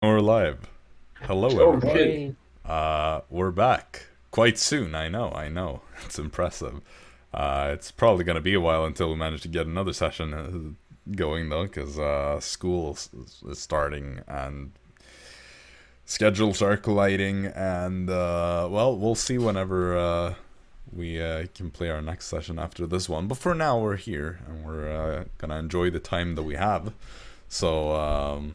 We're live. Hello, Oh everybody. shit. Hey, We're back quite soon. I know. It's impressive. It's probably gonna be a while until we manage to get another session going though, because school is starting and schedules are colliding, and well, we'll see whenever we can play our next session after this one. But for now, we're here and we're gonna enjoy the time that we have. So.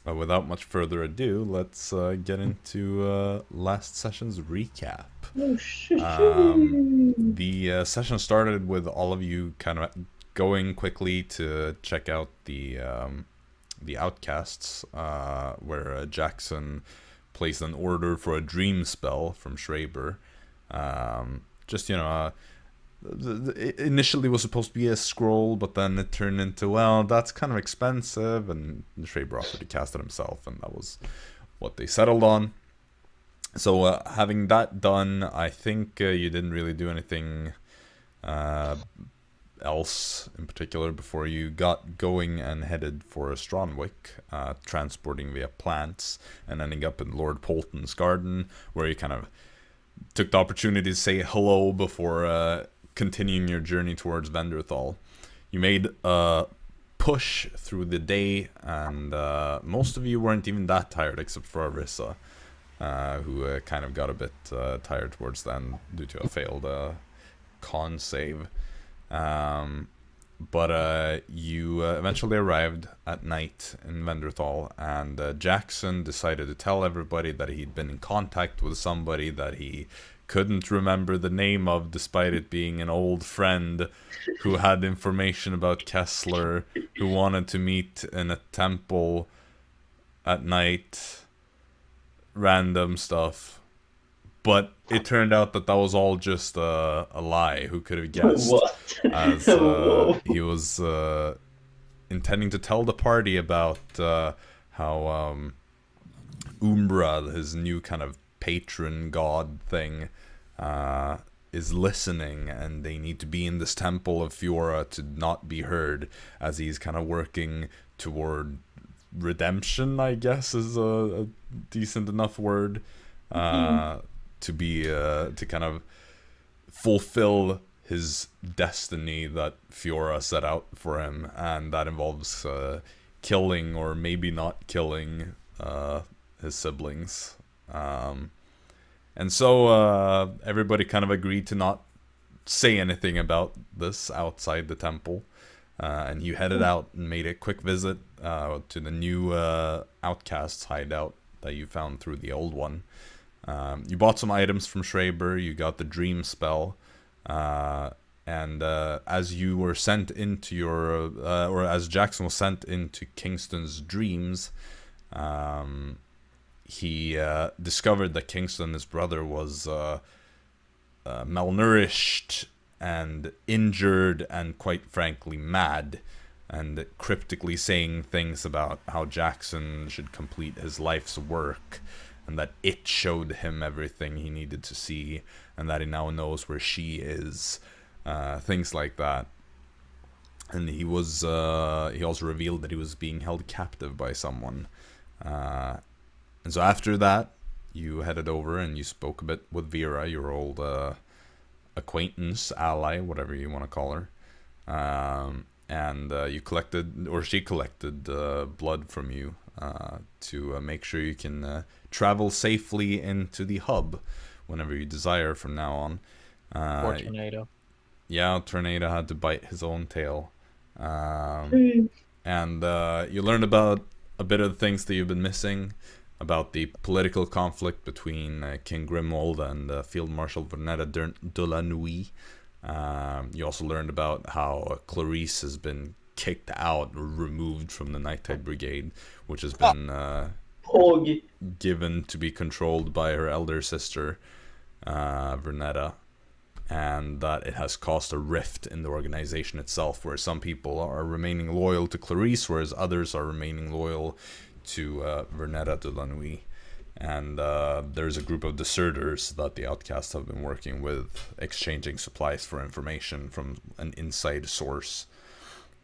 Without much further ado, let's get into last session's recap. Oh shit. The session started with all of you kind of going quickly to check out the outcasts, where Jaxson placed an order for a dream spell from Schreiber. Just it initially was supposed to be a scroll, but then it turned into, well, that's kind of expensive, and Schreiber offered to cast it himself, and that was what they settled on. So having that done, I think you didn't really do anything else in particular before you got going and headed for Stranwick, transporting via plants and ending up in Lord Polton's garden, where you kind of took the opportunity to say hello before continuing your journey towards Venderthal. You made a push through the day, and most of you weren't even that tired, except for Arisa, who kind of got a bit tired towards the end due to a failed con save. But you eventually arrived at night in Venderthal, and Jaxson decided to tell everybody that he'd been in contact with somebody that he couldn't remember the name of, despite it being an old friend who had information about Kessler, who wanted to meet in a temple at night, random stuff. But it turned out that was all just a lie. Who could have guessed? What? As Whoa. he was intending to tell the party about how Umbra, his new kind of patron god thing, is listening, and they need to be in this temple of Fiora to not be heard, as he's kind of working toward redemption, I guess is a decent enough word, to be to kind of fulfill his destiny that Fiora set out for him, and that involves killing, or maybe not killing, his siblings. And so everybody kind of agreed to not say anything about this outside the temple. And you headed out and made a quick visit to the new outcasts hideout that you found through the old one. You bought some items from Schreiber, you got the dream spell, and as you were sent into your, or as Jaxson was sent into Kingston's dreams, he discovered that Kingston, his brother, was malnourished and injured and quite frankly mad, and cryptically saying things about how Jaxson should complete his life's work, and that it showed him everything he needed to see, and that he now knows where she is, things like that. And he also revealed that he was being held captive by someone. And so after that, you headed over and you spoke a bit with Vera, your old acquaintance, ally, whatever you want to call her. And you collected, or she collected, blood from you to make sure you can travel safely into the hub whenever you desire from now on. poor tornado. Yeah, Tornado had to bite his own tail. Mm. And you learned about a bit of the things that you've been missing, about the political conflict between King Grimwald and Field Marshal Vernetta de la Nuit. You also learned about how Clarice has been kicked out, or removed from the Nighttide Brigade, which has been Pog. given to be controlled by her elder sister, Vernetta, and that it has caused a rift in the organization itself, where some people are remaining loyal to Clarice, whereas others are remaining loyal to Vernetta de la Nuit. And there's a group of deserters that the outcasts have been working with, exchanging supplies for information from an inside source.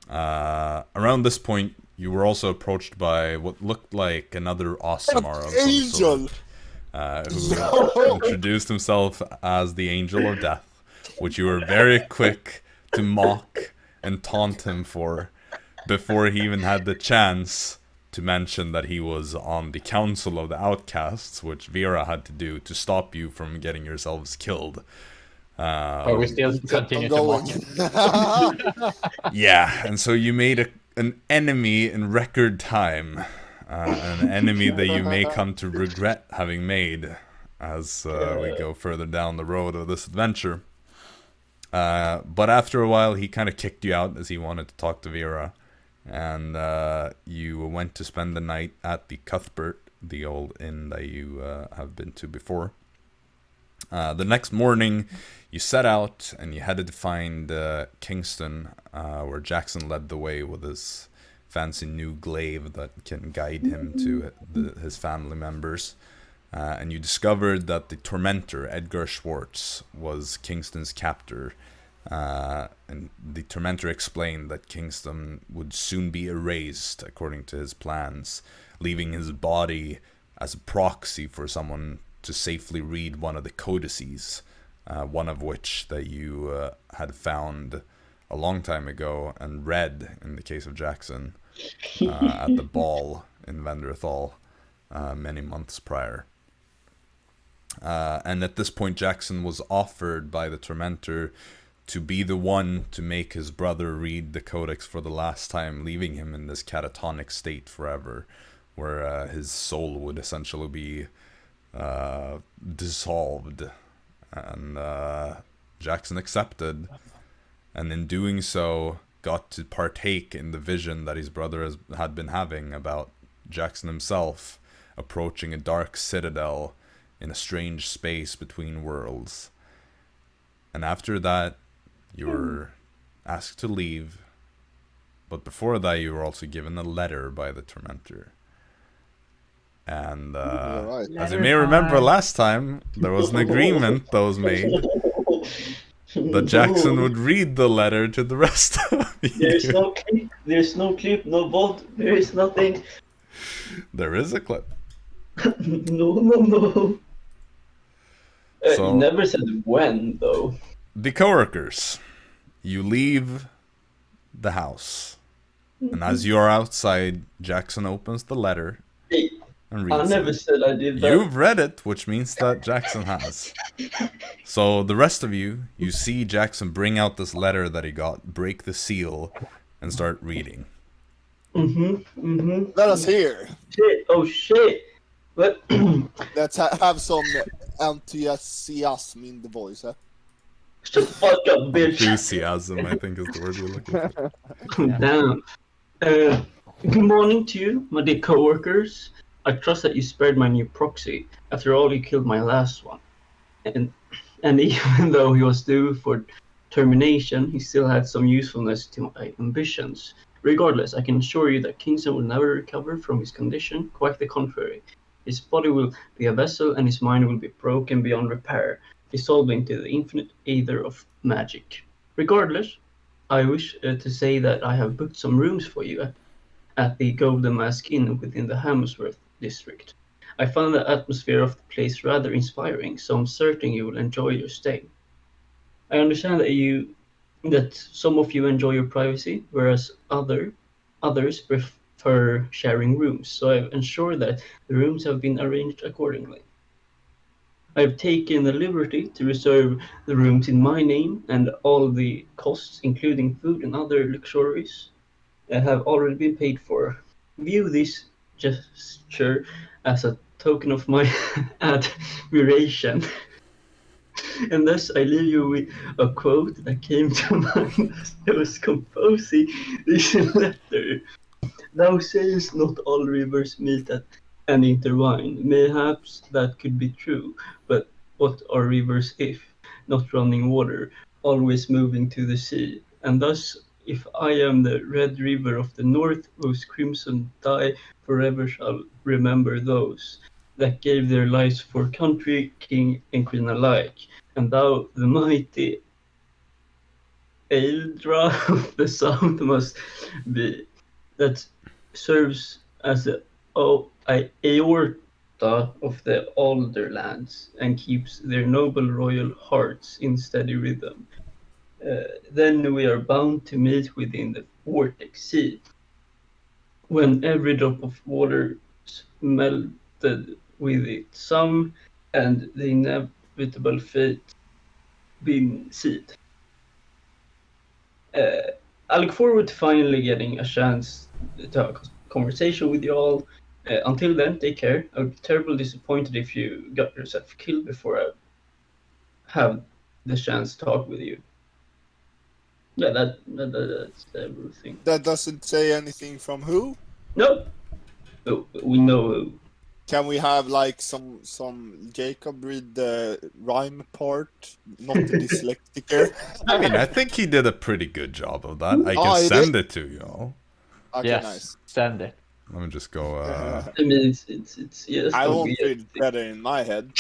Around this point, you were also approached by what looked like another Aasimar of some Angel! sort, who introduced himself as the Angel of Death, which you were very quick to mock and taunt him for, before he even had the chance to mention that he was on the Council of the Outcasts, which Vera had to do to stop you from getting yourselves killed. But we still continue to mock him. Yeah, and so you made an enemy in record time. An enemy that you may come to regret having made as we go further down the road of this adventure. But after a while, he kind of kicked you out as he wanted to talk to Vera. And you went to spend the night at the Cuthbert, the old inn that you have been to before. The next morning, you set out and you headed to find Kingston, where Jaxson led the way with his fancy new glaive that can guide him to his family members. And you discovered that the tormentor, Edgar Schwartz, was Kingston's captor. And the tormentor explained that Kingston would soon be erased according to his plans, leaving his body as a proxy for someone to safely read one of the codices, one of which that you had found a long time ago and read, in the case of Jaxson, at the ball in Venderthal many months prior. And at this point, Jaxson was offered by the tormentor to be the one to make his brother read the codex for the last time, leaving him in this catatonic state forever, where his soul would essentially be dissolved. And Jaxson accepted, and in doing so got to partake in the vision that his brother had been having about Jaxson himself approaching a dark citadel in a strange space between worlds. And after that, you were asked to leave, but before that you were also given a letter by the tormentor. And as you may remember last time, there was an agreement that was made that Jaxson would read the letter to the rest of you. There's no clip, no VOD, there is nothing. There is a clip. No. So, You never said when, though. The coworkers, you leave the house, and as you are outside, Jaxson opens the letter Hey, and reads I never it. said I did that. You've read it, which means that Jaxson has. So the rest of you see Jaxson bring out this letter that he got, break the seal, and start reading. Let us hear. Shit, oh shit. But Let's have some enthusiasm in the voice, huh? shut the fuck up, bitch. Enthusiasm, I think is the word you're looking for. Damn. Good morning to you, my dear co-workers. I trust that you spared my new proxy. After all, you killed my last one. And even though he was due for termination, he still had some usefulness to my ambitions. Regardless, I can assure you that Kingston will never recover from his condition. Quite the contrary. His body will be a vessel and his mind will be broken beyond repair, dissolved into the infinite aether of magic. Regardless, I wish to say that I have booked some rooms for you at the Golden Mask Inn within the Hammersworth district. I found the atmosphere of the place rather inspiring, so I'm certain you will enjoy your stay. I understand that some of you enjoy your privacy, whereas others prefer sharing rooms, so I've ensured that the rooms have been arranged accordingly. I have taken the liberty to reserve the rooms in my name, and all the costs, including food and other luxuries, have already been paid for. View this gesture as a token of my admiration. And thus I leave you with a quote that came to mind as I was composing this letter. Thou sayest not all rivers meet at and intertwine. Mayhaps that could be true, but what are rivers if not running water, always moving to the sea? And thus, if I am the red river of the north, whose crimson dye forever shall remember those that gave their lives for country, king, and queen alike, and thou, the mighty Eldra of the south must be that serves as the aorta of the Alderlands and keeps their noble royal hearts in steady rhythm. Then we are bound to meet within the vortex sea. When every drop of water melted with it, some and the inevitable fate been seed. I look forward to finally getting a chance to have a conversation with you all. Until then, take care. I'd be terribly disappointed if you got yourself killed before I have the chance to talk with you. Yeah, that's everything. That doesn't say anything from who? No, we know who. Can we have like some Jacob read the rhyme part, not the dyslexic? I mean, I think he did a pretty good job of that. I can send it to you all. Okay, yes, nice. Send it. Let me just go. I mean, it's yes. I won't read it better in my head.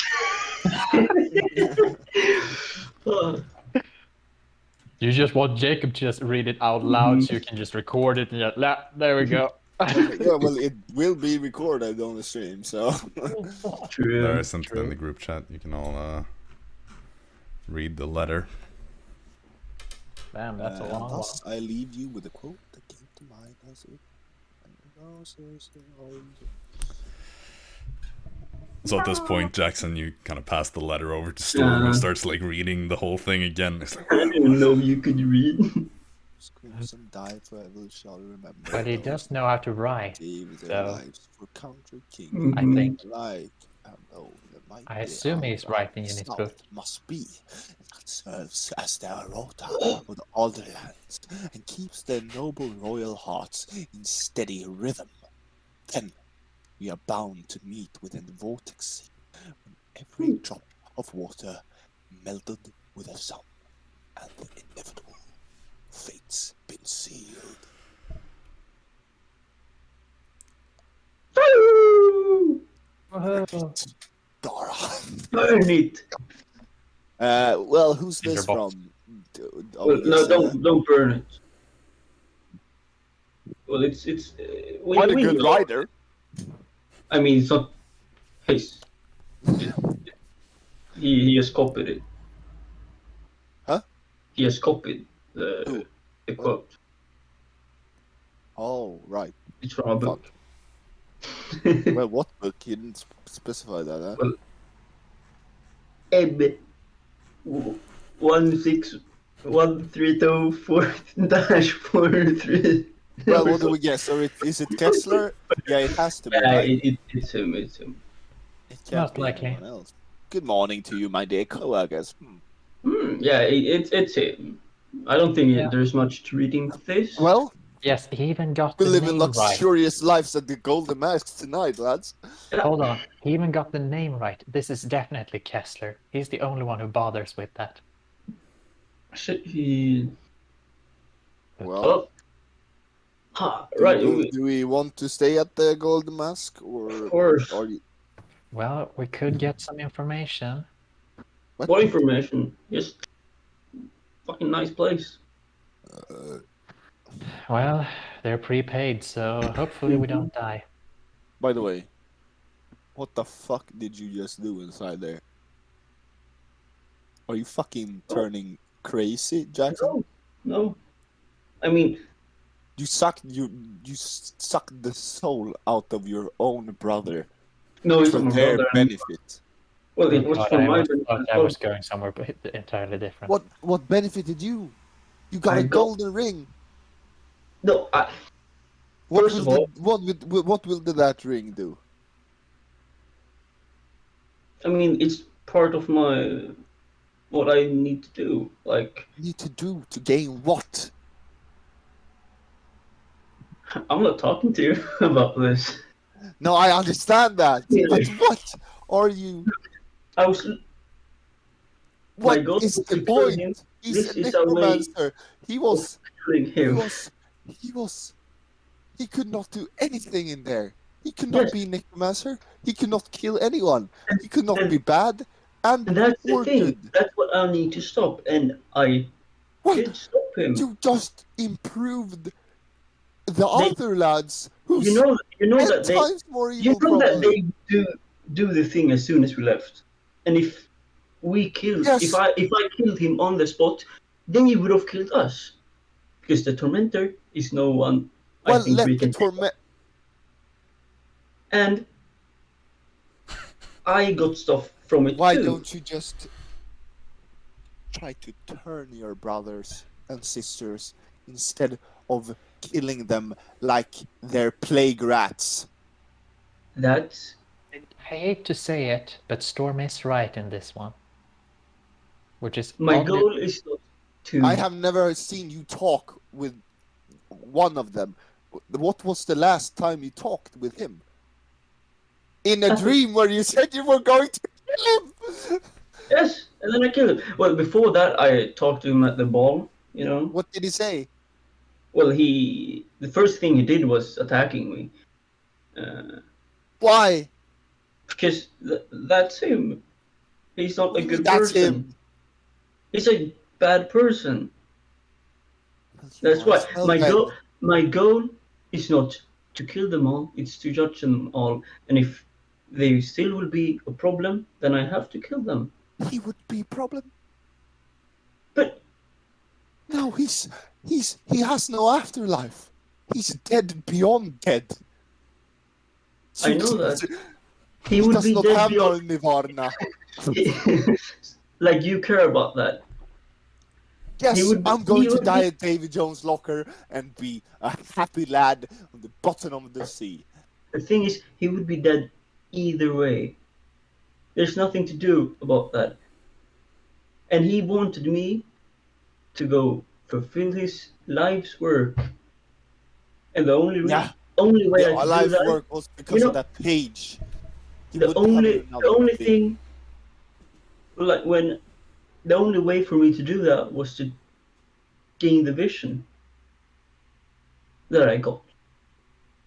You just want Jacob to just read it out loud so you can just record it and just, there we go. Yeah, well, it will be recorded on the stream, so. True. There, I sent it in the group chat. You can all read the letter. Damn, that's a long one. Thus, I leave you with a quote that came to mind as it. So at this point, Jaxson, you kind of pass the letter over to Storm and starts like reading the whole thing again. It's like, I didn't know you could read. Crimson die forever shall remember. But he does know how to write. Gave their So lives for country king. I think Like, and oh, the mighty I assume he's writing in his South book. must be, that serves as their rota for the Alderlands and keeps their noble royal hearts in steady rhythm. Then we are bound to meet within the vortex when every drop of water melted with a sound and the inevitable fate's been sealed. Dara. Burn it. Well, who's this Tinderbox. from? Well, no, don't burn it. Well, it's Quite a good know. writer. I mean, it's not his. He has copied it. Huh? He has copied the quote. Oh, right. It's from a book. Well, what book? You didn't specify that, huh? Well, Eb 16132-43. Well, what do we guess? So is it Kessler? Yeah, it has to be. Yeah, Right? it's him. It's him. It can't Most be likely. anyone else. Good morning to you, my dear co-workers. Yeah, it's him. I don't think there's much to reading this. Well, Yes, he even got we the live in name right. luxurious lives at the Golden Mask tonight, lads. Hold on, he even got the name right. This is definitely Kessler. He's the only one who bothers with that. He. Well, Right. do we want to stay at the Golden Mask, or Of course. are you? Well, we could get some information. What information? Just fucking nice place. Well, they're prepaid, so hopefully we don't die. By the way, what the fuck did you just do inside there? Are you fucking turning crazy, Jaxson? No. I mean, You sucked the soul out of your own brother no, it's for from my their brother. benefit. Well, it was God, from my I was going somewhere entirely different. What benefited you? You got I a got- golden ring. No, What First of all- what will that ring do? I mean, it's part of what I need to do. Like, You need to do to gain what? I'm not talking to you about this. No, I understand that. Yeah. But what are you? I was. What goal is is the to kill him. point? He's This a is our way necromancer. He was. killing him. He could not do anything in there. He could not Yes. be a necromancer. He could not kill anyone. He could not And- be bad And that's the or thing. good. That's what I need to stop. And I Well, did stop him. you just improved the They- other lads who's You know 10 that they, times more you evil, know that probably. they do the thing as soon as we left. And if we killed, Yes. if I killed him on the spot, then he would have killed us, because the tormentor is no one. Well, I think let we the can. torment. And I got stuff from it Why too. don't you just try to turn your brothers and sisters instead of killing them like they're plague rats? That's I hate to say it, but Storm is right in this one. Which is my oddly- goal is not to. I have never seen you talk with one of them. What was the last time you talked with him? In a dream where you said you were going to kill him! Yes, and then I killed him. Well, before that, I talked to him at the ball. You know. What did he say? Well, the first thing he did was attacking me. Why? Because that's him. He's not a good That's person. him. He's a bad person. That's why my goal is not to kill them all. It's to judge them all. And if they still will be a problem, then I have to kill them. He would be a problem. But No, he has no afterlife. He's dead beyond dead. I know that. He He would does be not dead have no beyond. nirvana. Like you care about that. Yes, He would- I'm going he to would die be- at Davy Jones' locker and be a happy lad on the bottom of the sea. The thing is, he would be dead either way. There's nothing to do about that. And he wanted me to go fulfill his life's work. And the only only way I The could do life that, work was because know, of that page. He the wouldn't have only another thing, like when the only way for me to do that was to gain the vision that I got.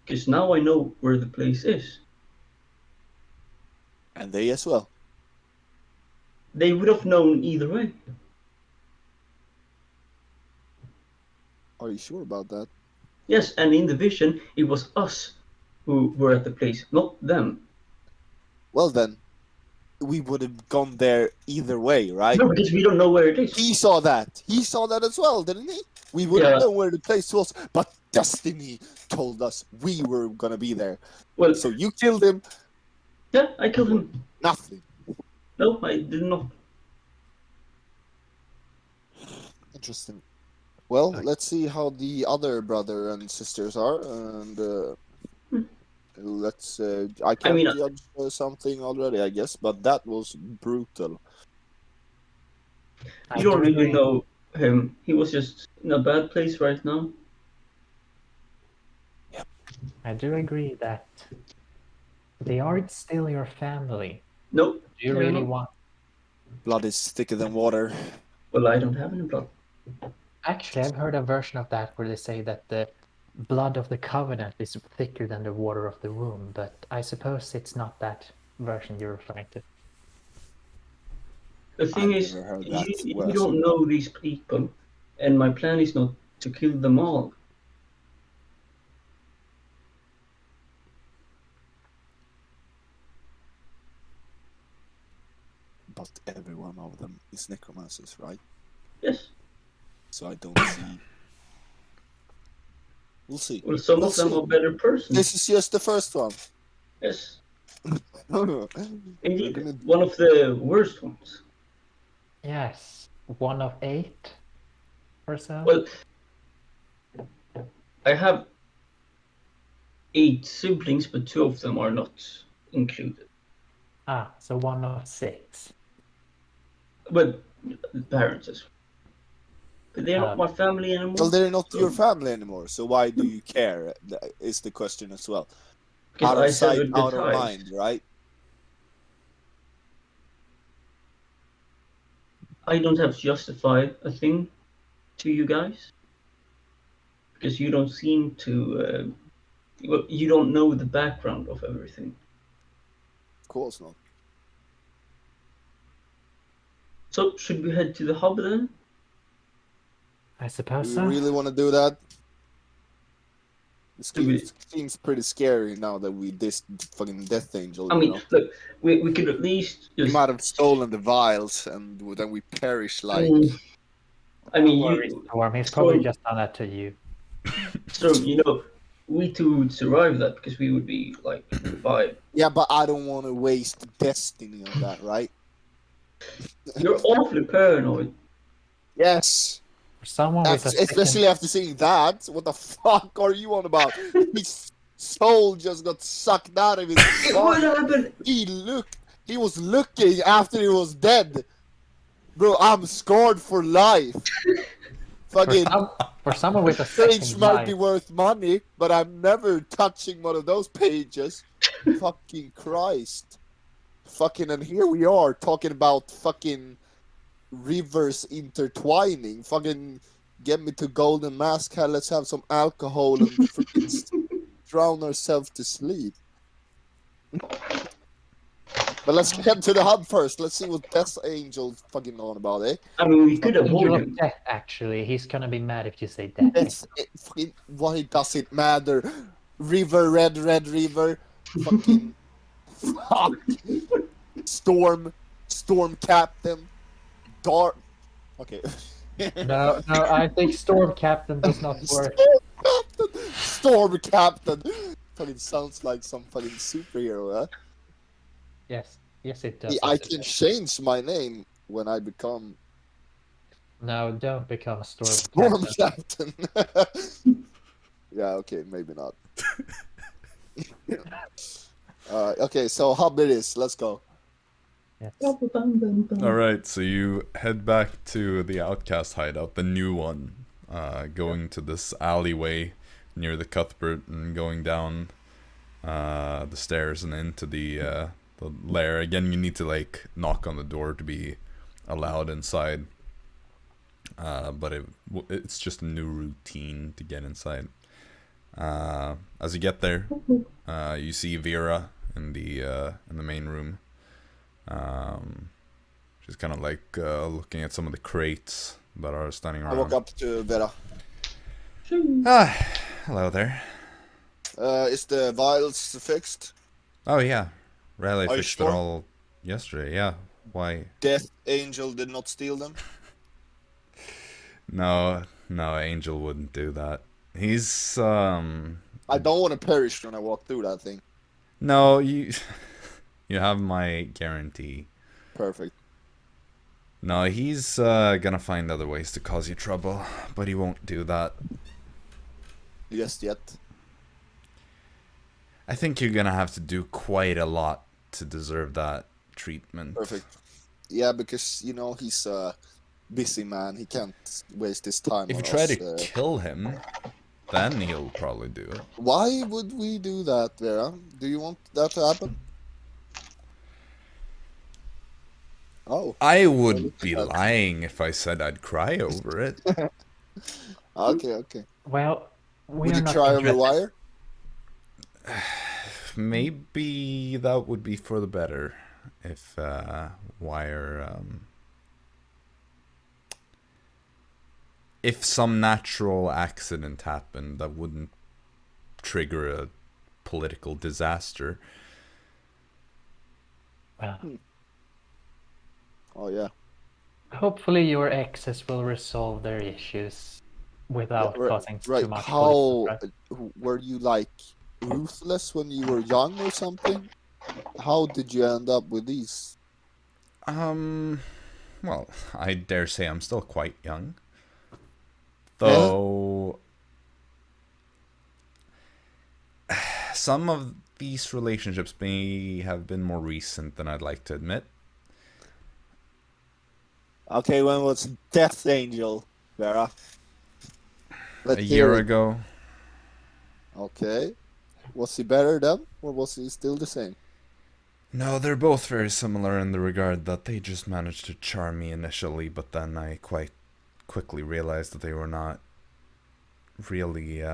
Because now I know where the place is. And they as well. They would have known either way. Are you sure about that? Yes, and in the vision, it was us who were at the place, not them. Well then, we would have gone there either way, right? No, because we don't know where it is. He saw that. He saw that as well, didn't he? We wouldn't Yeah. know where the place was, but destiny told us we were gonna be there. Well, So you killed him. yeah, I killed him. Nothing. No, I did not. Interesting. Well, let's see how the other brother and sisters are, and let's. I can't mean, judge something already, I guess, but that was brutal. You don't really know him. He was just in a bad place right now. I do agree that they are still your family. Nope. Do you they're really not. want? Blood is thicker than water. Well, I don't have any blood. Actually, I've heard a version of that where they say that the blood of the covenant is thicker than the water of the womb, but I suppose it's not that version you're referring to. The thing I've is, never heard that you version. don't know these people, and my plan is not to kill them all. But every one of them is necromancers, right? Yes. So I don't see. We'll see. Well, some We'll of them see. are better persons. This is just the first one. Yes. We're Indeed, gonna- one of the worst ones. Yes, 1 of 8 or so. Well, I have 8 siblings, but 2 of them are not included. So 1 of 6. But parents as well. But they're not Ah. my family anymore. Well, they're not your family anymore, so why do you care? Is the question as well. Because Out I of sight, severed the out of ties. mind, right? I don't have to justify a thing to you guys. Because you don't seem to... well, you don't know the background of everything. Of course not. So, should we head to the hub then? I Do suppose you so. really want to do that? This Do we- seems pretty scary now that we dissed fucking Death Angel. I You mean, know? look, we could at least He just. might have stolen the vials, and then we perish like. I mean, Don't worry, you. Storm. He's Storm- probably just done that to you. So, we two would survive that because we would be, like, revived. Yeah, but I don't want to waste destiny on that, right? You're awfully paranoid. Yes. For someone with a Especially after seeing that. What the fuck are you on about? His soul just got sucked out of his What body. happened? He was looking after he was dead. Bro, I'm scarred for life. Fucking for someone with a page second might life, be worth money, but I'm never touching one of those pages. Fucking Christ. Fucking, and here we are talking about fucking rivers intertwining. Fucking get me to Golden Mask. Hell, let's have some alcohol and freaking drown ourselves to sleep. But let's get to the hub first. Let's see what Death Angel's fucking on about, eh? I mean, we could Angel avoid of him. Death, actually. He's gonna be mad if you say death. Why does it matter? River, red river. Fucking fuck. Storm Captain. Dark. Okay. No, I think Storm Captain does not work. Storm Captain. Fucking sounds like some fucking superhero, huh? Yes, it does. I can change my name when I become No, don't become Storm Storm Captain. Captain. Yeah, okay, maybe not. Okay, so hub it is. Let's go. Yes. All right, so you head back to the outcast hideout, the new one, going to this alleyway near the Cuthbert and going down the stairs and into the lair. Again, you need to like knock on the door to be allowed inside, but it's just a new routine to get inside. As you get there, you see Vera in the main room. She's kind of like looking at some of the crates that are standing around. I walk up to Vera. Hello there. Is the vials fixed? Oh yeah, Riley Are you fixed sure? it all yesterday. Yeah, why? Death Angel did not steal them? No, Angel wouldn't do that. He's I don't want to perish when I walk through that thing. No, you have my guarantee. Perfect. No, he's gonna find other ways to cause you trouble, but he won't do that. Just yet. I think you're gonna have to do quite a lot to deserve that treatment. Perfect. Yeah, because, he's a busy man. He can't waste his time If on you try us, to kill him, then he'll probably do it. Why would we do that, Vera? Do you want that to happen? Oh. I would be lying if I said I'd cry over it. Okay. Well, we Would are you not try over interested. wire? Maybe that would be for the better if wire if some natural accident happened that wouldn't trigger a political disaster. Well, Oh, yeah. hopefully your exes will resolve their issues without causing Right. too much How political stress. were you like ruthless when you were young or something? How did you end up with these? Well, I dare say I'm still quite young. Though some of these relationships may have been more recent than I'd like to admit. Okay, when was Death Angel, Vera? A year ago. Okay. Was he better then, or was he still the same? No, they're both very similar in the regard that they just managed to charm me initially, but then I quite quickly realized that they were not really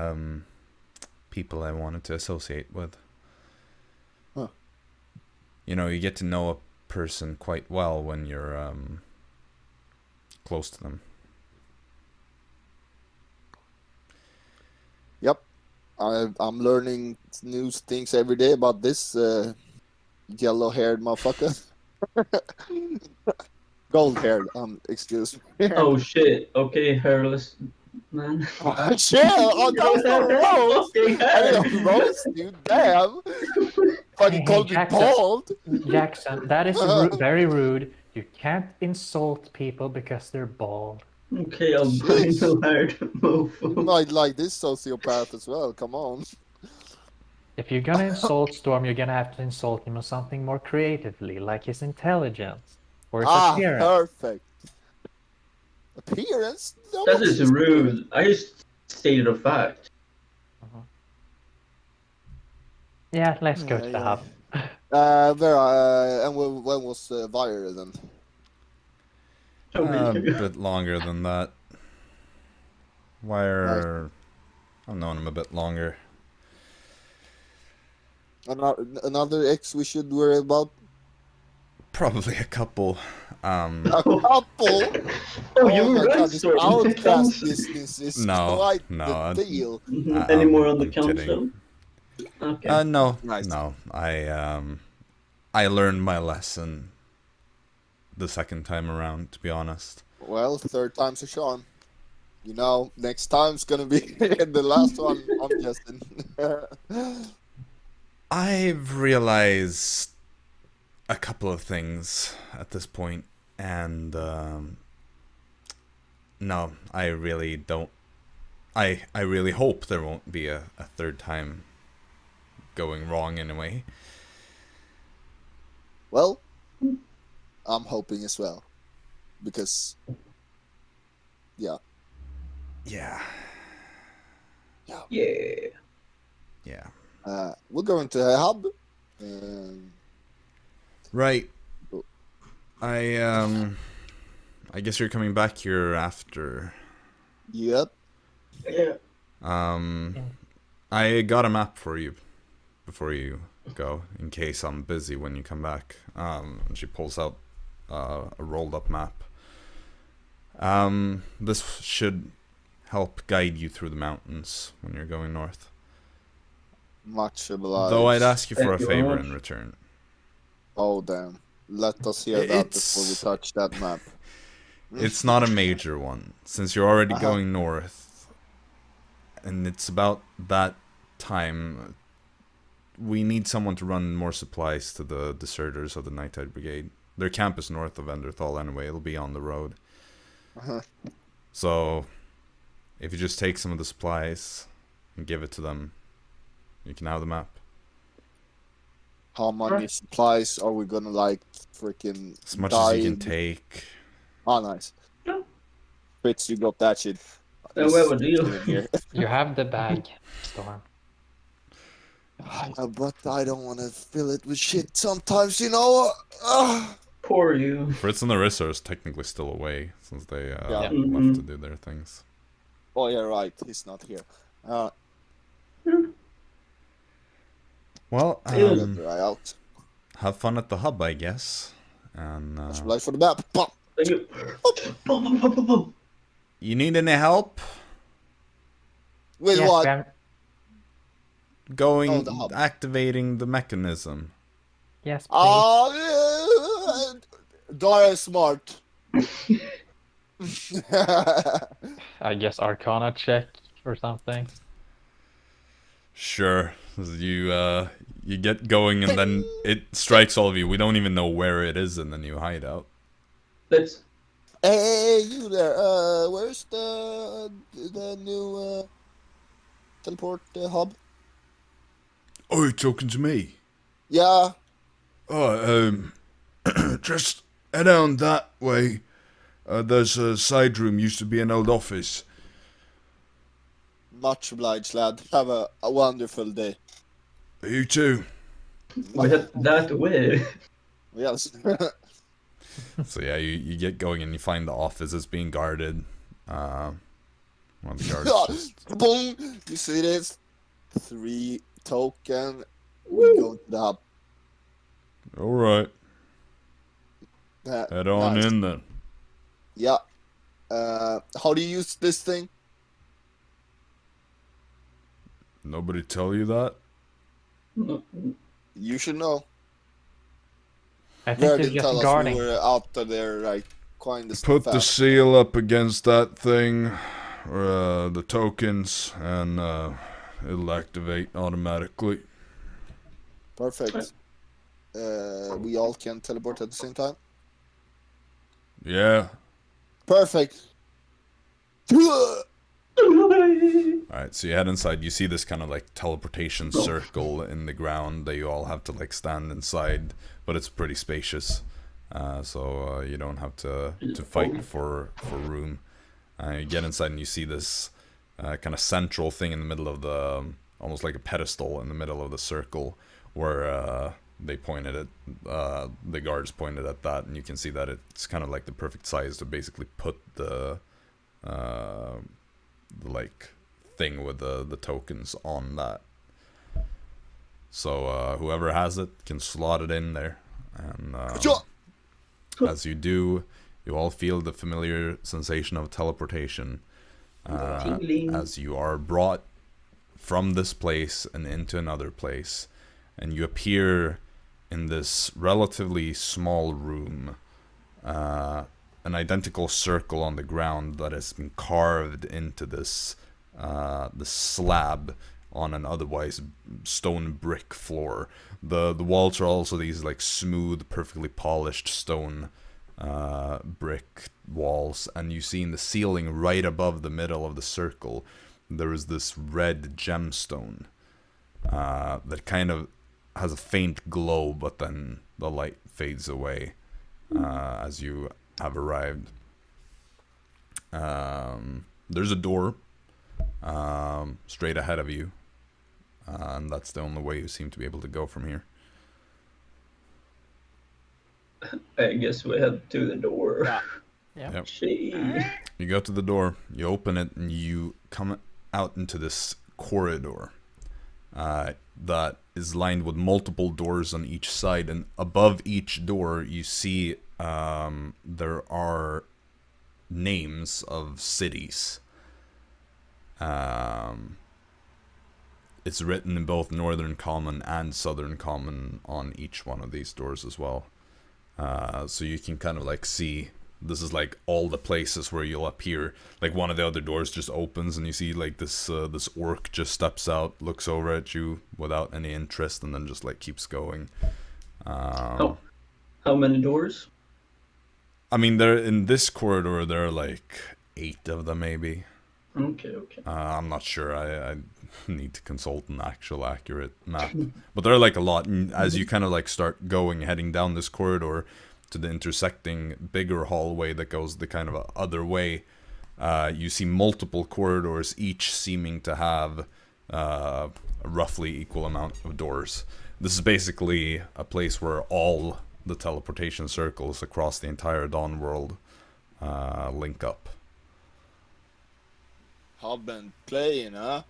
people I wanted to associate with. Huh. You get to know a person quite well when you're close to them. I'm learning new things every day about this yellow-haired motherfucker. Gold-haired. Excuse me. Oh shit. Okay, hairless man. Shit! Oh, that was not a roast. Fucking I hair. didn't roast you. Damn. Fucking Hey, called me Jaxson. bald. Jaxson, that is very rude. You can't insult people because they're bald. Okay, I'll bring the haired You mofo. might like this sociopath as well. Come on. If you're gonna insult Storm, you're gonna have to insult him on something more creatively, like his intelligence or his appearance. Perfect. Appearance? That is rude. I just stated a fact. Yeah, let's go to the hub. And when was Vire then? A bit longer than that. Wire... I've known him a bit longer. Another ex we should worry about? Probably a couple. A couple? Oh, you were my right, God, this Storm. outcast business is quite no, the deal. Any more on the I'm council? kidding. Okay. No, Nice. no. I learned my lesson the second time around, to be honest. Well, third time's a charm. You know, next time's gonna be the last one, I'm guessing. I've realized a couple of things at this point, and no, I really don't. I really hope there won't be a third time going wrong anyway. Well, I'm hoping as well. Because, yeah. Yeah. Yeah. Yeah. We're going to a hub. Right. I guess you're coming back here after. Yep. Yeah. I got a map for you before you go, in case I'm busy when you come back. And she pulls out a rolled up map. This should help guide you through the mountains when you're going north. Much obliged. Though I'd ask you for a Thank you favor very much. in return. Oh, damn. Let us hear that before we touch that map. It's not a major one, since you're already going north. And it's about that time. We need someone to run more supplies to the deserters of the Night Tide Brigade. Their camp is north of Enderthal anyway. It'll be on the road. So, if you just take some of the supplies and give it to them, you can have the map. How many supplies are we gonna, like, freaking As much as you can take. Oh, nice. Yeah. Fritz, you got that shit. Then we have a deal. Here. You have the bag, Storm. But I don't want to fill it with shit sometimes, you know. Poor you. Fritz and Arisa is technically still away, since they left Mhm. to do their things. Oh, yeah, right. He's not here. Well, Right out. have fun at the hub, I guess. And Light for the map. Pop. Thank you. Boom, boom, boom, boom, boom. you need any help With Yes, what? we have- going the hub. activating the mechanism? yes, please. Dara is smart. I guess Arcana check or something. Sure. You get going and then it strikes all of you. We don't even know where it is in the new hideout. Let's. Hey, you there? Where's the new teleport hub? Oh, you're talking to me? Yeah. Oh, just head on that way. There's a side room, used to be an old office. Much obliged, lad. Have a wonderful day. You too. That way. Yes. So yeah, you get going and you find the office is being guarded. One of the guards just... Boom! You see this? 3 token. We go to the hub. Alright, head on nice. in then. Yeah. How do you use this thing? Nobody tell you that? No, You should know. I think Where they're did tell just us guarding. we were out there, like, coin the Put stuff the out. seal up against that thing, or the tokens, and it'll activate automatically. Perfect. We all can teleport at the same time? Yeah. Perfect. Alright, so you head inside, you see this kind of like teleportation circle in the ground that you all have to like stand inside, but it's pretty spacious. So you don't have to fight for room. You get inside and you see this kind of central thing in the middle of the, almost like a pedestal in the middle of the circle, where they pointed at, the guards pointed at that, and you can see that it's kind of like the perfect size to basically put the like thing with the tokens on that. So whoever has it can slot it in there, and as you do, you all feel the familiar sensation of teleportation as you are brought from this place and into another place, and you appear in this relatively small room, an identical circle on the ground that has been carved into this slab on an otherwise stone brick floor. The walls are also these like smooth, perfectly polished stone brick walls, and you see in the ceiling right above the middle of the circle there is this red gemstone that kind of has a faint glow, but then the light fades away as you have arrived. There's a door straight ahead of you, and that's the only way you seem to be able to go from here. I guess we head to the door. Yeah. Yep. Gee. You go to the door, you open it, and you come out into this corridor that is lined with multiple doors on each side, and above each door you see there are names of cities. It's written in both Northern Common and Southern Common on each one of these doors as well. So you can kind of like see, this is like all the places where you'll appear. Like one of the other doors just opens and you see like this this orc just steps out, looks over at you without any interest, and then just like keeps going. How many doors? I mean, there in this corridor there are like 8 of them maybe. Okay. I'm not sure. I need to consult an actual accurate map. But there are like a lot. And as you kind of like start heading down this corridor to the intersecting bigger hallway that goes the kind of other way, you see multiple corridors, each seeming to have a roughly equal amount of doors. This is basically a place where all the teleportation circles across the entire Dawn world link up. Have been playing, huh?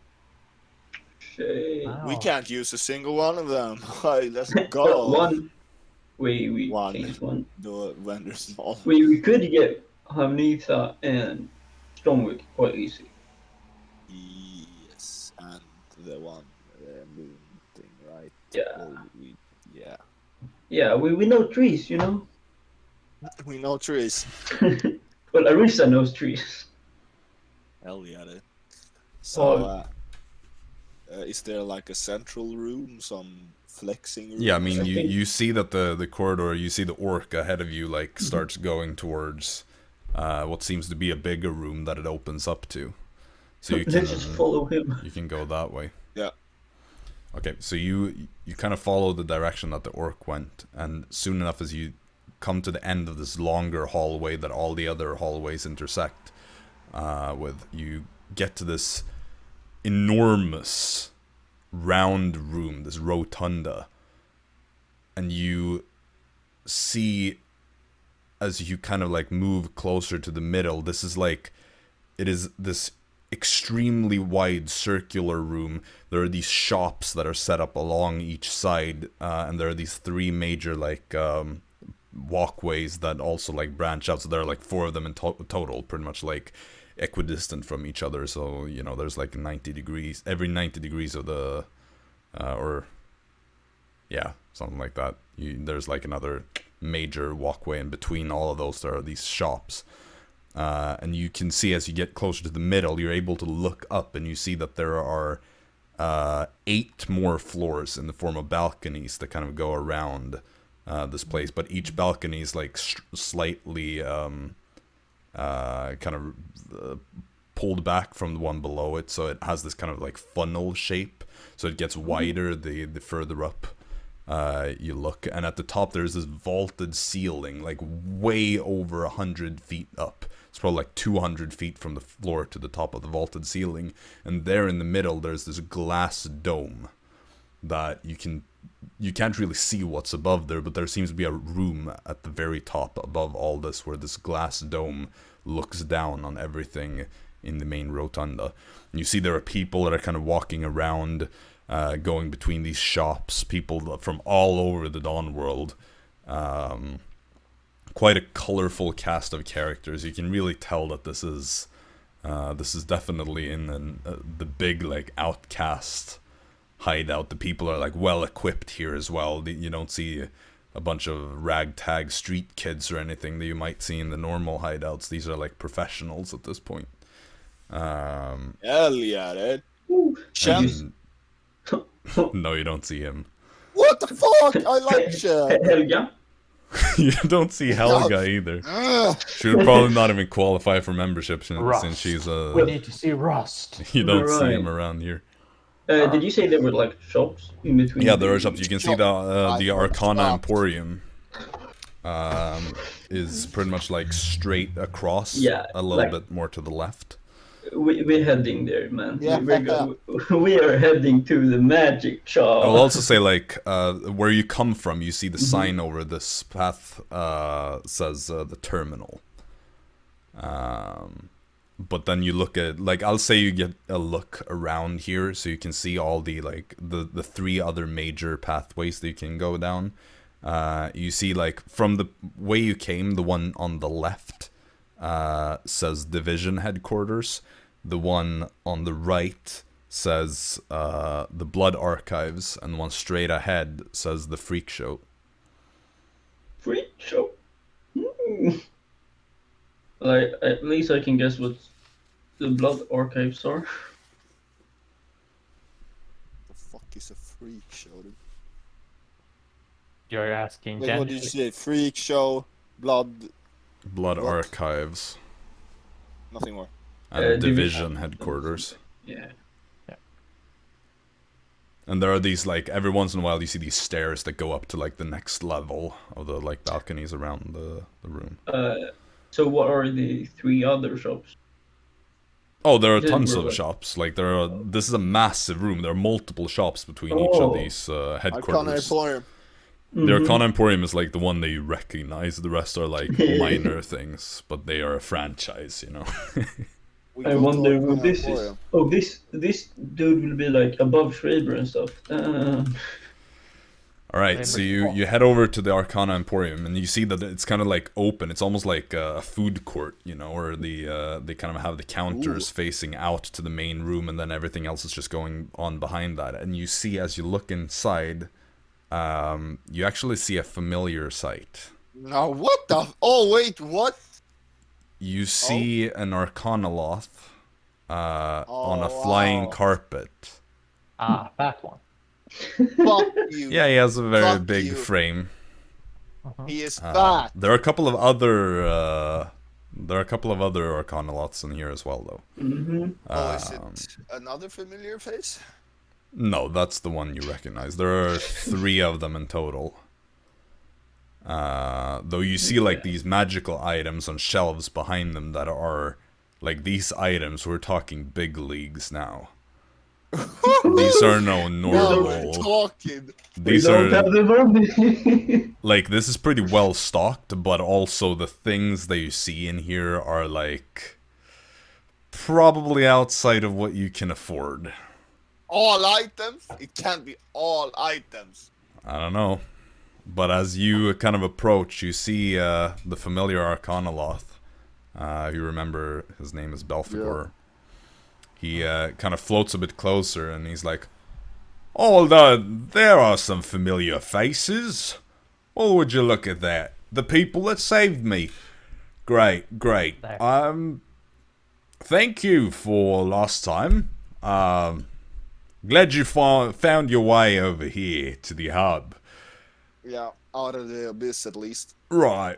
Shit. Wow. We can't use a single one of them. Hey, let's go. One. We One. changed one. The vendors all. We could get Hamnitha and Strongwick quite easy. Yes, and the one, the moon thing, right? Yeah. Yeah. Yeah, we know trees, you know? We know trees. Well, Arisa knows trees. Hell yeah, dude. So, is there like a central room, some flexing room? Yeah, I mean, I think- you see that the corridor, you see the orc ahead of you, like, starts going towards what seems to be a bigger room that it opens up to. So you can, Let's just follow him. you can go that way. Yeah. Okay, so you kind of follow the direction that the orc went, and soon enough as you come to the end of this longer hallway that all the other hallways intersect with, you get to this enormous round room, this rotunda, and you see, as you kind of like move closer to the middle, this is like, it is this extremely wide circular room. There are these shops that are set up along each side, and there are these 3 major like walkways that also like branch out, so there are like 4 of them in total, pretty much like equidistant from each other. So, you know, there's like 90 degrees, every 90 degrees of the, something like that. There's like another major walkway in between all of those. There are these shops. And you can see as you get closer to the middle, you're able to look up and you see that there are 8 more floors in the form of balconies that kind of go around this place. But each balcony is like slightly pulled back from the one below it. So it has this kind of like funnel shape. So it gets wider the further up you look. And at the top there's this vaulted ceiling, like way over 100 feet up. It's probably like 200 feet from the floor to the top of the vaulted ceiling. And there in the middle, there's this glass dome that you can't really see what's above there, but there seems to be a room at the very top above all this where this glass dome looks down on everything in the main rotunda. And you see there are people that are kind of walking around, going between these shops, people from all over the Dawn world. Quite a colorful cast of characters. You can really tell that this is definitely in the big like outcast hideout. The people are like well equipped here as well. You don't see a bunch of ragtag street kids or anything that you might see in the normal hideouts. These are like professionals at this point. Hell yeah, dude. No, you don't see him. What the fuck? I like Shem. Helga. You don't see Helga either. She would probably not even qualify for membership since she's a... We need to see Rust. You don't see him around here. Did you say there were like shops in between? Yeah, there are shops. You can see the Arcana Emporium is pretty much like straight across, a little bit more to the left. We're heading there, man. Yeah. We are heading to the magic shop. I'll also say, like, where you come from, you see the sign over this path says the terminal. But then you look at, like, I'll say you get a look around here so you can see all the, like, the 3 other major pathways that you can go down. You see, like, from the way you came, the one on the left says Division Headquarters. The one on the right says the Blood Archives, and the one straight ahead says the Freak Show. Freak Show? Like, at least I can guess what the Blood Archives are. The fuck is a freak show, dude? You're asking Wait, what did you say? Freak show, blood what? Archives. Nothing more. And Division Headquarters. Yeah. And there are these, like, every once in a while you see these stairs that go up to, like, the next level of the, like, balconies around the room. So what are the 3 other shops? Oh, there are tons of shops. Like, this is a massive room. There are multiple shops between each of these headquarters. Arcana Emporium. The Arcana Emporium is, like, the one that you recognize. The rest are, like, minor things. But they are a franchise, you know? I wonder who this is. Oh, this dude will be, like, above Schreiber and stuff. Alright, so you head over to the Arcana Emporium, and you see that it's kind of, like, open. It's almost like a food court, you know, where they kind of have the counters facing out to the main room, and then everything else is just going on behind that. And you see, as you look inside, you actually see a familiar sight. Now, what the... Oh, wait, what? You see an Arcanoloth on a flying carpet. Ah, that one. Fuck you. Yeah, he has a very big frame. He is fat. There are a couple of other Arcanoloths in here as well, though. Is it another familiar face? No, that's the one you recognize. There are 3 of them in total. Though you see, like, these magical items on shelves behind them that are, like, these items, we're talking big leagues now. These are no normal... These are... Like, this is pretty well stocked, but also the things that you see in here are, like, probably outside of what you can afford. All items? It can't be all items. I don't know. But as you kind of approach, you see the familiar Arcanoloth You remember his name is Belphegor. He kind of floats a bit closer, and he's like, "Oh, there are some familiar faces. Oh, would you look at that? The people that saved me. Great. Thank you for last time. Glad you found your way over here to the hub." Yeah, out of the abyss at least. Right,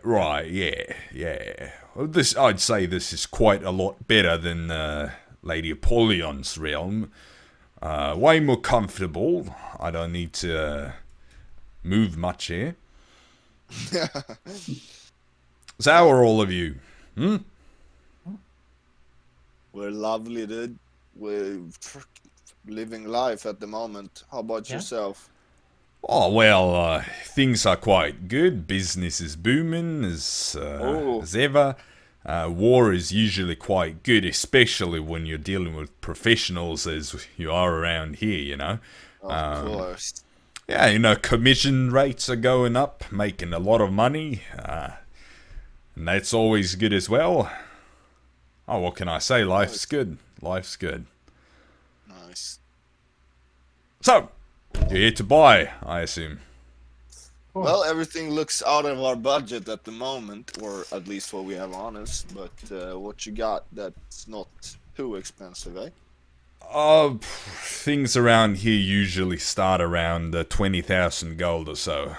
yeah. Well, I'd say this is quite a lot better than Lady Apollyon's realm. Way more comfortable. I don't need to move much here. So how are all of you? We're lovely, dude. We're living life at the moment. How about yourself? Oh, well, things are quite good. Business is booming as ever. War is usually quite good, especially when you're dealing with professionals as you are around here, you know. Of course. Yeah, commission rates are going up, making a lot of money. And that's always good as well. Oh, what can I say? Life's good. Nice. So, you're here to buy, I assume. Well, everything looks out of our budget at the moment, or at least what we have on us. But what you got that's not too expensive, eh? Things around here usually start around 20,000 gold or so.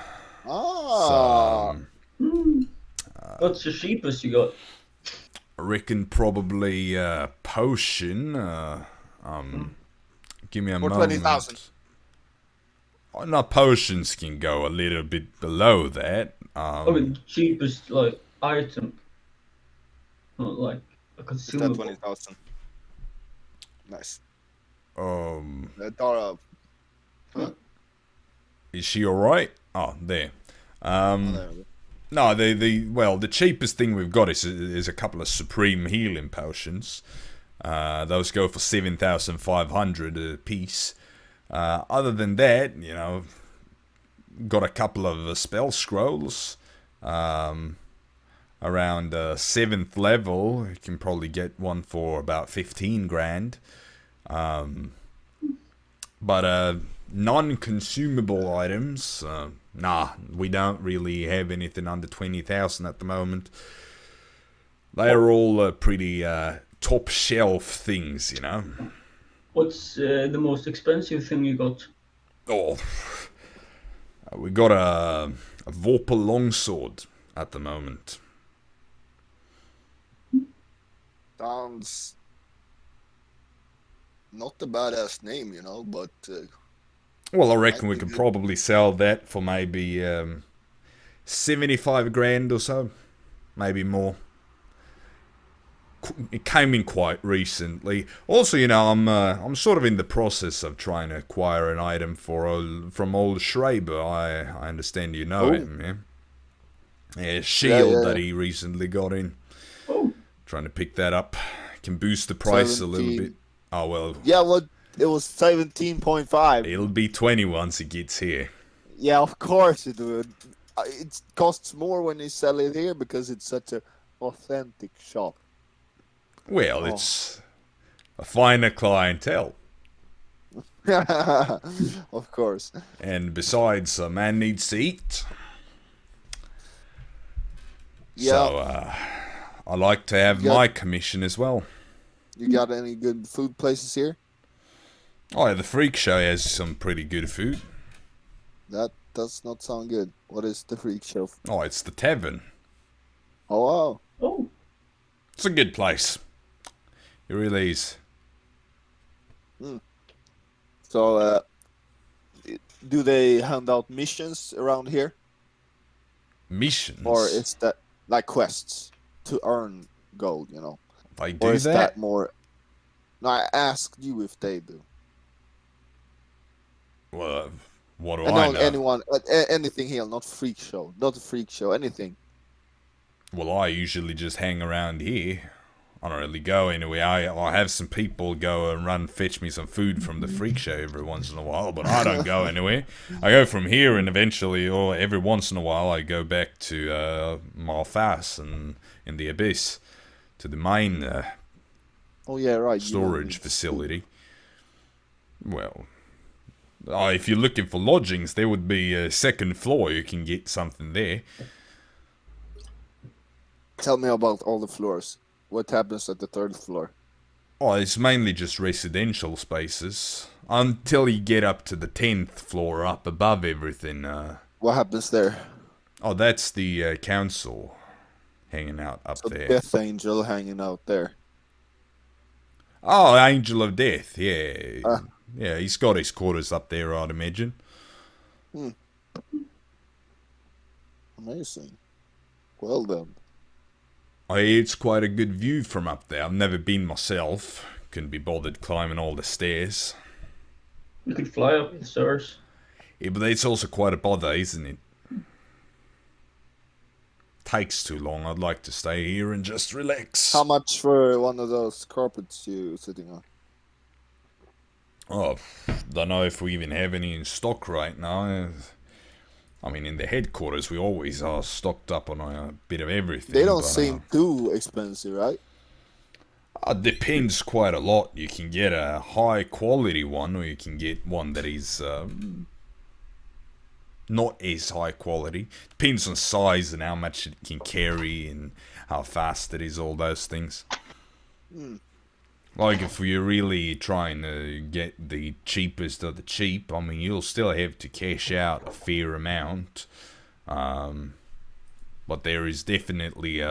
What's the cheapest you got? I reckon probably potion. Give me a For moment. 20,000. Oh, no, potions can go a little bit below that. The cheapest item, not like a Is that consumable. 20,000? Nice. Dara. Huh? Is she alright? Oh, there. There we go. No, the cheapest thing we've got is a couple of supreme healing potions. Those go for 7,500 a piece. Other than that, got a couple of spell scrolls. Around 7th level, you can probably get one for about 15 grand. But non-consumable items, nah, we don't really have anything under 20,000 at the moment. They are all pretty top shelf things, What's the most expensive thing you got? Oh, we got a Vorpal longsword at the moment. Sounds not a badass name, but... Well, I reckon we could probably sell that for maybe 75 grand or so. Maybe more. It came in quite recently. Also, I'm sort of in the process of trying to acquire an item from old Schreiber. I understand you know him, yeah? Yeah, shield that he recently got in. Oh. Trying to pick that up. Can boost the price 17. a little bit. Oh, well. Yeah, it was 17.5. It'll be 20 once it gets here. Yeah, of course it would. It costs more when you sell it here because it's such a authentic shop. Well, it's a finer clientele. Of course. And besides, a man needs to eat. Yeah. So, I like to have my commission as well. You got any good food places here? Oh, yeah, the Freak Show has some pretty good food. That does not sound good. What is the Freak Show? Oh, it's the Tavern. Oh, wow. Oh. It's a good place. It really is. So, do they hand out missions around here? Missions? Or is that like quests to earn gold, They do or is that? that more... No, I asked you if they do. Well, what do I know? Anyone, anything here, not freak show, not a freak show, anything. Well, I usually just hang around here. I don't really go anywhere. I have some people go and fetch me some food from the Freak Show every once in a while, but I don't go anywhere. I go from here and eventually, or every once in a while, I go back to Malphas and in the Abyss. to the main Oh yeah, right. you don't storage need to facility. Well, if you're looking for lodgings, there would be a second floor. You can get something there. Tell me about all the floors. What happens at the third floor? Oh, it's mainly just residential spaces. Until you get up to the 10th floor up above everything. What happens there? Oh, that's the council hanging out up So there. Death Angel hanging out there. Oh, Angel of Death, yeah. Ah. Yeah, he's got his quarters up there, I'd imagine. Amazing. Well then. It's quite a good view from up there. I've never been myself. Couldn't be bothered climbing all the stairs. You could fly up with Serge. Yeah, but it's also quite a bother, isn't it? Takes too long. I'd like to stay here and just relax. How much for one of those carpets you sitting on? Oh, don't know if we even have any in stock right now. I mean, in the headquarters, we always are stocked up on a bit of everything. They don't seem too expensive, right? Depends quite a lot. You can get a high quality one, or you can get one that is not as high quality. Depends on size and how much it can carry and how fast it is, all those things. Like, if you're really trying to get the cheapest of the cheap, I mean, you'll still have to cash out a fair amount. But there is definitely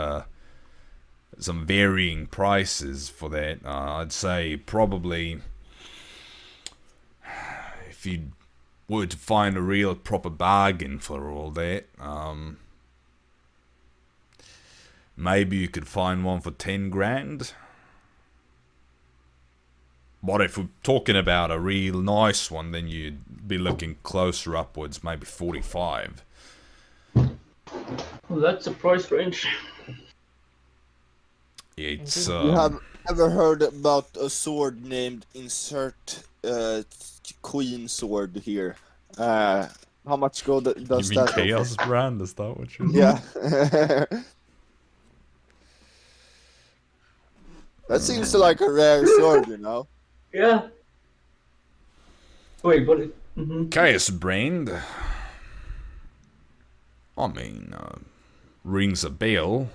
some varying prices for that. I'd say probably, if you were to find a real proper bargain for all that, maybe you could find one for 10 grand. But if we're talking about a real nice one, then you'd be looking closer upwards, maybe 45. Well, that's a price range. It's You have ever heard about a sword named Insert Queen Sword here? How much gold does you mean that go Chaos for? brand? Is that what you're Yeah. That seems like a rare sword, you know? Yeah. Wait, what? Chaos brand? I mean, rings a bell.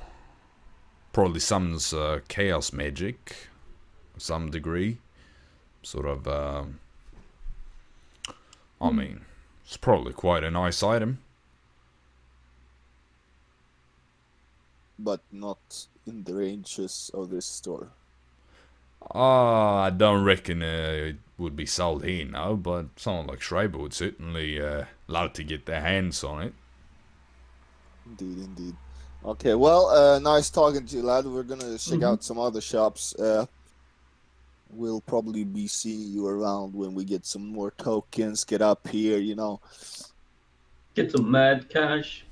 Probably summons chaos magic, to some degree. Sort of, I mean, it's probably quite a nice item. But not in the ranges of this store. I don't reckon it would be sold here, no, but someone like Schreiber would certainly love to get their hands on it. Indeed, indeed. Okay, well, nice talking to you, lad. We're gonna check out some other shops. We'll probably be seeing you around when we get some more tokens, get up here, you know. Get some mad cash.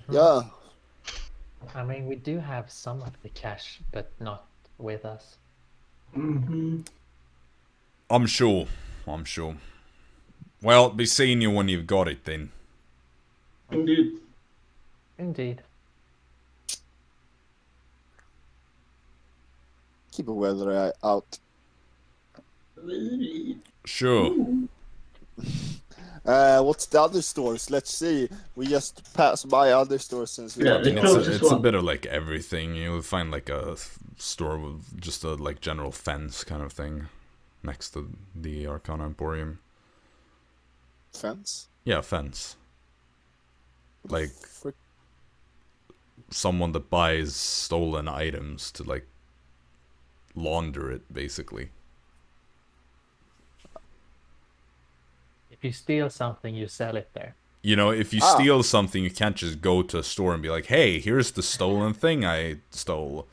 Yeah. I mean, we do have some of the cash, but not with us. I'm sure. Well, be seeing you when you've got it then. Indeed. Indeed. Keep a weather eye out. Sure. What's the other stores? Let's see. We just passed by other stores since we Yeah, got the here. closest It's a one. bit of like everything. You'll find like a store with just a like general fence kind of thing next to the Arcana Emporium. Fence? Yeah, fence. Like Frick. someone that buys stolen items to like launder it, basically. If you steal something, you sell it there. You know, if you steal something, you can't just go to a store and be like, "Hey, here's the stolen thing I stole."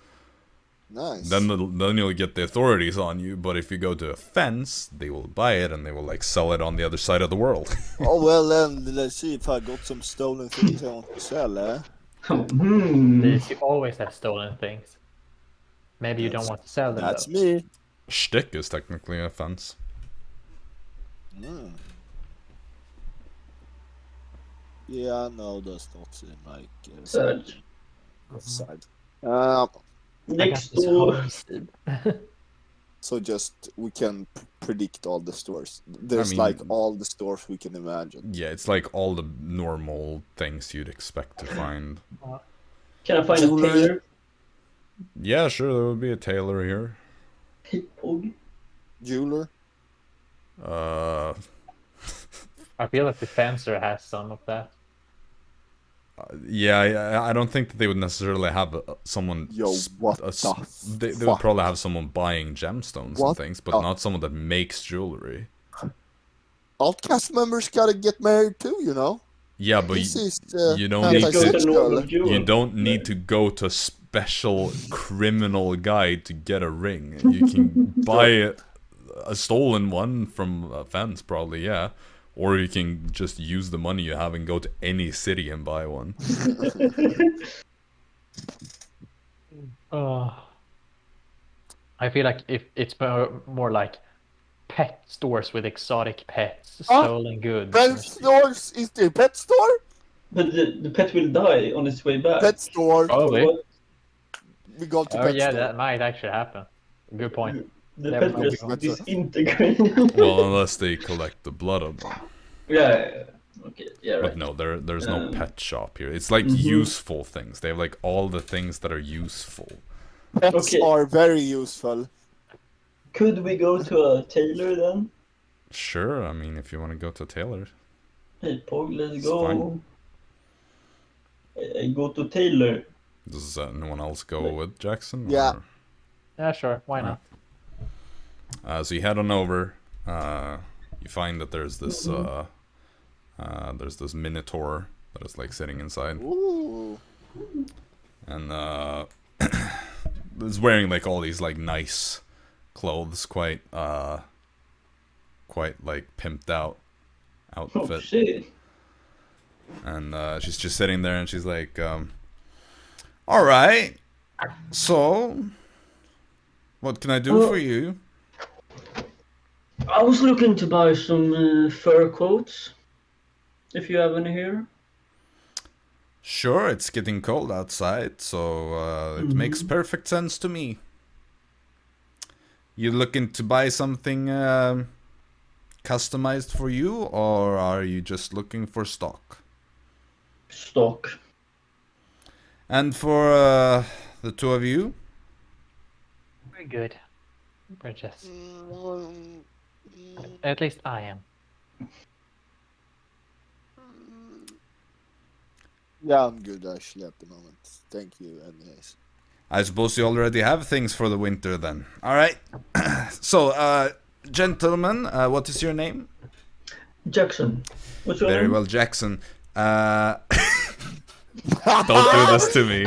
Nice. Then you'll get the authorities on you. But if you go to a fence, they will buy it and they will like sell it on the other side of the world. Oh, well, then let's see if I got some stolen things I want to sell, eh? You always have stolen things. Maybe you don't want to sell them. That's though. me. Shtick is technically a fence. Yeah, no, that's not in like Serge. side. Next this door. homestead. So just we can predict all the stores. There's like all the stores we can imagine. Yeah, it's like all the normal things you'd expect to find. Can I find Jewelry. a tailor? Yeah, sure, there would be a tailor here. Pog. Jeweler. I feel like the fencer has some of that. Yeah, I don't think that they would necessarily have someone. Yo, what they would probably have someone buying gemstones and things, but the- not someone that makes jewelry. All cast members gotta get married too, you know. Yeah, but This is you don't need Go to to. normal jewel. You don't need to go to a special criminal guide to get a ring. You can buy a stolen one from a fence, probably, yeah. Or you can just use the money you have and go to any city and buy one. I feel like if it's more like pet stores with exotic pets, stolen goods. Pet stores? Is there pet store? But the pet will die on its way back. Pet store. Probably. What? We go to Oh pet yeah, store. that might actually happen. Good point. The There pet might will be just one. disintegrate. Well, unless they collect the blood of them. Yeah. Okay. Yeah. But Right. no, there's no Um, pet shop here. It's like useful things. They have like all the things that are useful. Pets Okay. are very useful. Could we go to a tailor then? Sure, I mean, if you want to go to tailor. Hey, Pog, let's It's go. fine. I go to tailor. Does anyone else go with Jaxson? Yeah. or- Yeah, sure. Why not? So you head on over. You find that there's this minotaur that is like sitting inside, Ooh. and is wearing like all these like nice clothes, quite like pimped out Oh outfit. shit. And she's just sitting there, and she's like, "All right, so what can I do for you?" I was looking to buy some fur coats. If you have any here. Sure, it's getting cold outside, so it makes perfect sense to me. You looking to buy something customized for you, or are you just looking for stock? Stock. And for the two of you, We're good. We're just. At least I am. Yeah, I'm good actually at the moment. Thank you, anyways. I suppose you already have things for the winter then. All right. So, gentlemen, what is your name? Jaxson. What's your Very name? well, Jaxson. Don't do this to me.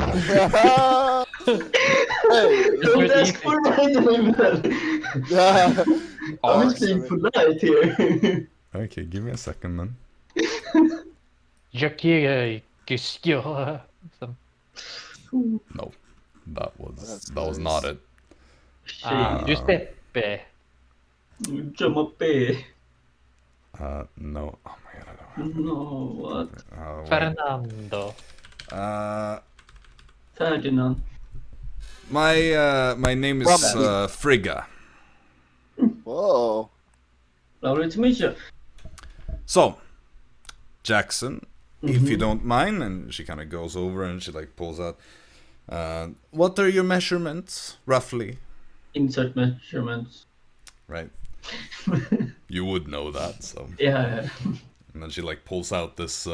Hey, Don't ask for my name then. yeah. I'm just being polite here. Okay, give me a second, man. No, that was not it. Giuseppe. Giuseppe. No. Oh my god, I don't No, what? have. Fernando. Ferdinand. My name is Frigga. Whoa. Lovely to meet you. So, Jaxson, if you don't mind, and she kind of goes over and she like pulls out. What are your measurements, roughly? Insert measurements. Right. You would know that, so. Yeah. And then she like pulls out this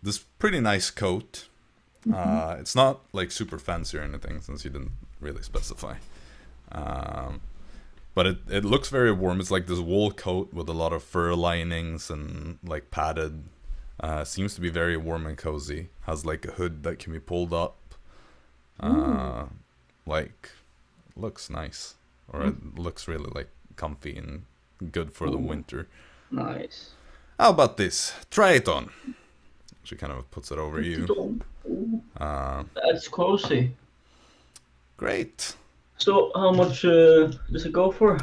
this pretty nice coat. It's not like super fancy or anything, since you didn't really specify. But it looks very warm. It's like this wool coat with a lot of fur linings and like padded. Seems to be very warm and cozy. Has like a hood that can be pulled up. Like looks nice, or it looks really like comfy and good for the winter. Nice. How about this? Try it on. She kind of puts it over you. That's cozy. Great. So, how much does it go for?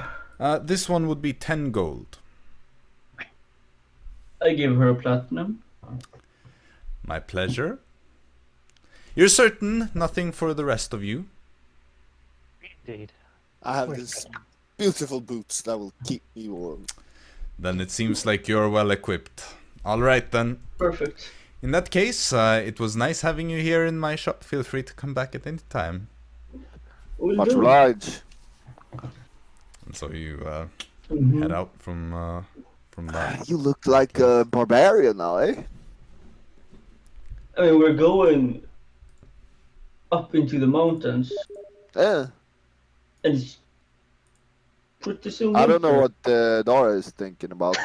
This one would be 10 gold. I give her a platinum. My pleasure. You're certain nothing for the rest of you? Indeed. I have this beautiful boots that will keep me warm. Then it seems like you're well equipped. All right then. Perfect. In that case, it was nice having you here in my shop. Feel free to come back at any time. Will Much do. obliged. And so you Mhm. head out from that. You look like a barbarian now, eh? I mean, we're going up into the mountains, Yeah. and it's pretty soon. I don't know winter. what Dara is thinking about.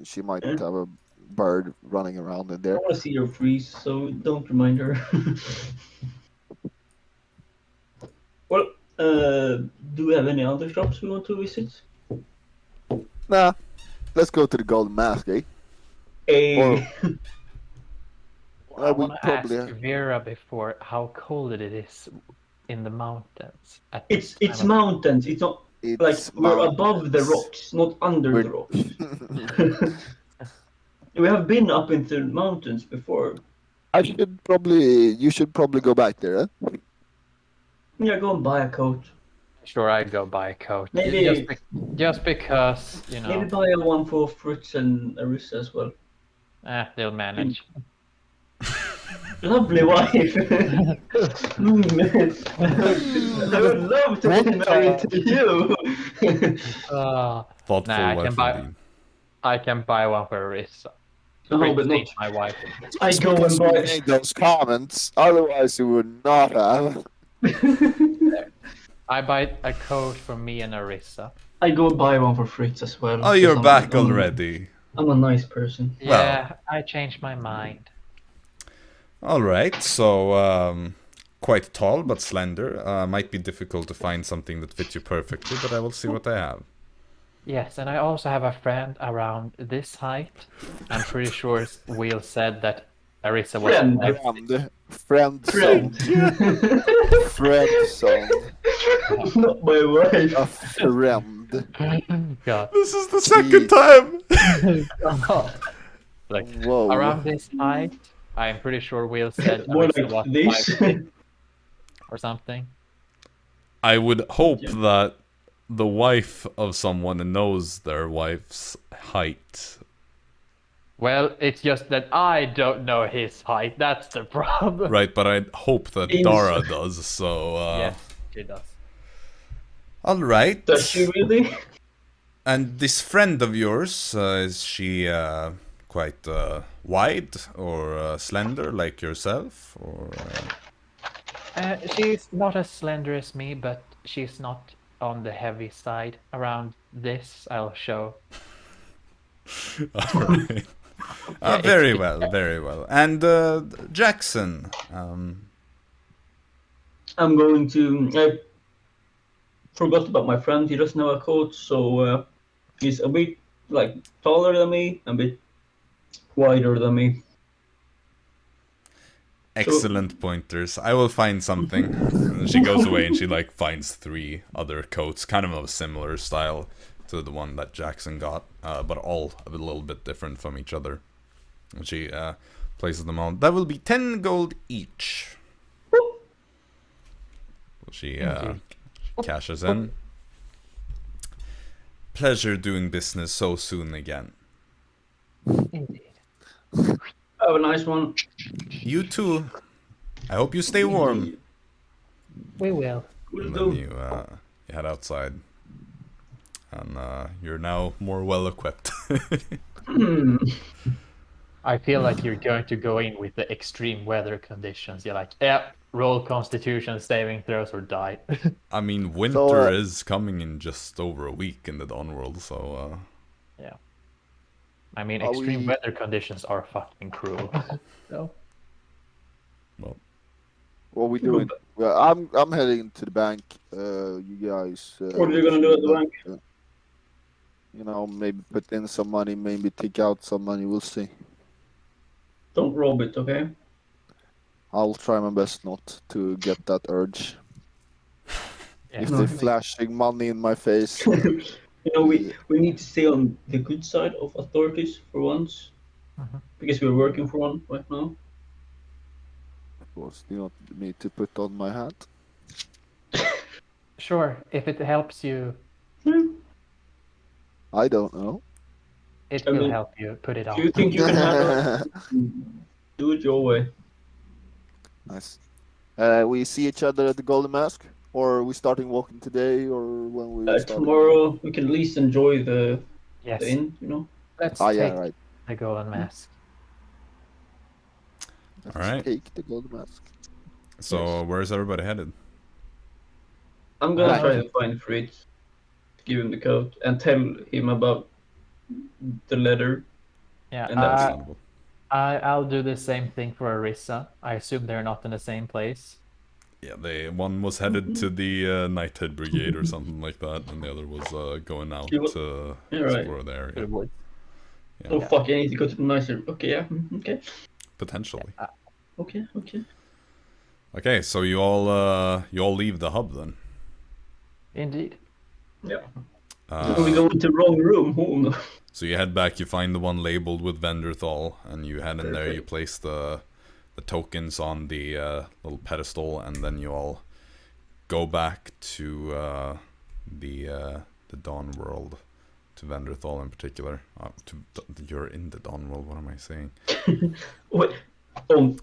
She might have a bird running around in I there. want to see her freeze, so don't remind her. Well, do we have any other shops we want to visit? Nah. Let's go to the Golden Mask, eh? A I we want to probably ask Vera before how cold it is in the mountains. At it's this time of- mountains. It's not It's like we're above the mountains. rocks, not under We're- the rocks. We have been up into the mountains before. You should probably go back there, eh? Yeah, go and buy a coat. Sure, I'd go buy a coat. Maybe- Just because, you know, Maybe buy one for Fritz and Arisa as well. they'll manage. Lovely wife. I would love to be married to you. Thoughtful Nah, I wife can buy- indeed. I can buy one for Arisa. No, Fritz but not. needs my wife. I go and Because we buy. made those comments, otherwise you would not have. I buy a coat for me and Arisa. I go buy one for Fritz as well. Oh, you're because back I'm- already. I'm a nice person. Yeah, I changed my mind. All right, so quite tall but slender. Might be difficult to find something that fits you perfectly, but I will see what I have. Yes, and I also have a friend around this height. I'm pretty sure Will said that Arisa was Friend. next. Friend zone. Friend zone. Not my wife. A friend. God. This is the second time! Like Whoa. around this height, I'm pretty sure Will said More Arisa like was this. 5'6" or something. I would hope Yeah. that the wife of someone knows their wife's height. Well, it's just that I don't know his height. That's the problem. Right, but I hope that In- Dara does, so... Yes, she does. Alright. Does she really? And this friend of yours, is she quite wide or slender like yourself? Or She's not as slender as me, but she's not on the heavy side. Around this, I'll show. Alright. Yeah, Very it's- well, very well. And Jaxson, I'm going to. I forgot about my friend. He doesn't have a coat, so he's a bit like taller than me, a bit wider than me. excellent pointers. I will find something. And then she goes away and she like finds 3 other coats, kind of a similar style to the one that Jaxson got, but all a little bit different from each other. And she places them on. That will be 10 gold each. She cashes in. Pleasure doing business so soon again. Indeed. Have a nice one. You too. I hope you stay warm. We will. Will And then do. you head outside. And you're now more well equipped. I feel like you're going to go in with the extreme weather conditions. You're like, yeah, roll Constitution saving throws or die. I mean, winter is coming in just over a week in the Dawn World, so... Yeah. I mean, Are extreme we- weather conditions are fucking cruel. So, well, What are we doing? Well, I'm heading to the bank. You guys. What are you gonna do at the bank? You know, maybe put in some money, maybe take out some money. We'll see. Don't rob it, okay? I'll try my best not to get that urge. yeah. If No. they're flashing money in my face, You know, we need to stay on the good side of authorities for once. Mhm. Because we're working for one right now. of course, you want me to put on my hat. Sure, if it helps you, I don't know. it I will mean, help you put it If off. you think you can handle it, do it your way. Nice. We see each other at the Golden Mask, or are we starting walking today, or when we starting? Tomorrow we can at least enjoy the Yes. inn, you know. Let's Ah, take yeah, right. the golden mask. Let's Alright. take the Golden Mask. So Yes. where's everybody headed? I'm gonna Right. try to find Fritz, give him the coat, and tell him about the letter. Yeah, And that's Understandable. I'll do the same thing for Arisa. I assume they're not in the same place. Yeah, one was headed to the Knighthead Brigade or something like that, and the other was going out You wa- to Yeah, right. explore the area. Yeah. Oh fuck! I need to go to the nicer. Okay, yeah. Okay. Potentially. Okay. Okay, so you all leave the hub then. Indeed. Yeah. we go into the wrong room. Oh no. So you head back, you find the one labeled with Venderthal, and you head in there, you Perfect. place the tokens on the little pedestal, and then you all go back to the Dawn World, to Venderthal in particular. You're in the Dawn World, what am I saying? Wait.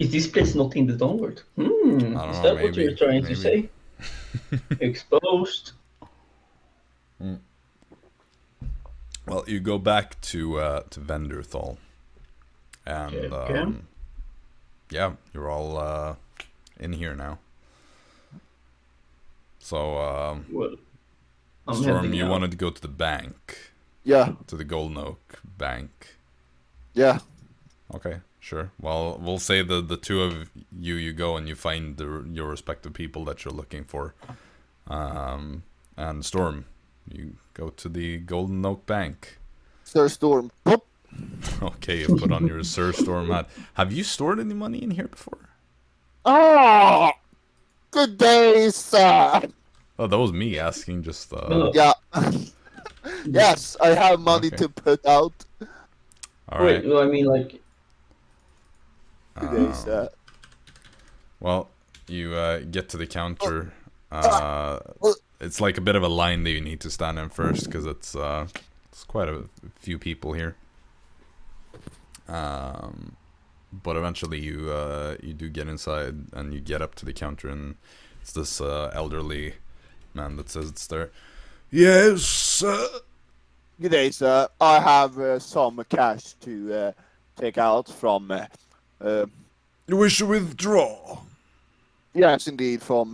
Is this place not in the downward? I don't Is know, that what maybe, you're trying to say? Exposed. Well, you go back to Venderthal, and Okay. yeah, you're all in here now. So Well, I'm Storm, heading you out. wanted to go to the bank, Yeah. to the Golden Oak Bank. Yeah. Okay, sure. Well, we'll say the two of you go and you find your respective people that you're looking for. And Storm, you go to the Golden Oak Bank. Sir Storm. Pop. Okay, you put on your Sir Storm hat. Have you stored any money in here before? Ah! Good day, sir. Oh, that was me asking. Just No. Yeah. Yes, I have money Okay. to put out. all right. Wait, no, I mean like. Good day, sir. Well, you get to the counter. It's like a bit of a line that you need to stand in first because it's quite a few people here. But eventually you do get inside and you get up to the counter, and it's this elderly man that says it's there. Yes, sir. Good day, sir. I have some cash to take out from. You wish to withdraw? Yes, indeed, from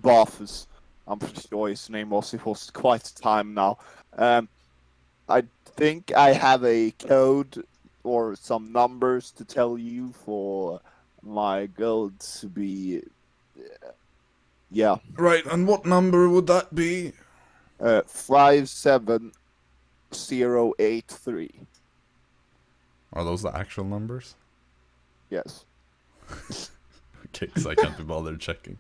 Barfus. I'm pretty sure his name was. It was quite a time now. I think I have a code or some numbers to tell you for my gold to be. Yeah. Right, and what number would that be? 57083. Are those the actual numbers? Yes. Okay, because I can't be bothered checking.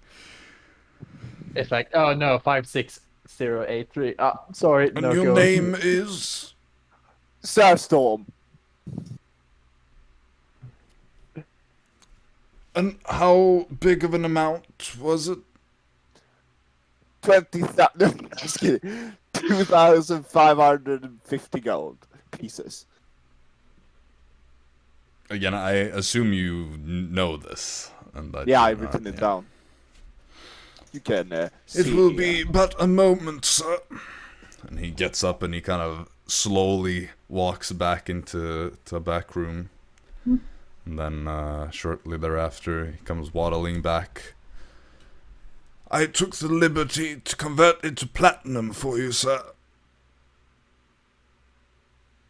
It's like, oh no, 56083. Sorry, And no your go. name is? Sir Storm. And how big of an amount was it? 20,000. Just kidding. 2,550 gold pieces. Again, I assume you know this. And that Yeah, you're I've written it down. You can see. It will be but a moment, sir. And he gets up and he kind of slowly walks back into a back room. And then shortly thereafter, he comes waddling back. I took the liberty to convert it to platinum for you, sir.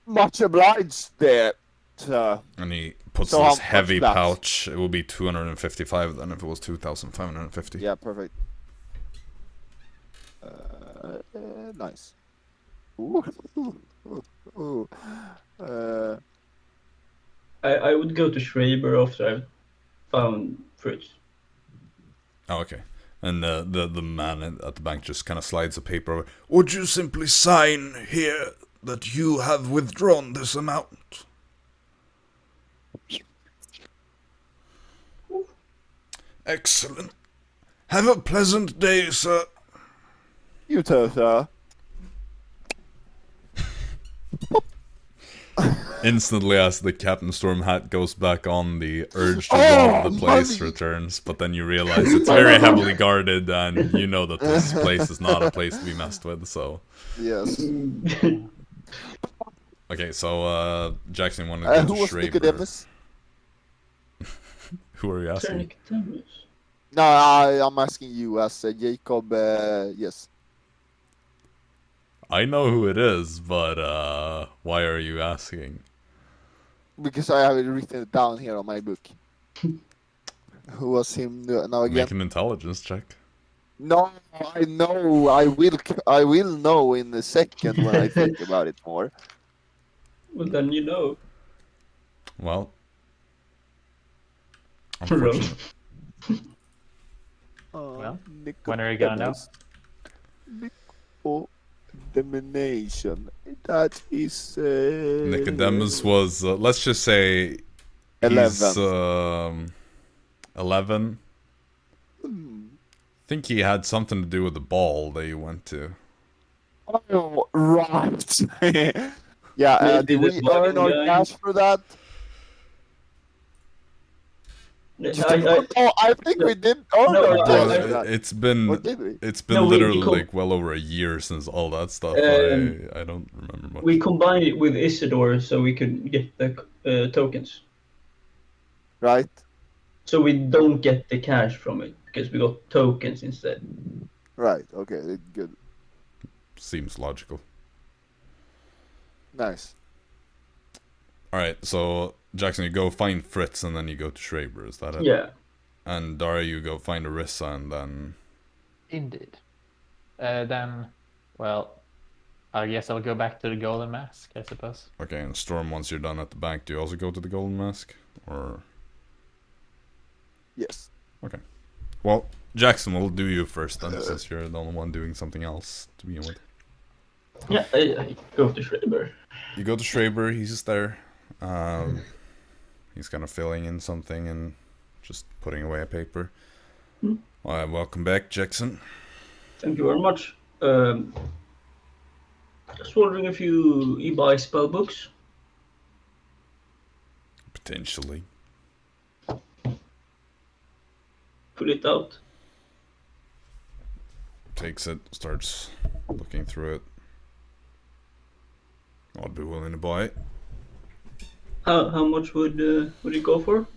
Much obliged there, sir. And he puts So how this much heavy that? pouch. It will be 255 then if it was 2,550. Yeah, perfect. Nice. Ooh. Ooh. I would go to Schreiber after I've found Fritz. Oh, okay. And the man at the bank just kind of slides a paper over. Would you simply sign here that you have withdrawn this amount? Excellent. Have a pleasant day, sir. You too, sir. Instantly, as the Captain Storm hat goes back on, the urge to rob the place money. returns, but then you realize it's very heavily guarded, and you know that this place is not a place to be messed with, so... Yes. Okay, so, Jaxson wanted to go Who to was Schreiber. Nicodemus? Who are you asking? Nicodemus. No, I'm asking you as Jacob. Yes. I know who it is, but, why are you asking? Because I have it written down here on my book. Who was him now again? Make an intelligence check. No, I know. I will know in a second when I think about it more. Well, then you know. Well... Roll. Well, when are you gonna know? Nicodemination. That is... Nicodemus was, let's just say... 11. 11. I think he had something to do with the ball that you went to. Oh, right. Yeah, Maybe did we the earn our guy. cash for that? I think we did earn No, our cash I- for that. It's Or been did we? No, we literally co- like well over a year since all that stuff. I don't remember much. We combined it with Isidore so we could get the tokens. Right? So we don't get the cash from it because we got tokens instead. Right, okay, good. Seems logical. Nice. Alright, so Jaxson, you go find Fritz and then you go to Schreiber, is that it? Yeah. And Dara, you go find Arisa and then... Indeed. Then, well, I guess I'll go back to the Golden Mask, I suppose. Okay, and Storm, once you're done at the bank, do you also go to the Golden Mask? Or... Yes. Okay. Well, Jaxson, we'll do you first then, since you're the only one doing something else to begin with. Yeah, I go to Schreiber. You go to Schreiber, he's just there. He's kind of filling in something and just putting away a paper. Welcome back, Jaxson. Thank you very much. Just wondering if you buy spell books. Potentially. Pull it out. Takes it, starts looking through it. I'd be willing to buy it. How much would it go for?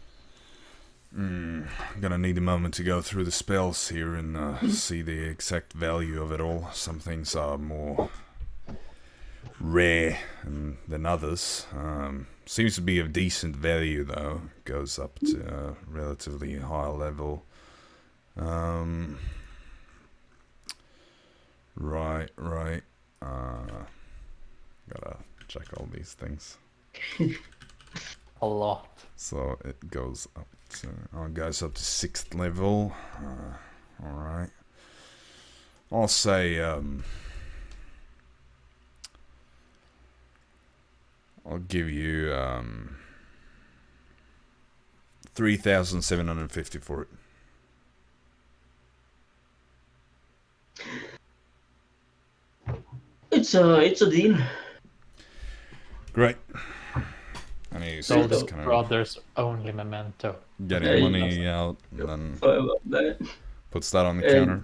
I'm gonna need a moment to go through the spells here and see the exact value of it all. Some things are more rare than others. Seems to be of decent value though. Goes up to a relatively high level. Right. Gotta check all these things. A lot. So it goes up to, goes up to 6th level. Alright. I'll say, I'll give you, 3,750 for it. It's a deal. Great. And he's Sold just his kind of brother's only memento. getting Yeah, money out and then That. puts that on the And- counter.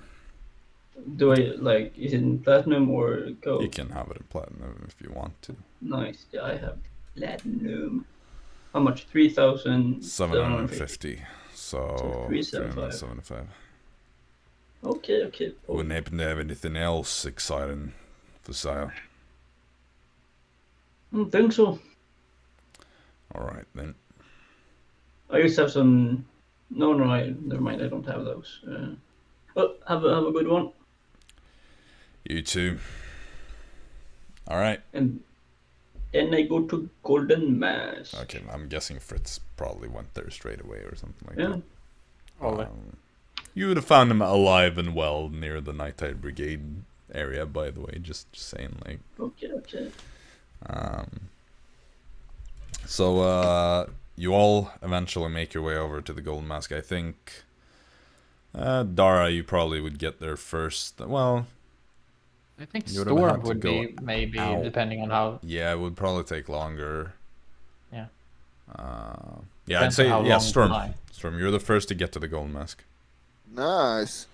Do I like? Is it in platinum or gold? You can have it in platinum if you want to. Nice. Yeah, I have platinum. How much? 3,750. 750. So 375. 375. Okay. Oh, Wouldn't happen to have anything else exciting for sale. I don't think so. Alright then. I used to have some. No, never mind. I don't have those. Well, have a good one. You too. Alright. And then I go to Golden Mass. Okay, I'm guessing Fritz probably went there straight away or something like Yeah. that. Probably. You would have found him alive and well near the Nighttide Brigade area, by the way. Just saying, like. Okay. So, you all eventually make your way over to the Golden Mask. I think, Dara, you probably would get there first. Well, I think You would have had storm to would go be maybe out. depending on how. Yeah, it would probably take longer. Yeah. Yeah, I'd Depends on say how yeah, long the Storm. line. Storm, you're the first to get to the Golden Mask. Nice.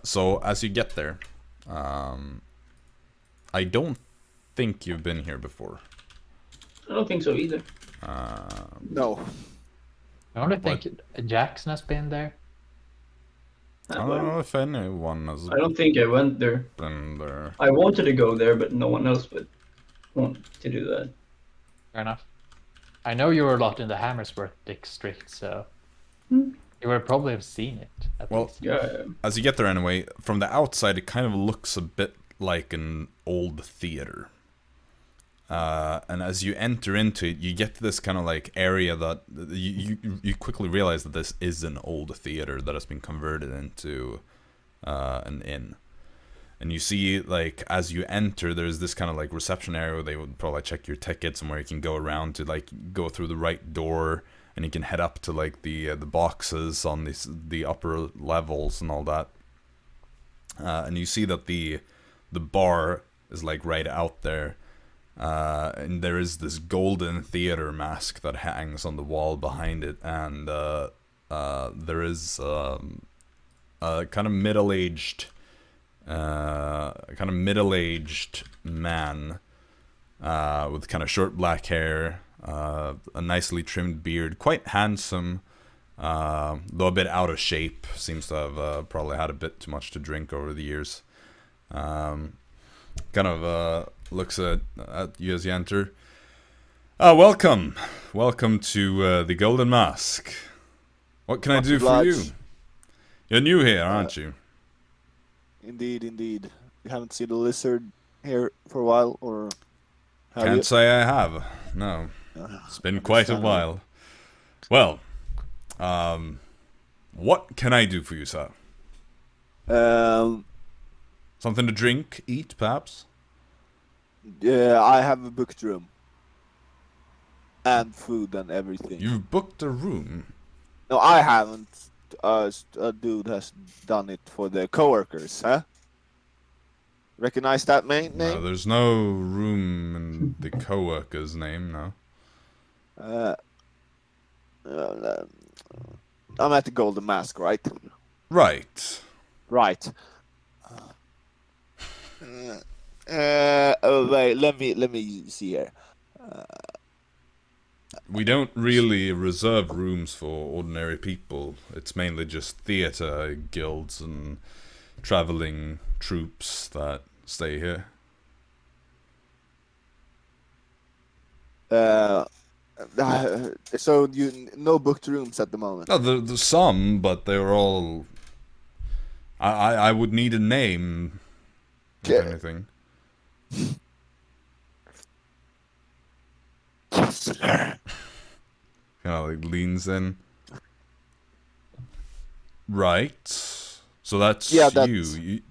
So as you get there, I don't think you've been here before. I don't think so either. No. I only think Jaxson has been there. I don't know if anyone has I don't think I went there. been there. I wanted to go there, but no one else would want to do that. Fair enough. I know you were a lot in the Hammersworth district, so you would probably have seen it. At Well, least. Yeah. as you get there anyway, from the outside it kind of looks a bit like an old theater. And as you enter into it, you get to this kind of like area that you quickly realize that this is an old theater that has been converted into an inn. And you see, like, as you enter, there's this kind of like reception area where they would probably check your tickets and where you can go around to like go through the right door, and you can head up to like the boxes on the upper levels and all that. And you see that the bar is like right out there. And there is this golden theater mask that hangs on the wall behind it, and there is a kind of middle-aged man with kind of short black hair, a nicely trimmed beard, quite handsome, though a bit out of shape. Seems to have probably had a bit too much to drink over the years. Kind of looks at you as you enter. Welcome to the Golden Mask. What can I do for you? You're new here, aren't you? Indeed. You haven't seen the lizard here for a while, or have Can't you? say I have. No, it's been quite a while. Well, what can I do for you, sir? Something to drink, eat, perhaps? Yeah, I have a booked room. And food and everything. You've booked a room? No, I haven't. A dude has done it for the coworkers, huh? Recognize that name? No, there's no room in the co-worker's name, no. I'm at the Golden Mask, right? Right. Right. Wait, let me see here. We don't really reserve rooms for ordinary people. It's mainly just theater guilds and traveling troops that stay here. So you no booked rooms at the moment? No, there's some, but they're all... I would need a name, if anything. Kind of like leans in. Right. So that's you.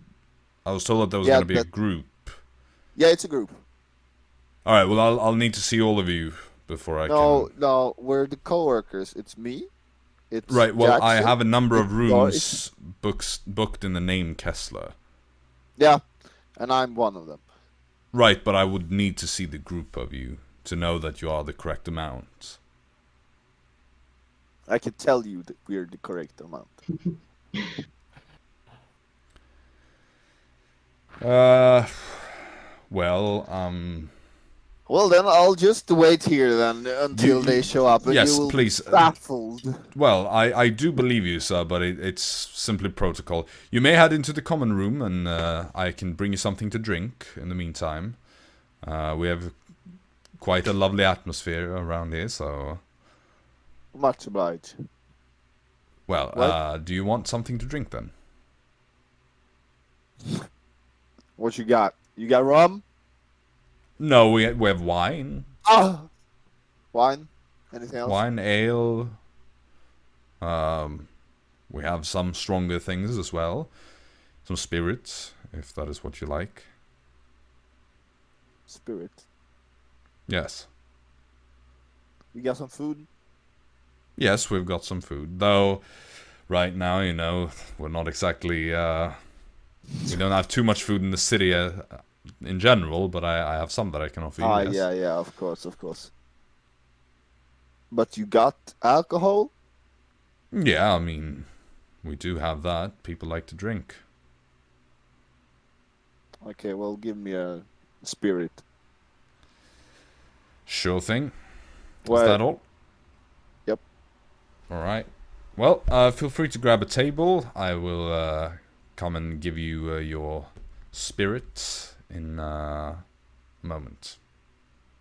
I was told that there was going to be a group. Yeah, it's a group. All right. Well, I'll need to see all of you before I can. No, we're the co-workers. It's me. It's right. Well, Jaxson, I have a number of rooms booked in the name Kessler. Yeah, and I'm one of them. Right, but I would need to see the group of you to know that you are the correct amount. I can tell you that we're the correct amount. Well, then I'll just wait here then until they show up. And yes, you will please. Be baffled. Well, I do believe you, sir, but it's simply protocol. You may head into the common room, and I can bring you something to drink in the meantime. We have quite a lovely atmosphere around here, so... Much obliged. Well, do you want something to drink then? What you got? You got rum? No, we have wine. Wine? Anything else? Wine, ale. We have some stronger things as well. Some spirits, if that is what you like. Spirit. Yes. You got some food? Yes, we've got some food. Though, right now, we're not exactly We don't have too much food in the city in general, but I have some that I can offer you. Yes. Yeah, of course. But you got alcohol? Yeah, I mean, we do have that. People like to drink. Okay, well, give me a spirit. Sure thing. Well, Is that all? Yep. Alright. Well, feel free to grab a table. I will come and give you your spirit in a moment.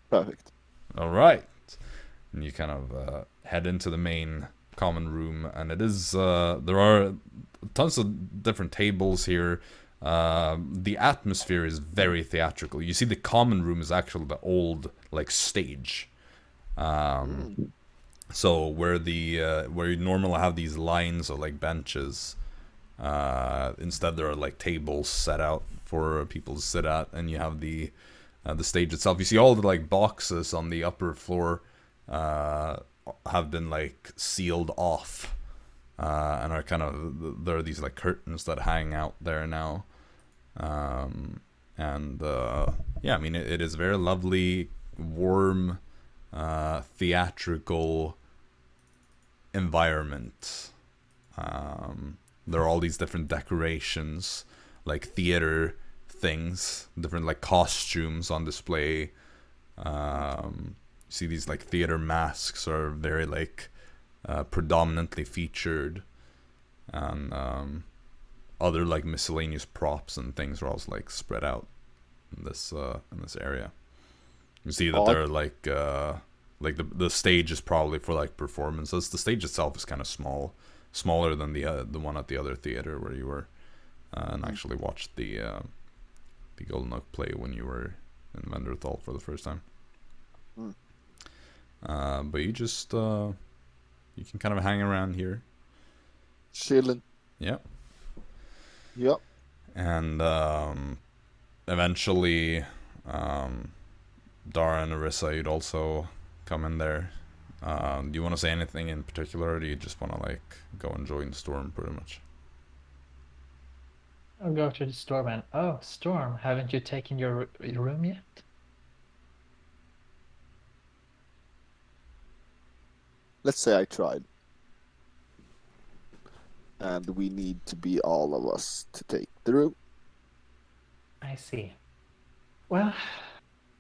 Perfect. Alright. And you kind of head into the main common room, and it is there are tons of different tables here. The atmosphere is very theatrical. You see the common room is actually the old like stage. So where you normally have these lines of like benches, instead there are like tables set out for people to sit at, and you have the stage itself. You see all the like boxes on the upper floor have been like sealed off, and are kind of, there are these like curtains that hang out there now. Yeah, I mean it is very lovely, warm, theatrical environment. There are all these different decorations, like theater things, different like costumes on display. You see these like theater masks are very like predominantly featured, and other like miscellaneous props and things are also like spread out in this area. You see that they're like the stage is probably for like performances. The stage itself is kind of smaller than the one at the other theater where you were and actually watched the Golden Oak play when you were in Lizardfolk for the first time. But you just you can kind of hang around here, Chilling. yeah. Yep. And eventually, Dara and Arisa, you'd also come in there. Do you want to say anything in particular, or do you just want to like go and join the storm pretty much? I'll go to the storm and, oh, Storm, haven't you taken your room yet? Let's say I tried. And we need to be all of us to take the room. I see. Well,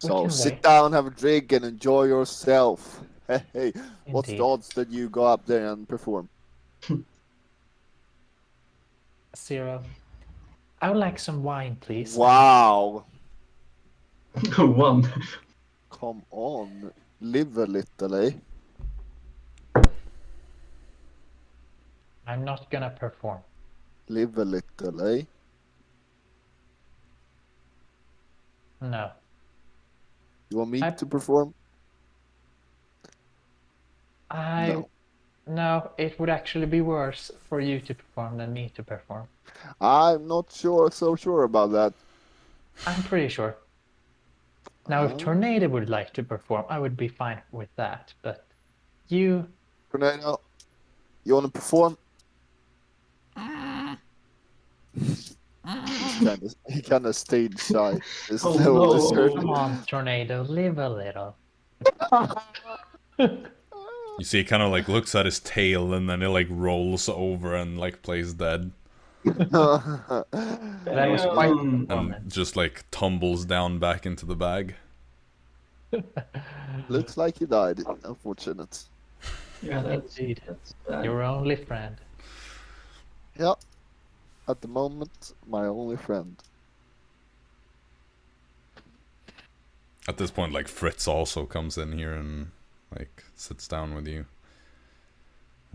we So can sit wait. down, have a drink, and enjoy yourself. Hey, what's the Indeed. odds that you go up there and perform? 0. I would like some wine, please. Wow. 1. Come on. Live a little, eh? I'm not gonna perform. Live a little, eh? No. You want me to perform? No, it would actually be worse for you to perform than me to perform. I'm not so sure about that. I'm pretty sure. Now, if Tornado would like to perform, I would be fine with that. But you... Tornado, you want to perform? He kind of stage shy. This Oh, little no. lizard. Come on, Tornado, live a little. You see, he kind of like looks at his tail, and then it like rolls over and like plays dead, That was quite a and performance. just like tumbles down back into the bag. Looks like he died. Unfortunate. Yeah, Indeed. that's bad. Your only friend. Yeah. At the moment, my only friend. At this point, like Fritz also comes in here and like sits down with you,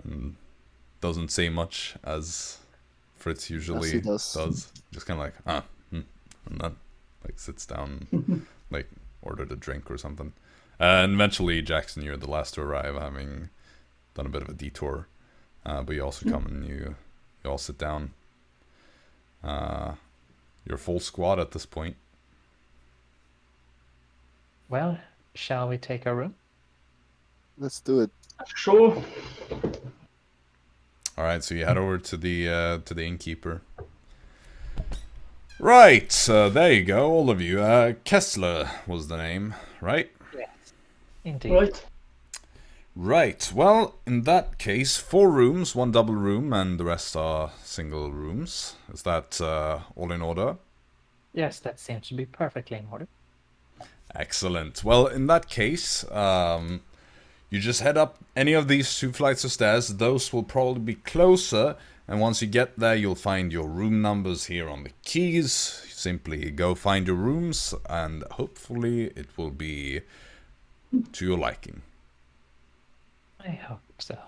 and doesn't say much as Fritz usually he does. Just kind of like and then like sits down, like ordered a drink or something. And eventually, Jaxson, you're the last to arrive, having done a bit of a detour, but you also come and you all sit down. You're full squad at this point. Well, shall we take our room? Let's do it. Sure. All right, so you head over to the innkeeper. Right, there you go, all of you. Kessler was the name, right? Yes, indeed. Right. Right, well, in that case, 4 rooms, 1 double room, and the rest are single rooms. Is that all in order? Yes, that seems to be perfectly in order. Excellent. Well, in that case, you just head up any of these 2 flights of stairs. Those will probably be closer, and once you get there, you'll find your room numbers here on the keys. Simply go find your rooms, and hopefully it will be to your liking. I hope so.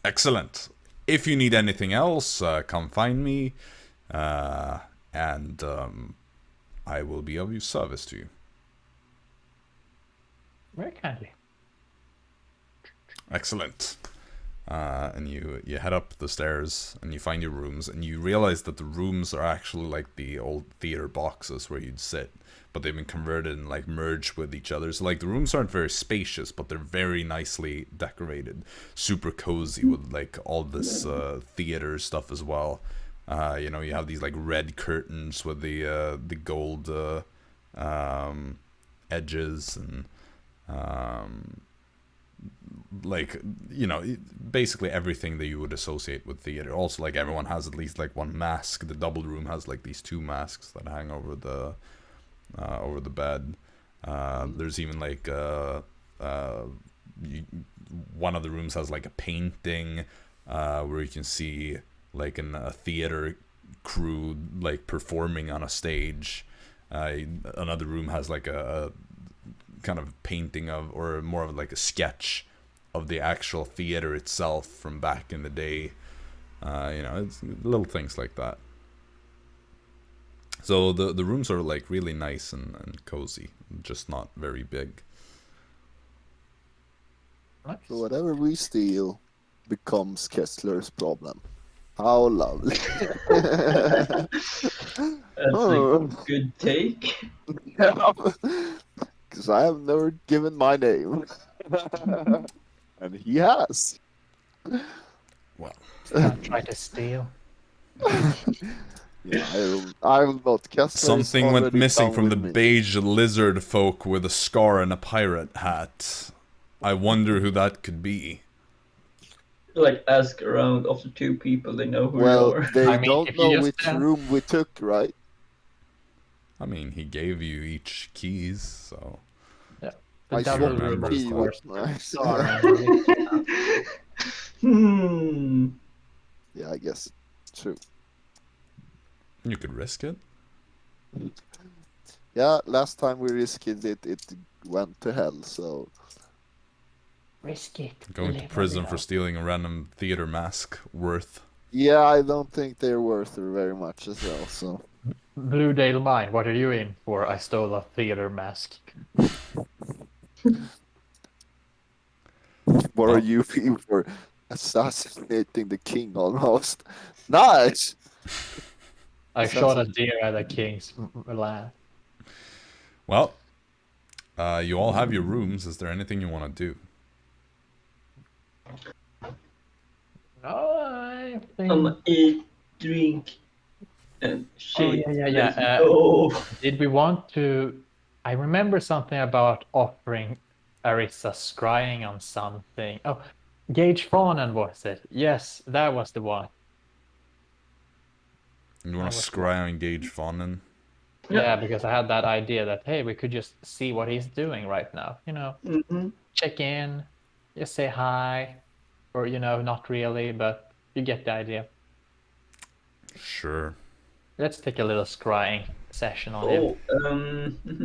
Excellent. If you need anything else, come find me, and I will be of service to you. Very kindly. Excellent. And you head up the stairs and you find your rooms, and you realize that the rooms are actually like the old theater boxes where you'd sit, but they've been converted and like merged with each other. So like the rooms aren't very spacious, but they're very nicely decorated, super cozy with like all this theater stuff as well. You know, you have these like red curtains with the gold edges and like, you know, basically everything that you would associate with theater. Also, like, everyone has at least like 1 mask. The double room has like these 2 masks that hang over the bed. There's even like one of the rooms has like a painting where you can see like a theater crew like performing on a stage. Another room has like a kind of painting of, or more of like a sketch of the actual theater itself from back in the day. You know, it's little things like that. So the rooms are like really nice and cozy, just not very big. So whatever we steal becomes Kessler's problem. How lovely. That's a good take. Because I have never given my name. And he has. Well, Don't try to steal. Yeah, I'm not. Kessler something went missing from the me. beige Lizardfolk with a scar and a pirate hat. I wonder who that could be. Like, ask around of the 2 people, they know who you Well, are. they I mean, don't if you know just which room we took, right? I mean, he gave you each keys, so... Yeah. I The double swapped room, the of key course. with my- Hmm. Yeah, I guess. True. You could risk it. Yeah, last time we risked it, it went to hell, so... Risk it. Going to Live prison it for up. stealing a random theater mask worth. Yeah, I don't think they're worth it very much as well, so... Blue Dale Mine, what are you in for? I stole a theater mask. What are you in for? Assassinating the king, almost. Nice! I Sounds shot a like- deer at a king's land. Well, you all have your rooms. Is there anything you want to do? I think... Eat, drink, and shake. yeah. Let's go. Did we want to... I remember something about offering Arisa scrying on something. Oh, Gage Fawnen was it? Yes, that was the one. You want to was scry on Gage Fawnen? Yeah, because I had that idea that, hey, we could just see what he's doing right now. You know, check in, just say hi. Or, you know, not really, but you get the idea. Sure. Let's take a little scrying session on him.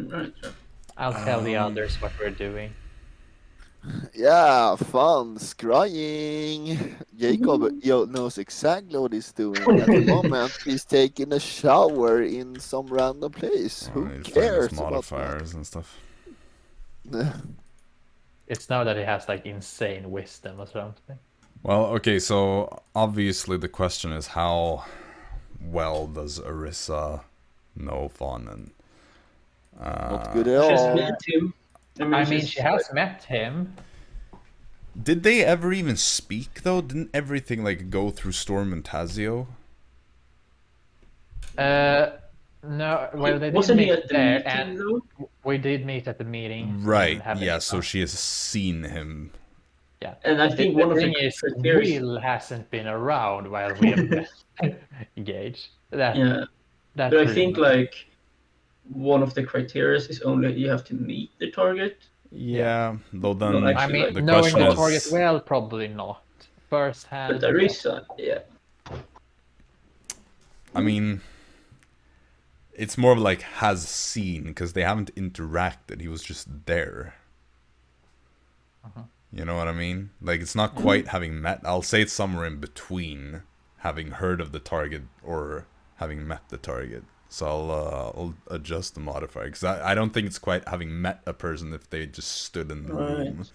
Right. I'll tell the others what we're doing. Yeah, fun, scrying. Jacob knows exactly what he's doing at the moment. He's taking a shower in some random place. I Who need to find cares his about modifiers and stuff. that? It's now that he has, like, insane wisdom or something. Well, okay, so obviously the question is, how well does Arisa know Fawnen? Not good at She's all. met him. I mean, she's she has met him. Did they ever even speak, though? Didn't everything, like, go through Storm and Tazio? No, well, they didn't Wasn't he meet at the there, meeting and though? we did meet at the meeting. Right. And Yeah. So she has seen him. Yeah. And I think one the of the thing is, criteria. Will hasn't been around while we have been engaged. Yeah, That's but I pretty think much. like one of the criteria is only you have to meet the target. Yeah. Though Not then actually, I mean, like, the knowing question the is. target well, probably not. First hand. But Arisa, yeah. I mean, it's more of like has seen because they haven't interacted. He was just there. You know what I mean? Like it's not quite having met. I'll say it's somewhere in between having heard of the target or having met the target. So I'll adjust the modifier because I don't think it's quite having met a person if they just stood in the room.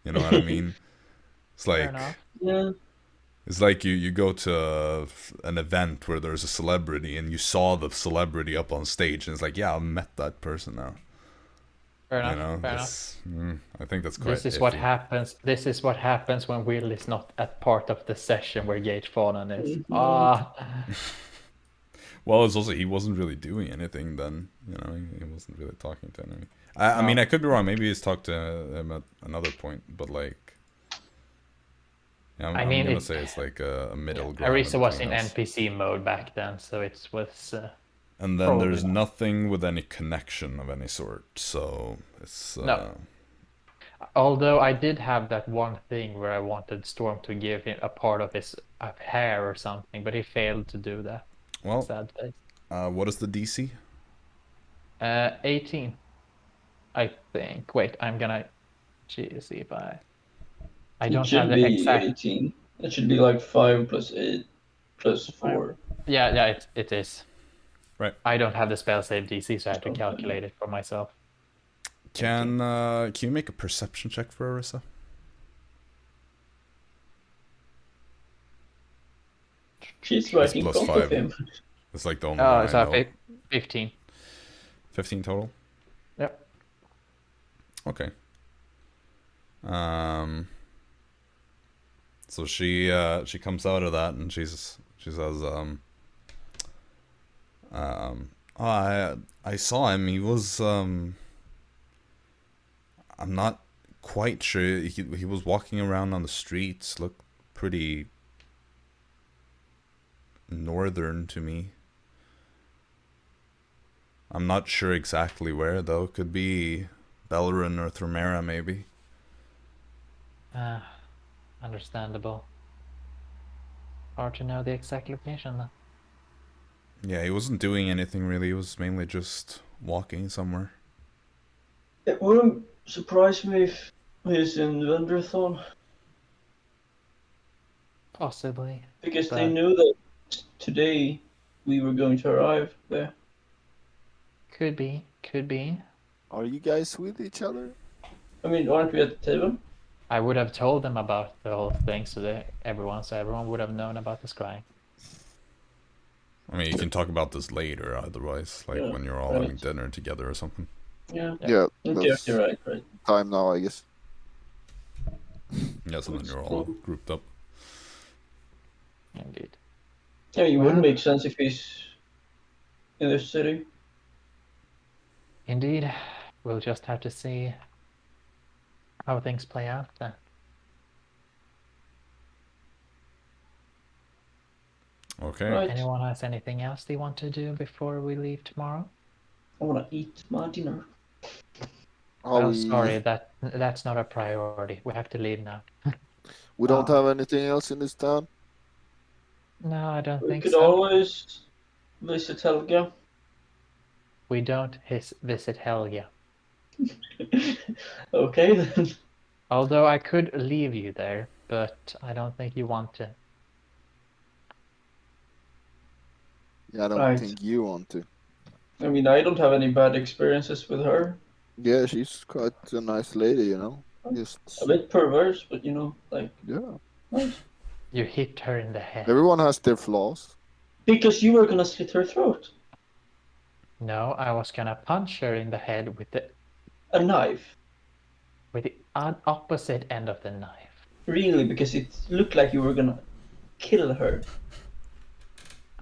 You know what I mean? It's Fair like enough. Yeah. it's like you go to an event where there's a celebrity and you saw the celebrity up on stage and it's like, yeah, I met that person now. Fair enough. You know, fair enough. I think that's quite. This is what happens. This is what happens when Will is not at part of the session where Gage Fawnan is. Well, it's also he wasn't really doing anything then. You know, he wasn't really talking to anyone. I mean, I could be wrong. Maybe he's talked to him at another point, but like, yeah, I'm gonna say it's like a middle ground. Arisa was in between us. NPC mode back then, so it was. And then probably there's not. nothing with any connection of any sort, so it's. No. Although I did have that one thing where I wanted Storm to give him a part of his hair or something, but he failed to do that. Well, Sad face. what is the DC? 18, I think. Wait, I'm gonna see if I don't have the exact. 18. It should be like 5 plus 8 plus 4. Yeah, it is. Right. I don't have the spell save DC, so I have to calculate it for myself. Can you make a perception check for Arisa? She's right in plus front 5. of him. It's like the only one I So know. 15. 15 total? Yep. Okay. So she comes out of that and she says, I saw him. He was I'm not quite sure. He was walking around on the streets. Looked pretty northern to me. I'm not sure exactly where though. Could be Bellerin or Thrumera maybe. Understandable. Hard to know the exact location though. Yeah, he wasn't doing anything really. He was mainly just walking somewhere. It wouldn't surprise me if he's in Vendrathon. Possibly. Because they knew that today we were going to arrive there. Could be. Are you guys with each other? I mean, aren't we at the table? I would have told them about the whole thing so everyone would have known about the scrying. I mean, you can talk about this later, otherwise, like when you're all having dinner together or something. Yeah. Yeah, Okay, that's you're right. time now, I guess. Yeah, so then you're all grouped up. Indeed. I mean, it wouldn't make sense if he's in the city. Indeed. We'll just have to see how things play out then. Okay. Right. Anyone has anything else they want to do before we leave tomorrow? I want to eat my dinner. Sorry, that's not a priority. We have to leave now. We don't have anything else in this town? No, I don't We think could so. always visit Helga. We don't visit Helga. Okay then. Although I could leave you there, but I don't think you want to. Yeah, I don't think you want to. I mean, I don't have any bad experiences with her. Yeah, she's quite a nice lady, you know. Just a bit perverse, but you know, like nice. You hit her in the head. Everyone has their flaws. Because you were gonna slit her throat. No, I was gonna punch her in the head with a knife. With the opposite end of the knife. Really? Because it looked like you were gonna kill her.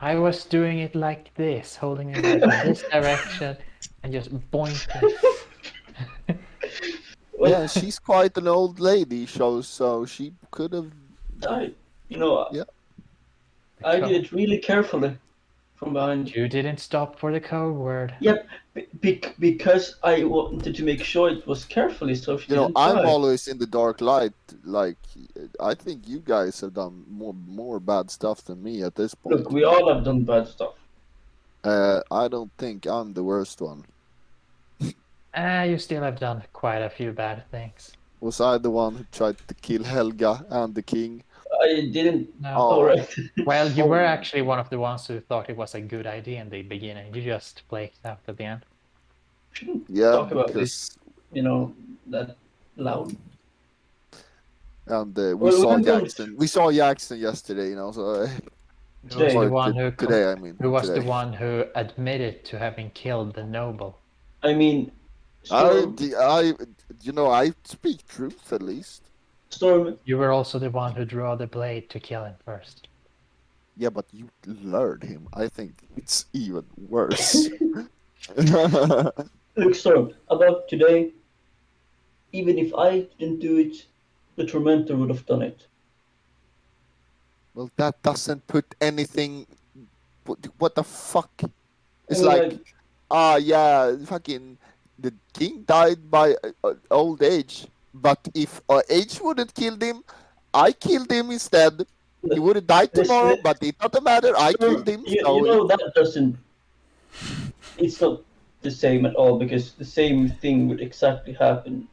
I was doing it like this, holding it like in this direction, and just boinking. Yeah, she's quite an old lady, so she could have. Yeah. I did it really carefully from behind. You didn't stop for the code word. Yep, because I wanted to make sure it was carefully, so she didn't I'm die. always in the dark light. Like, I think you guys have done more bad stuff than me at this point. Look, we all have done bad stuff. I don't think I'm the worst one. You still have done quite a few bad things. Was I the one who tried to kill Helga and the king? I didn't. No. All right. Well, you were actually one of the ones who thought it was a good idea in the beginning. You just flaked out at the end. Shouldn't Yeah, talk about because this, that loud. and we Well, saw we don't- Jaxson. We saw Jaxson yesterday, so Who was Today. the one who today I mean. who was today. the one who admitted to having killed the noble? I mean, I Storm. I speak truth at least. Storm. You were also the one who drew the blade to kill him first. Yeah, but you lured him. I think it's even worse. Look, Storm. About today. Even if I didn't do it, the tormentor would have done it. Well, that doesn't put anything. What the fuck? It's I mean, like, yeah, fucking the king died by old age. But if age wouldn't killed him, I killed him instead. He would have died tomorrow, but it doesn't matter. I killed him. That doesn't. It's not the same at all, because the same thing would exactly happen.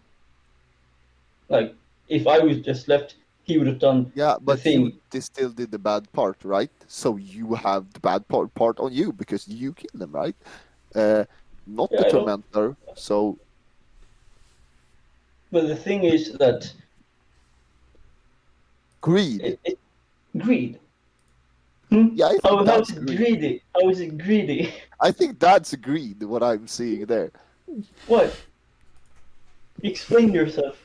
Like, if I was just left, he would have done. Yeah, but thing. they still did the bad part, right? So you have the bad part on you because you killed him, right? Not the tormentor. So. But the thing is that. Greed. Greed. Yeah, I think that's greedy. How is it greedy? I think that's greed. What I'm seeing there. What? Explain yourself.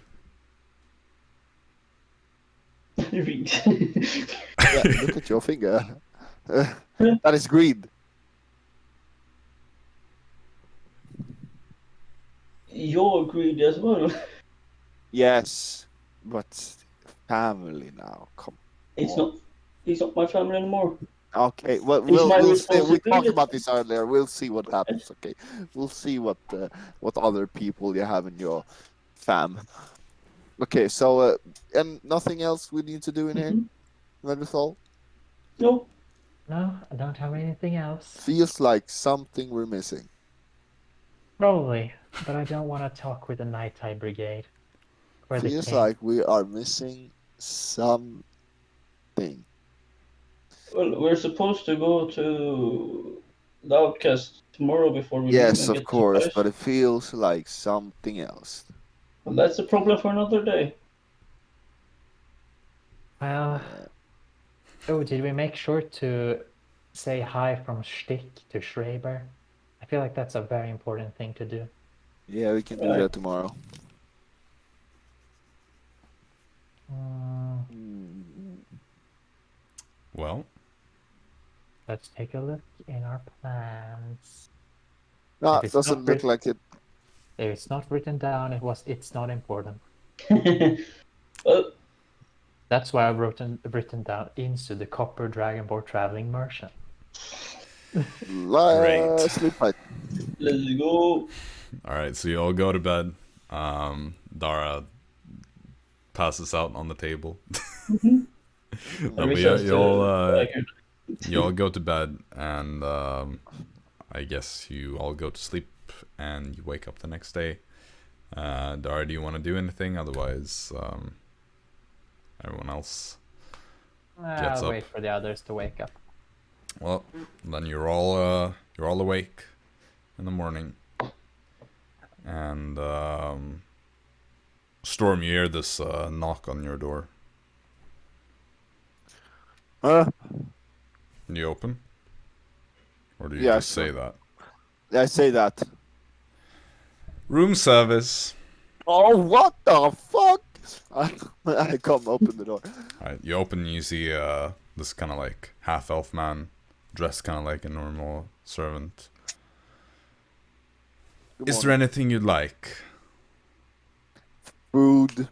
Yeah, look at your finger. That is greed. You're greedy as well. Yes, but family now. Come. It's not my family anymore. Okay, well, It's my we talked about responsibility. this earlier. We'll see what happens. Okay, we'll see what other people you have in your fam. Okay, so and nothing else we need to do in here. Lizardfolk? No. No, I don't have anything else. Feels like something we're missing. Probably, but I don't want to talk with the Nighttime Brigade. Or the Feels king. like we are missing something. Well, we're supposed to go to the Outcast tomorrow before we leave Yes, and of get course, supplies. but it feels like something else. Well, that's a problem for another day. Well, oh, did we make sure to say hi from Stick to Schreiber? I feel like that's a very important thing to do. Yeah, we can do that tomorrow. Well, let's take a look in our plans. No, If it it's doesn't not look like it. If it's not written down, it's not important. Well, that's why I've written down into the Copper Dragonborn Traveling Merchant. Great. Sleep tight. Let's go. Alright, so you all go to bed. Dara passes out on the table. You all go to bed, and I guess you all go to sleep, and you wake up the next day. Dara, do you want to do anything? Otherwise, everyone else gets I'll up. wait for the others to wake up. Well, then you're all awake in the morning, and Storm, you hear this knock on your door. Huh? Do you open, or do you Yeah, just say that? I say that. Room service. Oh, what the fuck? I come open the door. Alright, you open and you see this kind of like half-elf man dressed kind of like a normal servant. Good Is there morning. anything you'd like? Food,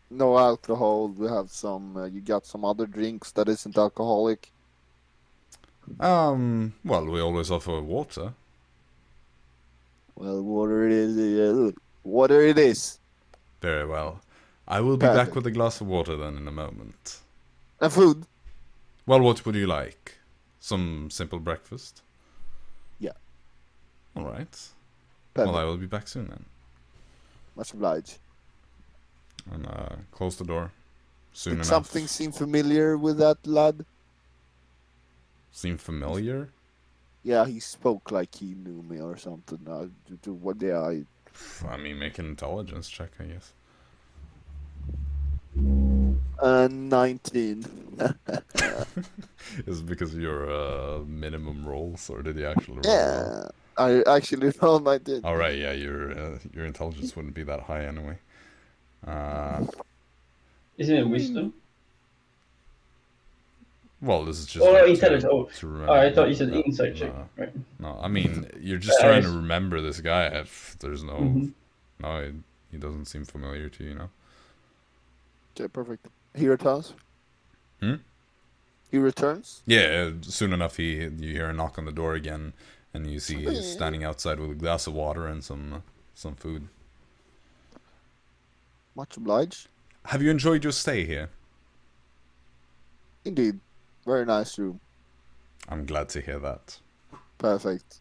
no alcohol. We have some. You got some other drinks that isn't alcoholic. Well, we always offer water. Well, water it is. Water it is. Very well. I will be back Perfect. with a glass of water then in a moment. And food. Well, what would you like? Some simple breakfast? Yeah. Alright. Perfect. Well, I will be back soon then. Much obliged. And close the door. Soon Did enough. something seem familiar with that lad? Seem familiar? Yeah, he spoke like he knew me or something. What? Yeah, I mean, make an intelligence check, I guess. 19. Is it because of your minimum rolls, or did you actually roll? Yeah, I actually rolled 19. All right, yeah, your intelligence wouldn't be that high anyway. Isn't it wisdom? Well, this is just. Oh, like intelligence. to Oh, remember I thought you said that- insight check. no. Right. No, I mean, you're just Yeah, trying to it's- remember this guy. If there's no, Mhm. no, he doesn't seem familiar to you, you know. Okay, perfect. He returns. Hmm? He returns. Yeah, soon enough, you hear a knock on the door again, and you see he's standing outside with a glass of water and some food. Much obliged. Have you enjoyed your stay here? Indeed. Very nice room. I'm glad to hear that. Perfect.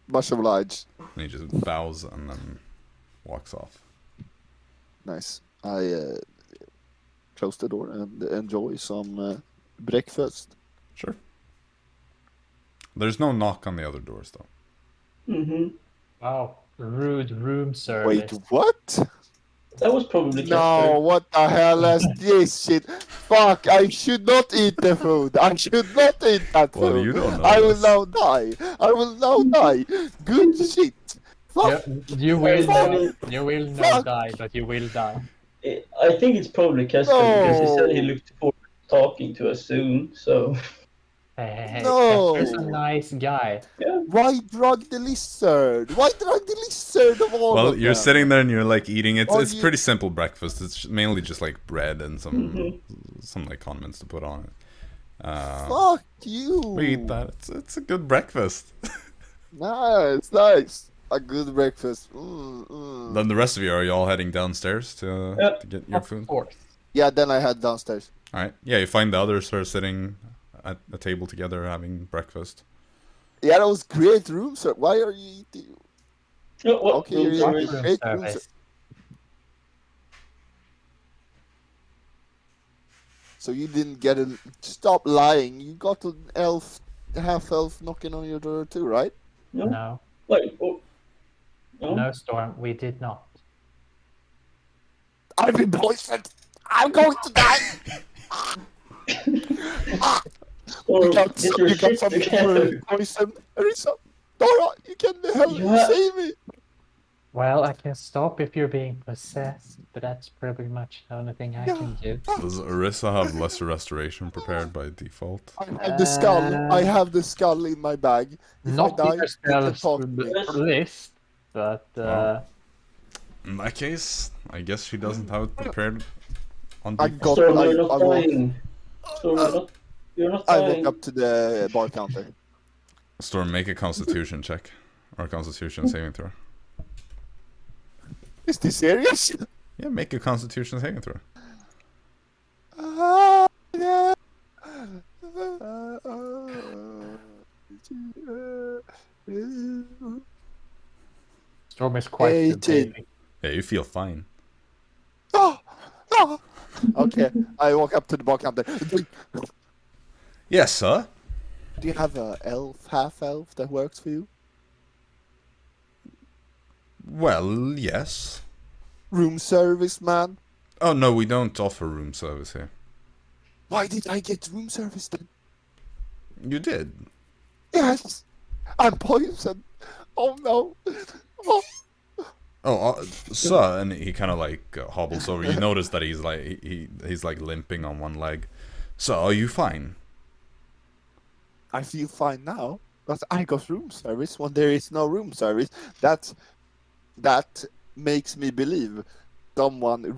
Much obliged. And he just bows and then walks off. Nice. I close the door and enjoy some breakfast. Sure. There's no knock on the other doors, though. Mm-hmm. Wow, rude room service. Wait, what? That was probably No, Casper. what the hell is this shit? Fuck, I should not eat the food. I should not eat that food. Well, you don't know I will this. now die. I will now die. Good shit. Fuck. You will Fuck. not Fuck. die, but you will die. I think it's probably Casper because he said he No. looked forward to talking to us soon. So Hey, No. Casper's a nice guy. Why drug the lizard? Why drug the lizard of all Well, of you're them? sitting there and you're like eating. It's Are it's you- pretty simple breakfast. It's mainly just like bread and Mhm. some like condiments to put on it. Fuck you. We eat that. It's a good breakfast. Nice. A good breakfast. Then the rest of you, are you all heading downstairs to get your Of food? course. Yeah, then I head downstairs. All right. Yeah, you find the others are sitting at a table together having breakfast. Yeah, that was great room, sir. Why are you eating? what Okay, room you're service? eating Room great room, sir. service. So you didn't get a... Stop lying. You got an elf, half-elf knocking on your door too, right? No. No, Wait. Oh. No. no, Storm, we did not. I've been poisoned. I'm going to die. Or You got, get your you got shit some together. poison. Arisa, Dara, you can help Yeah. save me. Well, I can stop if you're being possessed, but that's pretty much the only thing I Yeah. can do. Does Arisa have lesser restoration prepared by default? I have the skull. I have the skull in my bag. If Not I die, in your you can spells talk to me. list, but In that case, I guess she doesn't have it prepared on I default. got. Storm, I, you're not I walk, dying. Storm, you're not I dying. walk up to the bar counter. Storm, make a Constitution check or a Constitution saving throw. Is this serious? Yeah, make a Constitution saving throw. Yeah. Storm is quite 18. prevailing. Yeah, you feel fine. Oh, oh. Okay, I walk up to the bar counter. Yes, sir. Do you have a elf, half elf that works for you? Well, yes. Room service, man. Oh no, we don't offer room service here. Why did I get room service then? You did. Yes, I'm poisoned. Oh no. Oh. Oh, sir, and he kind of like hobbles over. You notice that he's like he's like limping on one leg. So, are you fine? I feel fine now, but I got room service when there is no room service. That makes me believe someone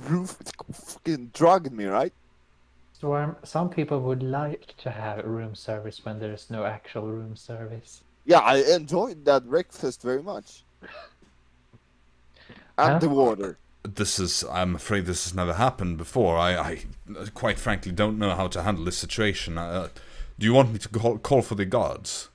fucking drugged me, right? Storm, some people would like to have room service when there's no actual room service. Yeah, I enjoyed that breakfast very much. And the water. I'm afraid this has never happened before. I quite frankly don't know how to handle this situation. Do you want me to call for the guards?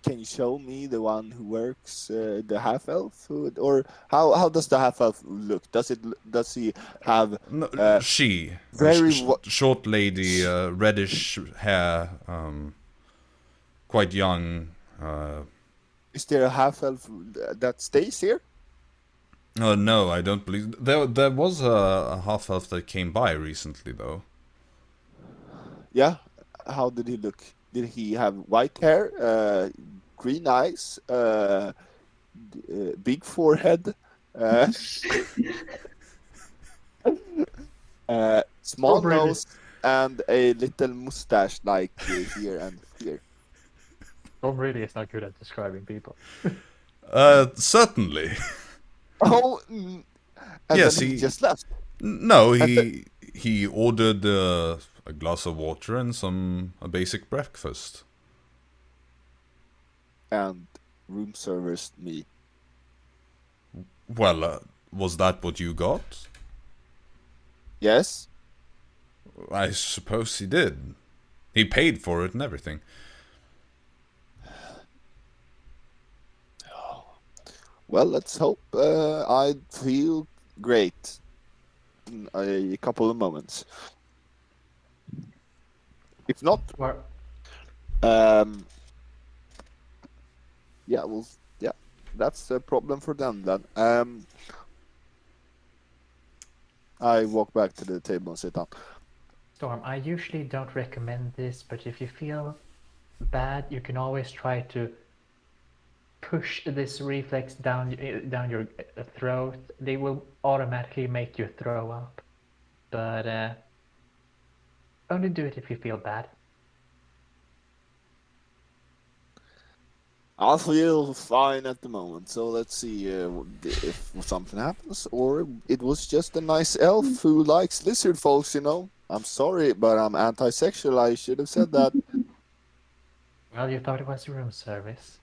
Can you show me the one who works, the half elf, or how does the half elf look? Does he have? No, she very short lady, reddish hair, quite young. Is there a half elf that stays here? No, I don't believe there was a half elf that came by recently, though. Yeah, how did he look? Did he have white hair, green eyes, big forehead, small nose, and a little mustache like here and here? Tom really is not good at describing people. Certainly. Oh, and yes, then he just left. No, he ordered a glass of water and a basic breakfast. And room serviced me. Well, was that what you got? Yes. I suppose he did. He paid for it and everything. Well, let's hope I feel great in a couple of moments. If not, yeah, that's a problem for them then. I walk back to the table and sit down. Storm, I usually don't recommend this, but if you feel bad, you can always try to push this reflex down your throat. They will automatically make you throw up, but only do it if you feel bad. I feel fine at the moment, so let's see if something happens, or it was just a nice elf who likes lizard folks, you know. I'm sorry, but I'm anti-sexual. I should have said that. Well, you thought it was room service.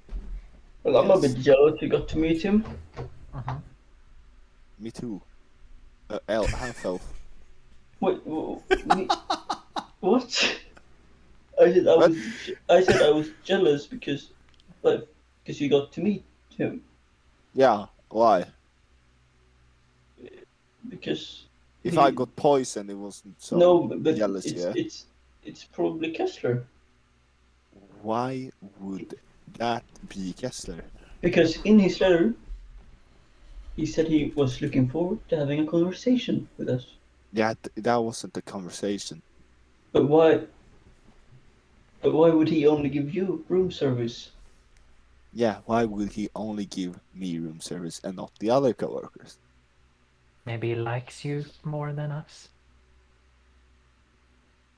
Well, I'm a bit jealous you got to meet him. Me too. Half elf. Wait, what? I said I was jealous because you got to meet him. Yeah, why? Because if I got poisoned, it wasn't so but jealous. It's probably Kessler. Why would that be Kessler? Because in his letter, he said he was looking forward to having a conversation with us. Yeah, that wasn't the conversation. But why? But why would he only give you room service? Yeah, why would he only give me room service and not the other coworkers? Maybe he likes you more than us.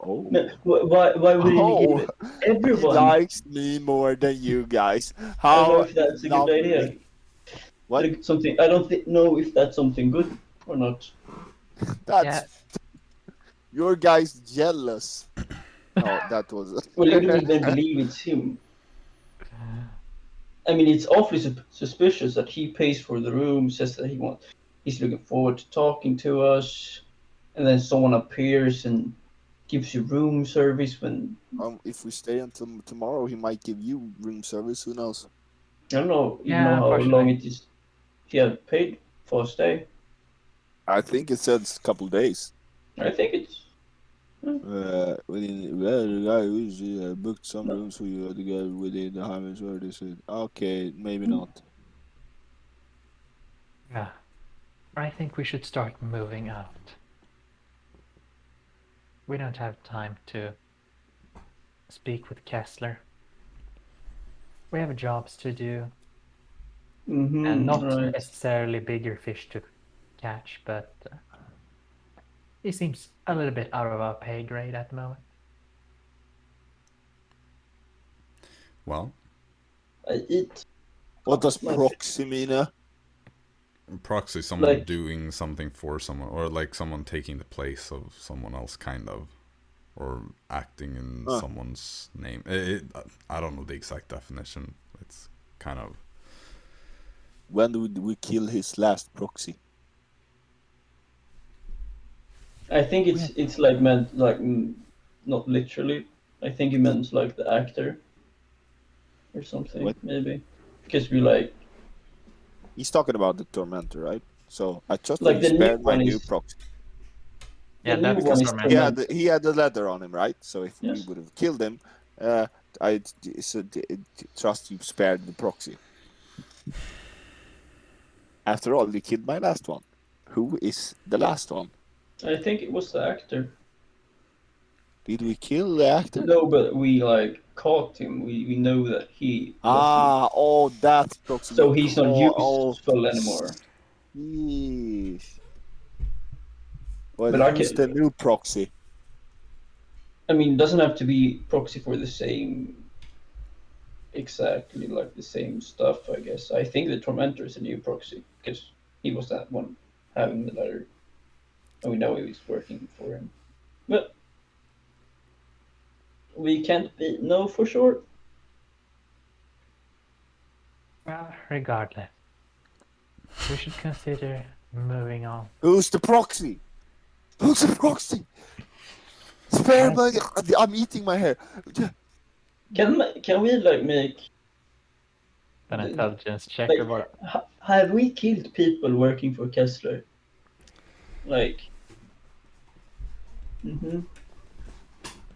Oh. No, why would he give everyone? He likes me more than you guys. How? I don't know if that's a good idea. What? I don't know if that's something good or not. That's your guys jealous. No, that was. Well, you don't even believe it's him. I mean, it's awfully suspicious that he pays for the room, says that he's looking forward to talking to us, and then someone appears and gives you room service when. If we stay until tomorrow, he might give you room service. Who knows? I don't know. You know how long it is. He had paid for a stay. I think it says a couple days. I think it's. The guy who's booked some rooms for you. The guy within the highways where they said, okay, maybe not. Yeah, I think we should start moving out. We don't have time to speak with Kessler. We have jobs to do, and not necessarily bigger fish to catch, but he seems a little bit out of our pay grade at the moment. Well, I eat. What does My- proxy mean? proxy, someone Like- doing something for someone, or like someone taking the place of someone else, kind of, or acting in someone's name. I don't know the exact definition. It's kind of. When did we kill his last proxy? I think it's like meant like not literally. I think it meant like the actor or something. What? Maybe because we like. He's talking about the Tormentor, right? So I just Like the new spared my one new is- proxy. Yeah, the that's new one is Tormentor. He had the leather on him, right? So if we Yes. would have killed him, I trust you spared the proxy. After all, you killed my last one. Who is the last one? I think it was the actor. Did we kill the actor? No, but we like caught him. We know that he. That proxy. So he's not Oh, useful anymore. Jeez. Well, But I who's can- the new proxy? I mean, it doesn't have to be proxy for the same. Exactly like the same stuff, I guess. I think the Tormentor is a new proxy because he was that one having the letter, and we know he was working for him. But we can't know for sure. Well, regardless, we should consider moving on. Who's the proxy? Who's the proxy? Spare my... I'm eating my hair. Can we like make An intelligence check like, or what? have we killed people working for Kessler? Like,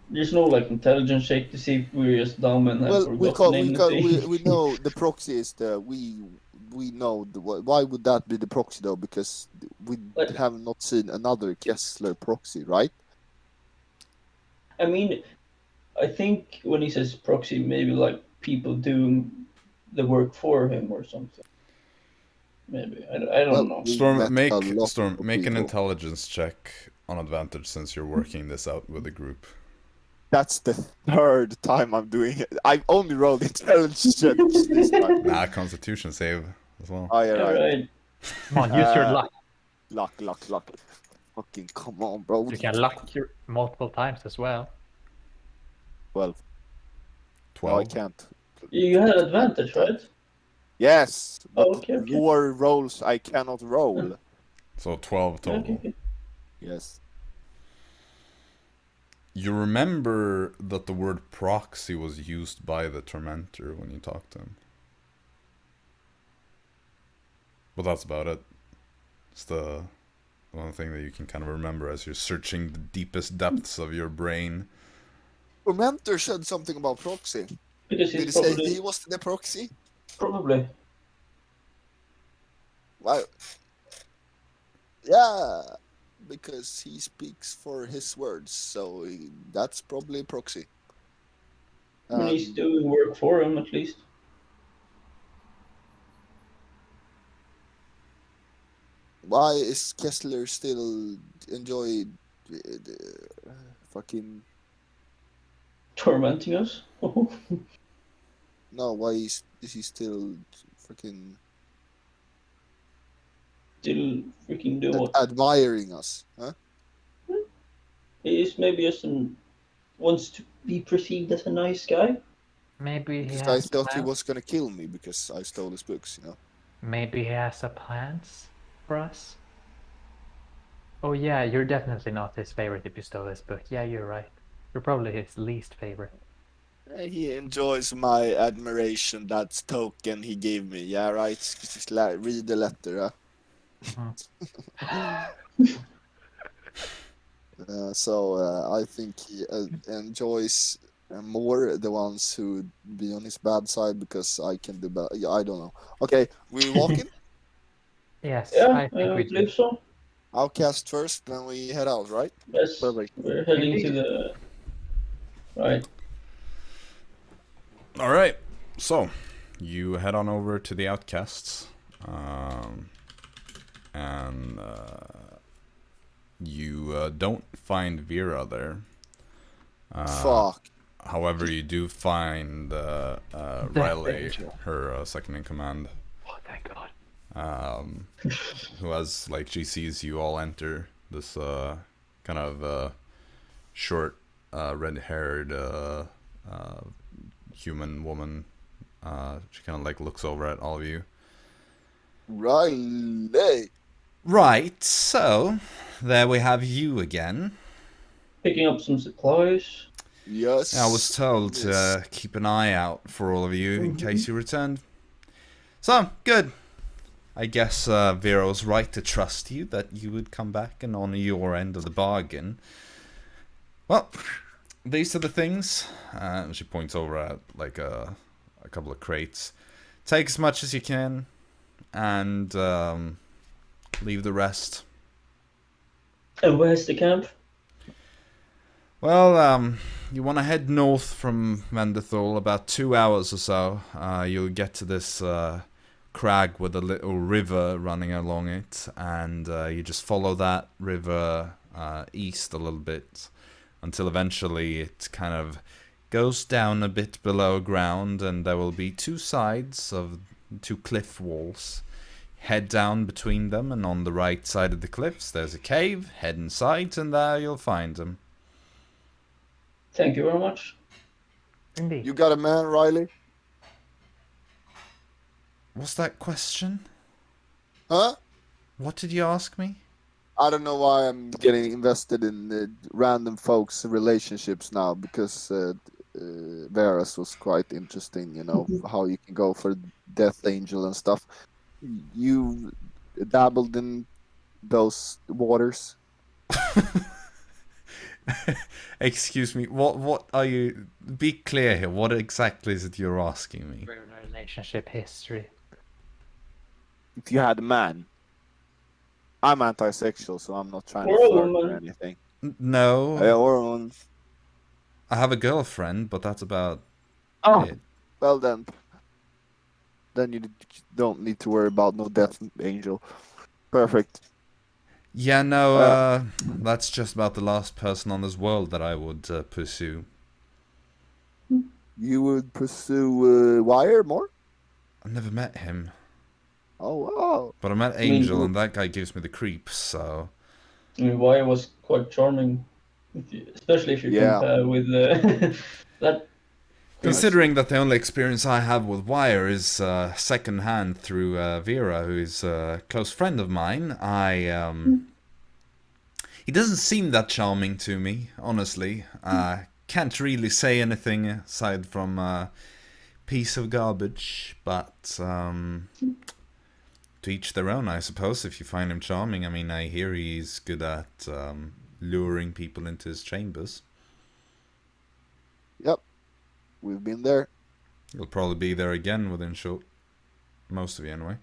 there's no like intelligence check to see if we're just dumb and have Well, forgotten anything. we know the proxy is the we know the why would that be the proxy though? Because we Like- have not seen another Kessler proxy, right? I mean, I think when he says proxy, maybe like people doing the work for him or something. Maybe I don't know. We Storm, met make a lot Storm, of make an people. intelligence check on advantage since you're working this out with the group. That's the third time I'm doing it. I only rolled intelligence checks this time. Nah, Constitution save as well. Oh, yeah, All right. right. Come on, use your luck. Luck. Fucking come on, bro. You can luck your multiple times as well. 12. No, I 12. can't. You had advantage, right? Yes, but Okay. your rolls I cannot roll. So 12 total. Okay. Yes. You remember that the word proxy was used by the Tormentor when you talked to him. But that's about it. It's the one thing that you can kind of remember as you're searching the deepest depths of your brain. Tormentor said something about proxy. Because Did he he's say probably he was the proxy? probably. Why? Yeah, because he speaks for his words, so that's probably proxy. When he's doing work for him, at least. Why is Kessler still enjoy fucking... Tormenting us. No, why is he still fucking Still freaking do what? admiring us? Huh? He's maybe just wants to be perceived as a nice guy. Maybe he Because has I thought he plans. was gonna kill me because I stole his books, you know? Maybe he has a plans for us. Oh yeah, you're definitely not his favorite if you stole his book. Yeah, you're right. You're probably his least favorite. He enjoys my admiration, that token he gave me. Yeah, right? Just read the letter, huh? I think he enjoys more the ones who be on his bad side because I can do bad. I don't know. Okay, we walking? Yes, Yeah, I think we do. believe so. I'll cast first, then we head out, right? Yes, Perfect. we're heading to the right. Alright, so you head on over to the Outcasts. And you don't find Vera there. Fuck. However, you do find Riley, Angel. her second in command, Oh, thank God. who has, like, she sees you all enter this kind of short, red-haired human woman. She kind of, like, looks over at all of you. Riley. Right, so there we have you again. Picking up some supplies. Yes. I was told to keep an eye out for all of you in case you returned. So, good. I guess Vero's right to trust you, that you would come back and honor your end of the bargain. Well, these are the things. She points over at, like, a couple of crates. Take as much as you can, and leave the rest. And where's the camp? Well, you want to head north from Vanderthal about 2 hours or so. You'll get to this crag with a little river running along it, and you just follow that river east a little bit until eventually it kind of goes down a bit below ground, and there will be two sides of two cliff walls. Head down between them, and on the right side of the cliffs there's a cave. Head inside, and there you'll find them. Thank you very much. Indeed. You got a man, Riley? What's that question? Huh? What did you ask me? I don't know why I'm getting invested in random folks' relationships now, because Varus was quite interesting, you know, how you can go for Death Angel and stuff. You dabbled in those waters? Excuse me, what are you... Be clear here, what exactly is it you're asking me? Relationship history. If you had a man. I'm anti-sexual, so I'm not trying Or to a flirt or woman. anything. No, Or a woman. I have a girlfriend, but that's about it. Well then you don't need to worry about no Death Angel. Perfect. Yeah, no, that's just about the last person on this world that I would pursue. You would pursue Wire more? I've never met him, Oh wow. but I met Angel, and that guy gives me the creeps, so... I mean, Wire was quite charming, especially if you compare with that. Considering that the only experience I have with Wire is second-hand through Vera, who is a close friend of mine, he doesn't seem that charming to me, honestly. Can't really say anything aside from a piece of garbage, but to each their own, I suppose, if you find him charming. I mean, I hear he's good at luring people into his chambers. Yep. We've been there. He'll probably be there again within short. Most of you, anyway.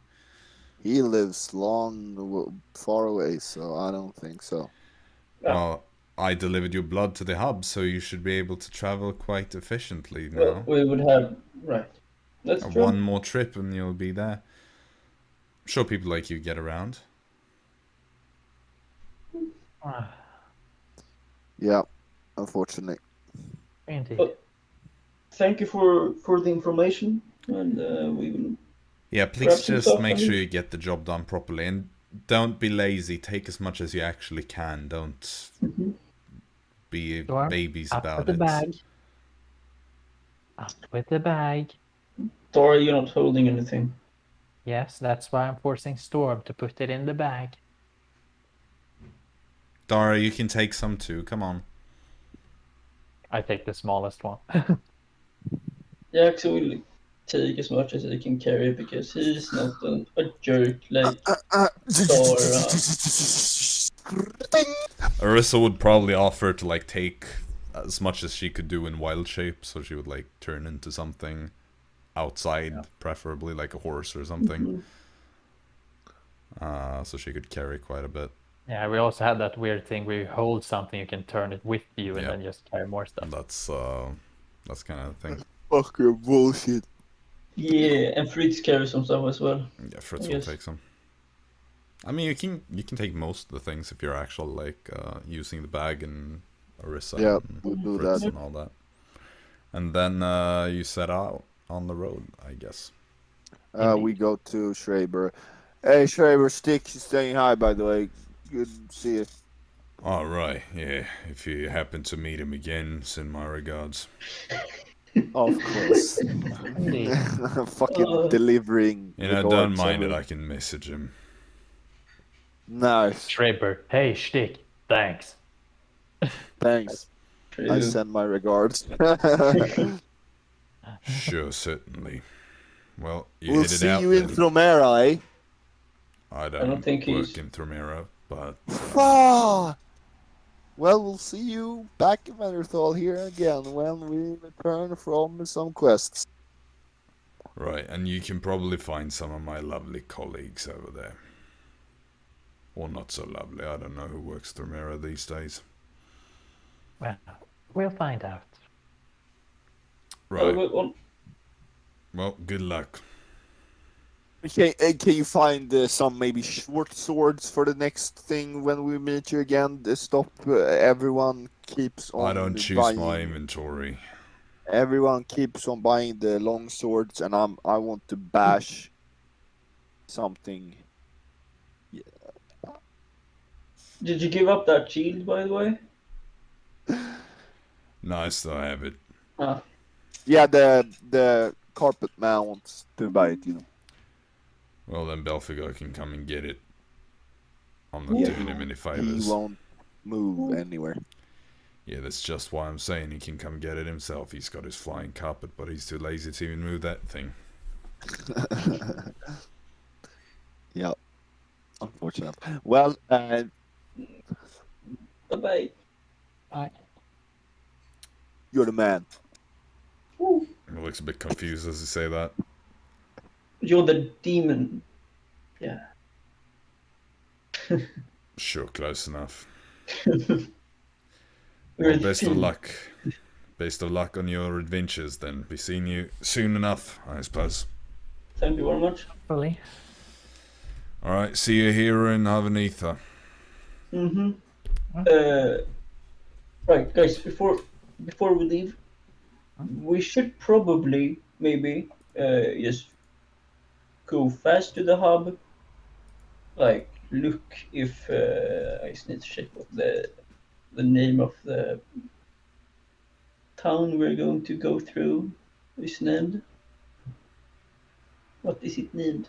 He lives far away, so I don't think so. Yeah. Well, I delivered your blood to the hub, so you should be able to travel quite efficiently now. Well, we would have That's true. One more trip and you'll be there. I'm sure people like you get around. Yeah, unfortunately. Indeed. But thank you for the information, and we will. Yeah, Grab please some just stuff make and- sure you get the job done properly, and don't be lazy. Take as much as you actually can. Don't be Sure. babies Up about with the it. bag. Up with the bag. Dara, you're not holding anything. Yes, that's why I'm forcing Storm to put it in the bag. Dara, you can take some too. Come on. I take the smallest one. Jaxson will take as much as he can carry because he's not a jerk like Dara. Arisa would probably offer to like take as much as she could do in wild shape, so she would like turn into something outside, preferably like a horse or something. So she could carry quite a bit. Yeah, we also had that weird thing where you hold something, you can turn it with you and Yeah. then just carry more stuff. And that's kind of the thing. Fuck your bullshit. Yeah, and Fritz carries some stuff as well. Yeah, Fritz will Yes. take some. I mean, you can take most of the things if you're actually like using the bag and Arisa Yeah, and we'll do Fritz that. and all that. And then you set out on the road, I guess. We go to Schreiber. Hey, Schreiber, Stick, staying high, by the way. Good to see you. All right, yeah. If you happen to meet him again, send my regards. Of course. Indeed. Fucking delivering. Don't mind it, I can message him. Nice. Schreiber, hey, Stick, thanks. Thanks. I send my regards. Sure, certainly. Well, you We'll headed see out you in then. Thromera, eh? I don't think work he's... in Thromera, but... Ah! Well, we'll see you back in Vanderthal here again when we return from some quests. Right, and you can probably find some of my lovely colleagues over there. Or not so lovely, I don't know who works Thromera these days. Well, we'll find out. Right. Well, good luck. Okay, can you find some maybe short swords for the next thing when we meet you again? Stop, everyone keeps on I don't choose buying, my inventory. Everyone keeps on buying the long swords, and I want to bash something. Yeah. Did you give up that shield, by the way? No, I still have it. Yeah, the carpet man wants to buy it, you know. Well, then Belfigar can come and get it. I'm not doing him any favors. He won't move anywhere. Yeah, that's just why I'm saying he can come get it himself. He's got his flying carpet, but he's too lazy to even move that thing. Yeah, unfortunate. Well, Bye-bye. Bye. You're the man. Woo. He looks a bit confused as you say that. You're the demon. Yeah. Sure, close enough. We're Well, the best of team. luck. Best of luck on your adventures then. Be seeing you soon enough, I suppose. Thank you very much. Fully. Alright, see you here in Havanetha. Mm-hmm. Right, guys, before we leave, we should probably maybe just go fast to the hub. Like, look if I just need to check what the name of the town we're going to go through is named. What is it named?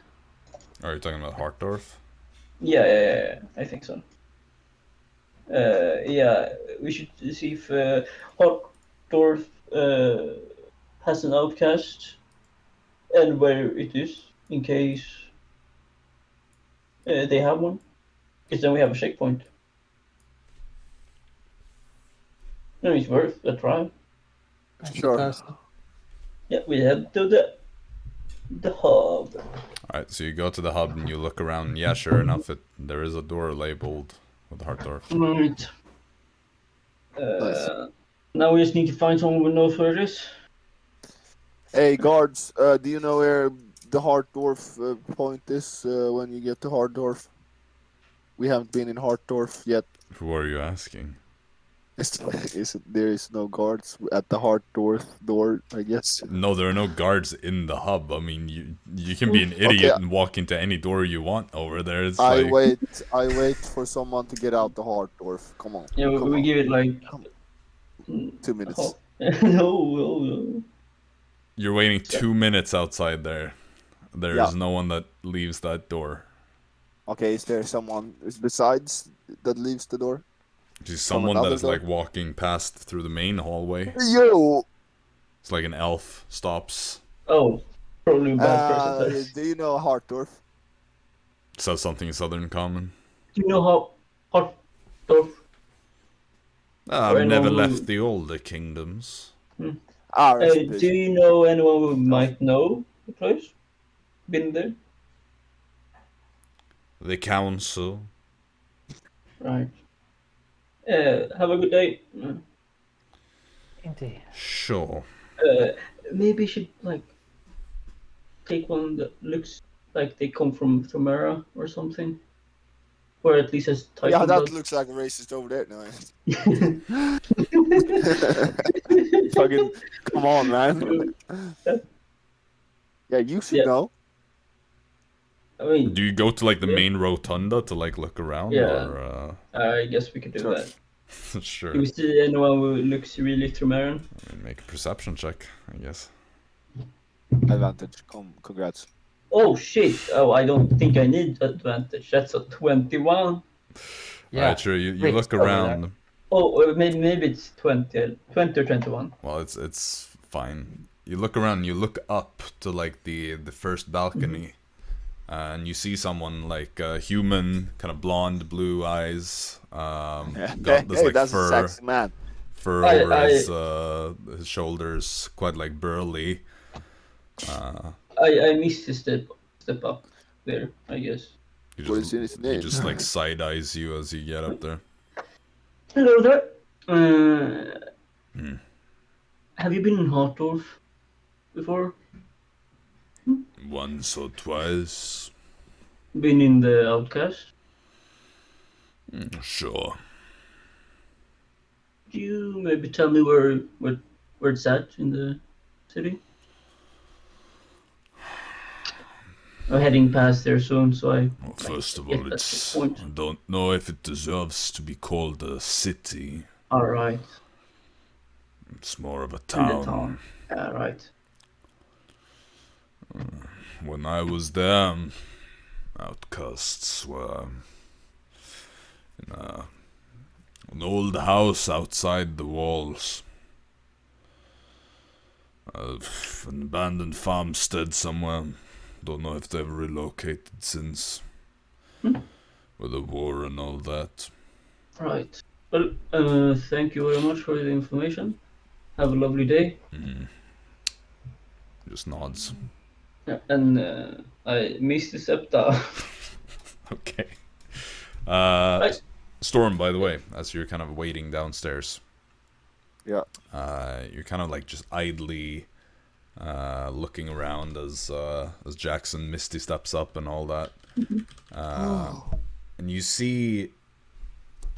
Are you talking about Hartdorf? Yeah, I think so. Yeah, we should see if Hartdorf has an outcast and where it is, in case they have one. Because then we have a checkpoint. No, it's worth a try. Sure. Yeah, we head to the hub. Alright, so you go to the hub and you look around. Yeah, sure enough, there is a door labeled with Hartdorf. Right. Nice. Now we just need to find someone with no furries. Hey, guards, do you know where the Hartdorf point is when you get to Hartdorf? We haven't been in Hartdorf yet. Who are you asking? There is no guards at the Hartdorf door, I guess. No, there are no guards in the hub. I mean, you can be an idiot Okay. and walk into any door you want over there. It's I like... wait for someone to get out the Hartdorf. Come on. Yeah, come we on. give it like 2 minutes. No. You're waiting 2 minutes outside there. There is no one that leaves that door. Okay, is there someone besides that leaves the door? There's From someone another that is door? like walking past through the main hallway. Yo! It's like an elf stops, Oh, probably a bad person. Do you know Hartdorf? says something in Southern Common. Do you know how Hartdorf? I've never anyone left the older kingdoms. Rest Do you know anyone who might know the place? Been there? The council. Right. Have a good day. Indeed. Sure. Maybe you should like take one that looks like they come from Thromera or something, or at least has Titan Yeah, that blood. looks like a racist over there. No. Fucking, come on, man. Yeah, you should know. I mean, Do you go to like the main rotunda to like look around, Yeah. or? I guess we could do Sure. that. Sure. Do we see anyone who looks really Tremaran? I mean, make a perception check, I guess. Advantage. Congrats. Oh shit! Oh, I don't think I need advantage. That's a 21. Yeah. Alright, sure. You Fritz look over around. Oh, maybe it's 20 or 21. Well, it's fine. You look around. You look up to like the first balcony, and you see someone like human, kind of blonde, blue eyes. Got this like that's fur. a sexy man. Fur over his shoulders, quite like burly. I missed the step up there, I guess. He What is his name? just like side eyes you as you get up there. Hello there. Have you been in Hartdorf before? Once or twice. Been in the Outcast? Sure. Do you maybe tell me where it's at in the city? I'm heading past there soon, so I. Well, first of get all, that it's point. I don't know if it deserves to be called a city. All right. It's more of a In town. the town. All right. When I was there, outcasts were in an old house outside the walls. An abandoned farmstead somewhere. Don't know if they've relocated since. With the war and all that. Right. Well, thank you very much for the information. Have a lovely day. Just nods. Yeah, and I missed the septa. Okay. Nice. Storm, by the way, as you're kind of waiting downstairs, Yeah. you're kind of like just idly looking around as Jaxson misty steps up and all that. And you see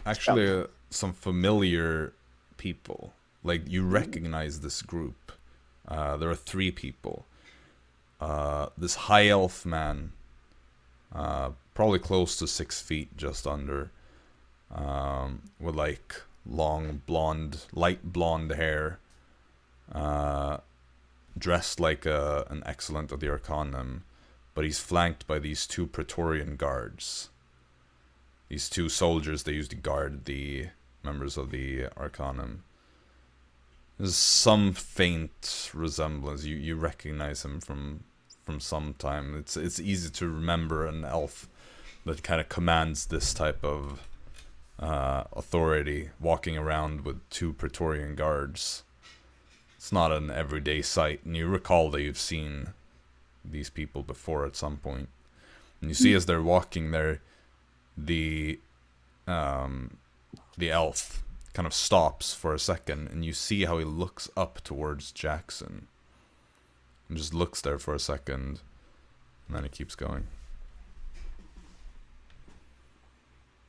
actually some familiar people. Like, you recognize this group. There are 3 people. This high elf man, probably close to 6 feet, just under, with like long light blonde hair, dressed like an excellent of the Arcanum, but he's flanked by these 2 Praetorian guards. These 2 soldiers, they used to guard the members of the Arcanum. There's some faint resemblance. You recognize him from some time. It's easy to remember an elf that kind of commands this type of authority, walking around with 2 Praetorian guards. It's not an everyday sight, and you recall that you've seen these people before at some point. And you see as they're walking there, the elf kind of stops for a second, and you see how he looks up towards Jaxson. And just looks there for a second, and then he keeps going.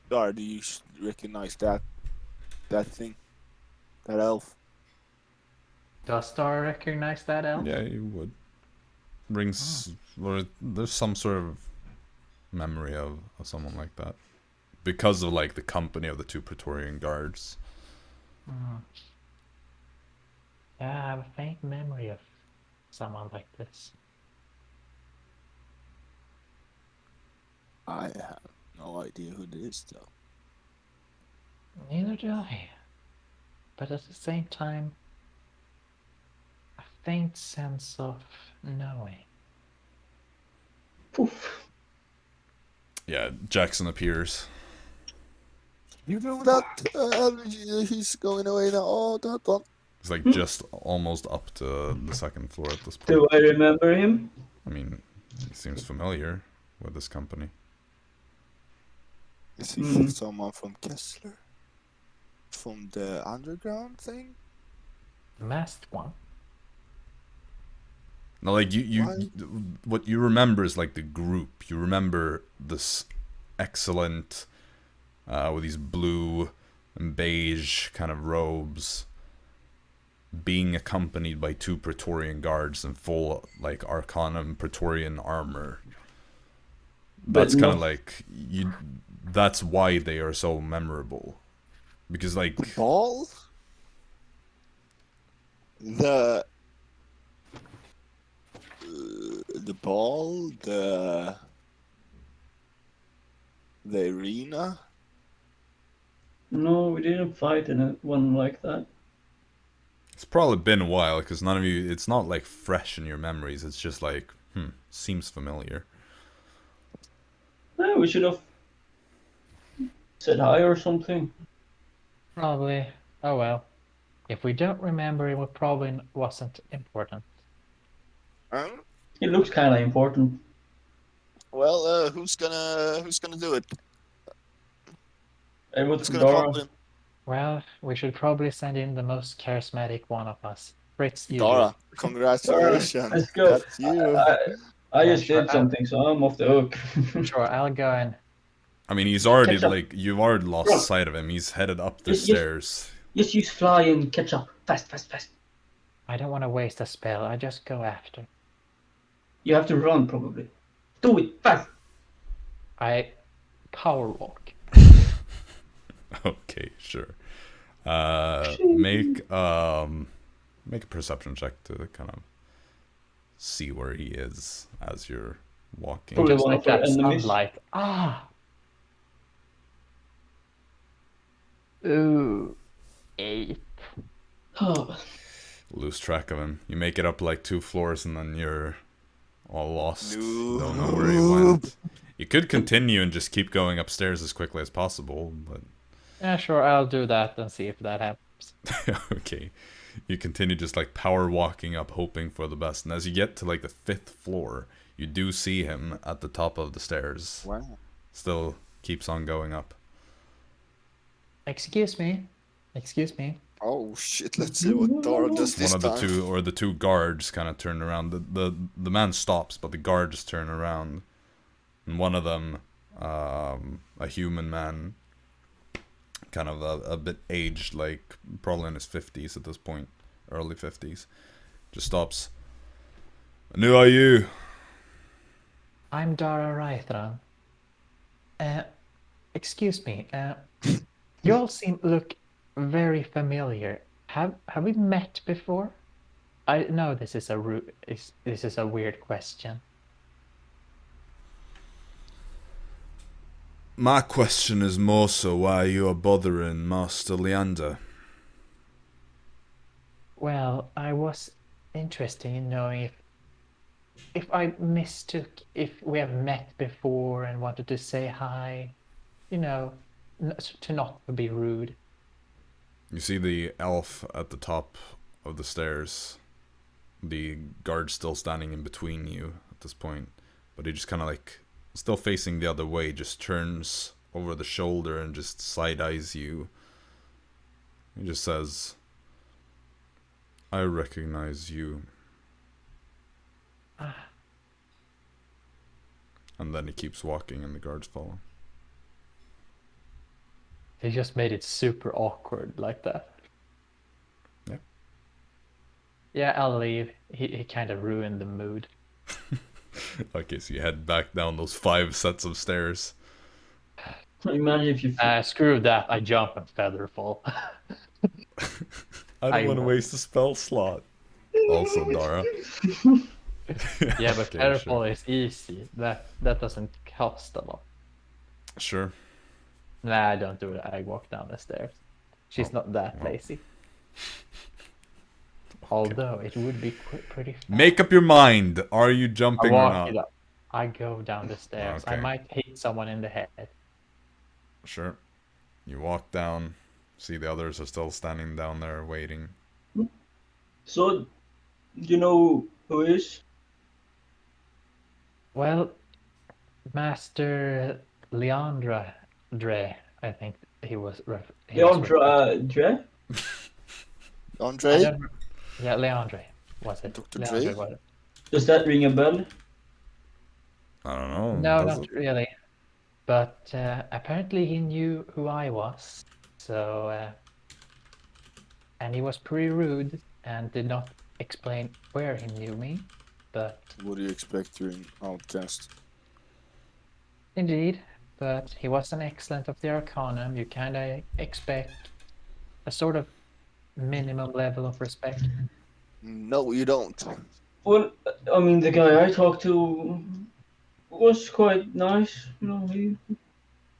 Dara, do you recognize that thing? That elf? Does Dara recognize that elf? Yeah, you would. Rings, or there's some sort of memory of someone like that. Because of like the company of the 2 Praetorian guards. Yeah, I have a faint memory of someone like this. I have no idea who it is, though. Neither do I. But at the same time, a faint sense of knowing. Poof. Yeah, Jaxson appears. You know that he's going away now. Oh, that one. He's like just almost up to the 2nd floor at this point. Do I remember him? I mean, he seems familiar with this company. Is he someone from Kessler? From the underground thing? The masked one. No, like what you remember is like the group. You remember this excellent, with these blue and beige kind of robes, being accompanied by 2 Praetorian guards in full, like, Arcanum Praetorian armor. That's kind of like, that's why they are so memorable. Because, like... The ball? The ball? The arena? No, we didn't fight in one like that. It's probably been a while, because none of you... It's not, like, fresh in your memories. It's just like, seems familiar. Yeah, we should have said hi or something. Probably. Oh well. If we don't remember, it probably wasn't important. It looks kind of important. Well, who's gonna do it? And what's Who's gonna Dara? pop in? Well, we should probably send in the most charismatic one of us. Fritz, you Dara, do. congratulations. Let's go. That's you. I Yeah, just sure. did something, so I'm off the hook. Sure, I'll go and... I mean, he's already, Catch up. like, you've already lost sight of him. He's headed up the stairs. Just use fly and catch up. Fast, fast, fast. I don't want to waste a spell. I just go after. You have to run, probably. Do it, fast. I power walk. Okay, sure. Make a perception check to kind of see where he is as you're walking. Probably Just one like of our that enemies. sunlight. Ah! Ooh. 8. Oh, Lose track of him. You make it up like 2 floors and then you're all lost. Noob. Don't know where he went. You could continue and just keep going upstairs as quickly as possible, but... Yeah, sure, I'll do that and see if that happens. Okay. You continue just like power walking up, hoping for the best. And as you get to like the 5th floor, you do see him at the top of the stairs. Wow. Still keeps on going up. Excuse me. Excuse me. Oh shit! Let's see what Dara does this One of time. the two guards kind of turn around. The man stops, but the guards turn around, and one of them, a human man, kind of a bit aged, like probably in his 50s at this point, early 50s, just stops. And who are you? I'm Dara Raethran. Excuse me. You all look very familiar. Have we met before? I know this is a weird question. My question is more so why you are bothering Master Leander. Well, I was interested in knowing if I mistook, if we have met before and wanted to say hi, you know, to not be rude. You see the elf at the top of the stairs. The guard still standing in between you at this point, but he just kind of like, still facing the other way, just turns over the shoulder and just side-eyes you. He just says, I recognize you. And then he keeps walking and the guards follow. He just made it super awkward like that. Yeah. Yeah, I'll leave. He kind of ruined the mood. Okay, so you head back down those 5 sets of stairs. imagine if you. Screw that. I jump and featherfall. I don't want to waste a spell slot. Also, Dara. Yeah, but Okay, featherfall sure. is easy. That doesn't cost a lot. Sure. Nah, I don't do it. I walk down the stairs. She's not that lazy. Although it would be pretty fast. Make up your mind. Are you jumping or not? It up. I go down the stairs. I Okay. might hit someone in the head. Sure. You walk down. See the others are still standing down there waiting. So, you know who is? Well, Master Leandra Dre, I think he was. Leandra Dre? Andre? Yeah, Leandre was it? Dr. Leandre Dre? was it? Does that ring a bell? I don't know. No, does not it? really. But apparently he knew who I was. So, and he was pretty rude. and did not explain where he knew me, but... What do you expect? You're an outcast. Indeed, but he was an excellent of the Arcanum. You kind of expect a sort of minimum level of respect. No, you don't. Well, I mean, the guy I talked to was quite nice. You know, he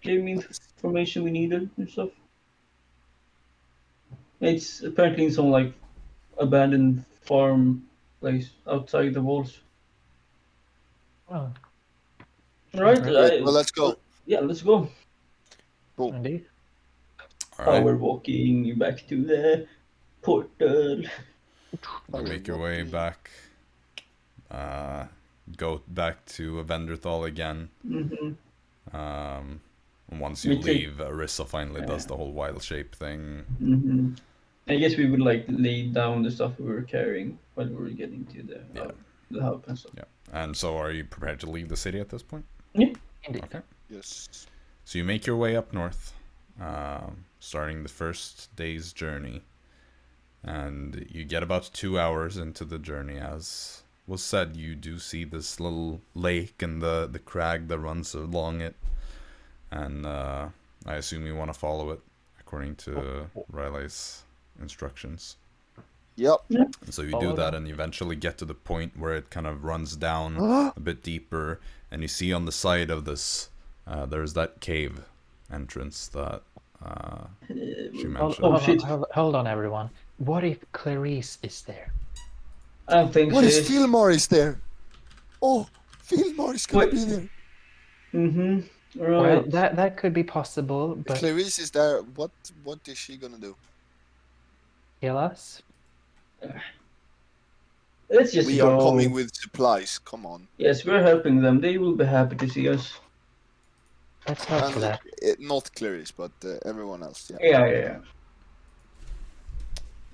gave me the information we needed and stuff. It's apparently in some like abandoned farm place outside the walls. Oh, Right? Well, let's go. Yeah, let's go. Cool. indeed. Alright, Power walking back to the portal. you make your way back. Go back to Venderthal again. Mm-hmm. And once you leave, Arisa finally does the whole wild shape thing. Mm-hmm. I guess we would like lay down the stuff we were carrying while we were getting to the hub and stuff. Yeah. And so are you prepared to leave the city at this point? Yeah. Indeed. Okay. Yes. So you make your way up north, starting the first day's journey. And you get about 2 hours into the journey. As was said, you do see this little lake and the crag that runs along it. And I assume you want to follow it according to Riley's instructions. Yep. And so you do Follow that them. and you eventually get to the point where it kind of runs down a bit deeper. And you see on the side of this, there's that cave entrance that she mentioned. Hold on, everyone. What if Clarice is there? I don't think What she is Fillmore is there? Oh, Fillmore is gonna Wait. be there. Mm-hmm. Right. Well, that could be possible, If but Clarice is there, what is she gonna do? kill us? Let's just We go. are coming with supplies. Come on. Yes, we're helping them. They will be happy to see us. Let's hope for that. Not Clarice, but everyone else. Yeah. Yeah.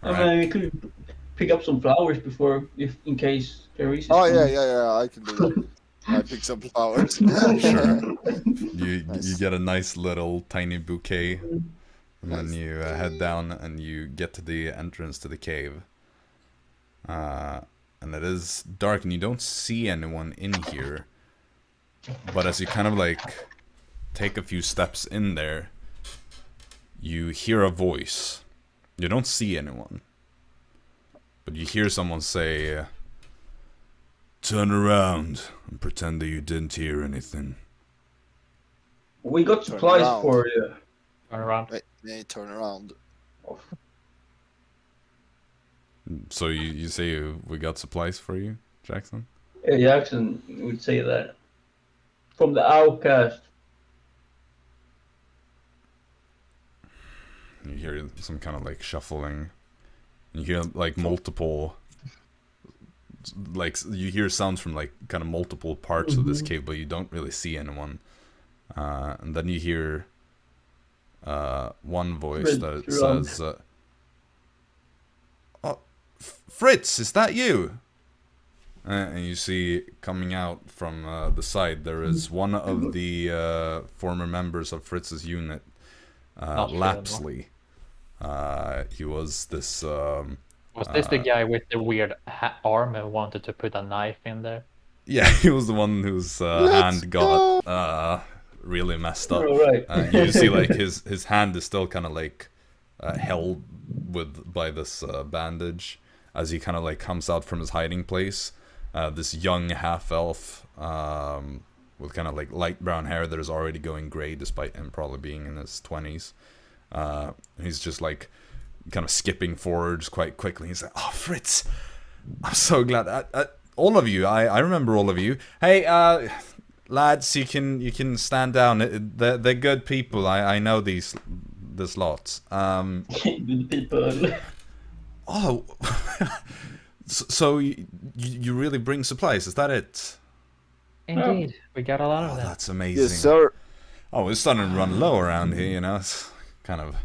Alright. I mean, we could pick up some flowers before, if in case Clarice is Oh coming. yeah. I can do that. I picked some flowers. Sure. You get a nice little tiny bouquet, and then you head down and you get to the entrance to the cave. And it is dark and you don't see anyone in here. But as you kind of like take a few steps in there, you hear a voice. You don't see anyone, but you hear someone say, "Turn around and pretend that you didn't hear anything." We got Turn supplies around. for you. Turn around. They turn around. So you say we got supplies for you, Jaxson? Jaxson would say that. From the outcast. You hear some kind of like shuffling. You hear like multiple, like you hear sounds from like kind of multiple parts of this cave, but you don't really see anyone. And then you hear one voice that says, "Oh, Fritz, is that you?" And you see coming out from the side there is one of the former members of Fritz's unit, Lapsley. He was this. Was this the guy with the weird arm who wanted to put a knife in there? Yeah, he was the one whose hand got really messed up. Oh, right. You see, like his hand is still kind of like held by this bandage as he kind of like comes out from his hiding place. This young half elf with kind of like light brown hair that is already going gray, despite him probably being in his 20s. He's just like kind of skipping forwards quite quickly. He's like, "Oh, Fritz, I'm so glad. All of you, I remember all of you. Hey, lads, you can stand down. They're good people. I know this lot. Good people. Oh, so you really bring supplies? Is that it? Indeed, we got a lot of them. That's amazing. Yes, sir. Oh, we're starting to run low around here. You know, it's kind of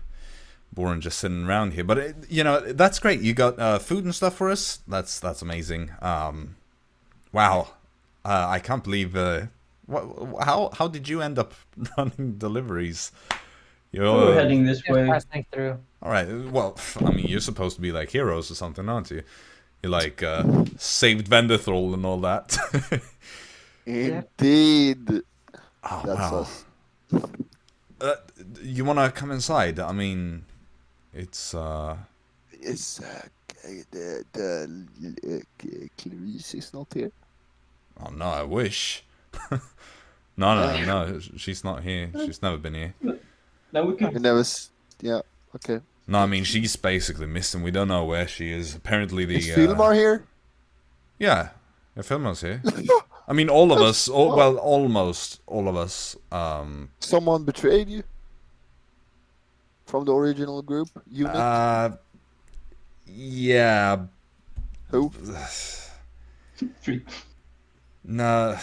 boring just sitting around here. But that's great. You got food and stuff for us. That's amazing. Wow, I can't believe. How did you end up running deliveries? We're heading this Just way. passing through. All right. Well, I mean, you're supposed to be like heroes or something, aren't you? You like saved Vendethroll and all that. Indeed. Oh, That's wow. us. You wanna come inside? I mean, it's It's the Clarice is not here. Oh no, I wish. No. She's not here. She's never been here. Now we We could. never. Yeah. Okay. No, I mean she's basically missing. We don't know where she is. Apparently the. Is Filmar here? Yeah, Filmar's here. I mean, all of us. Well, almost all of us. Someone betrayed you from the original group unit. Yeah. Who? Three. No.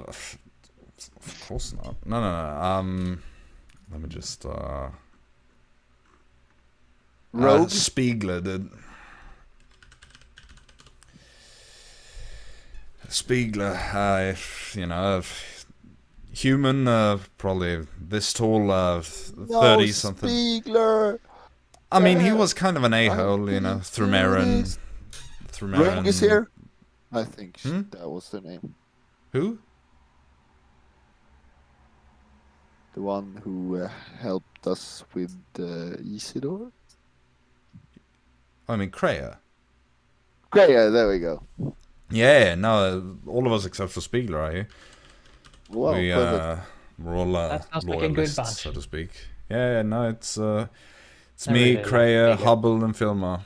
Of course not. No. Let me just. Rogue. Spiegler did. Spiegler, human, probably this tall, 30 something. Spiegler. I mean, he was kind of an a-hole, Thrumeran. Rogue is here. I think Hmm? that was the name. Who? The one who helped us with Isidore. I mean, Kreia. Great, there we go. Yeah, no, all of us except for Spiegler are here. Wow, perfect. We're all That sounds like a good loyalists, bunch. so to speak. Yeah, no, it's I me, really Kreia, like Spiegler. Hubble, and Filma.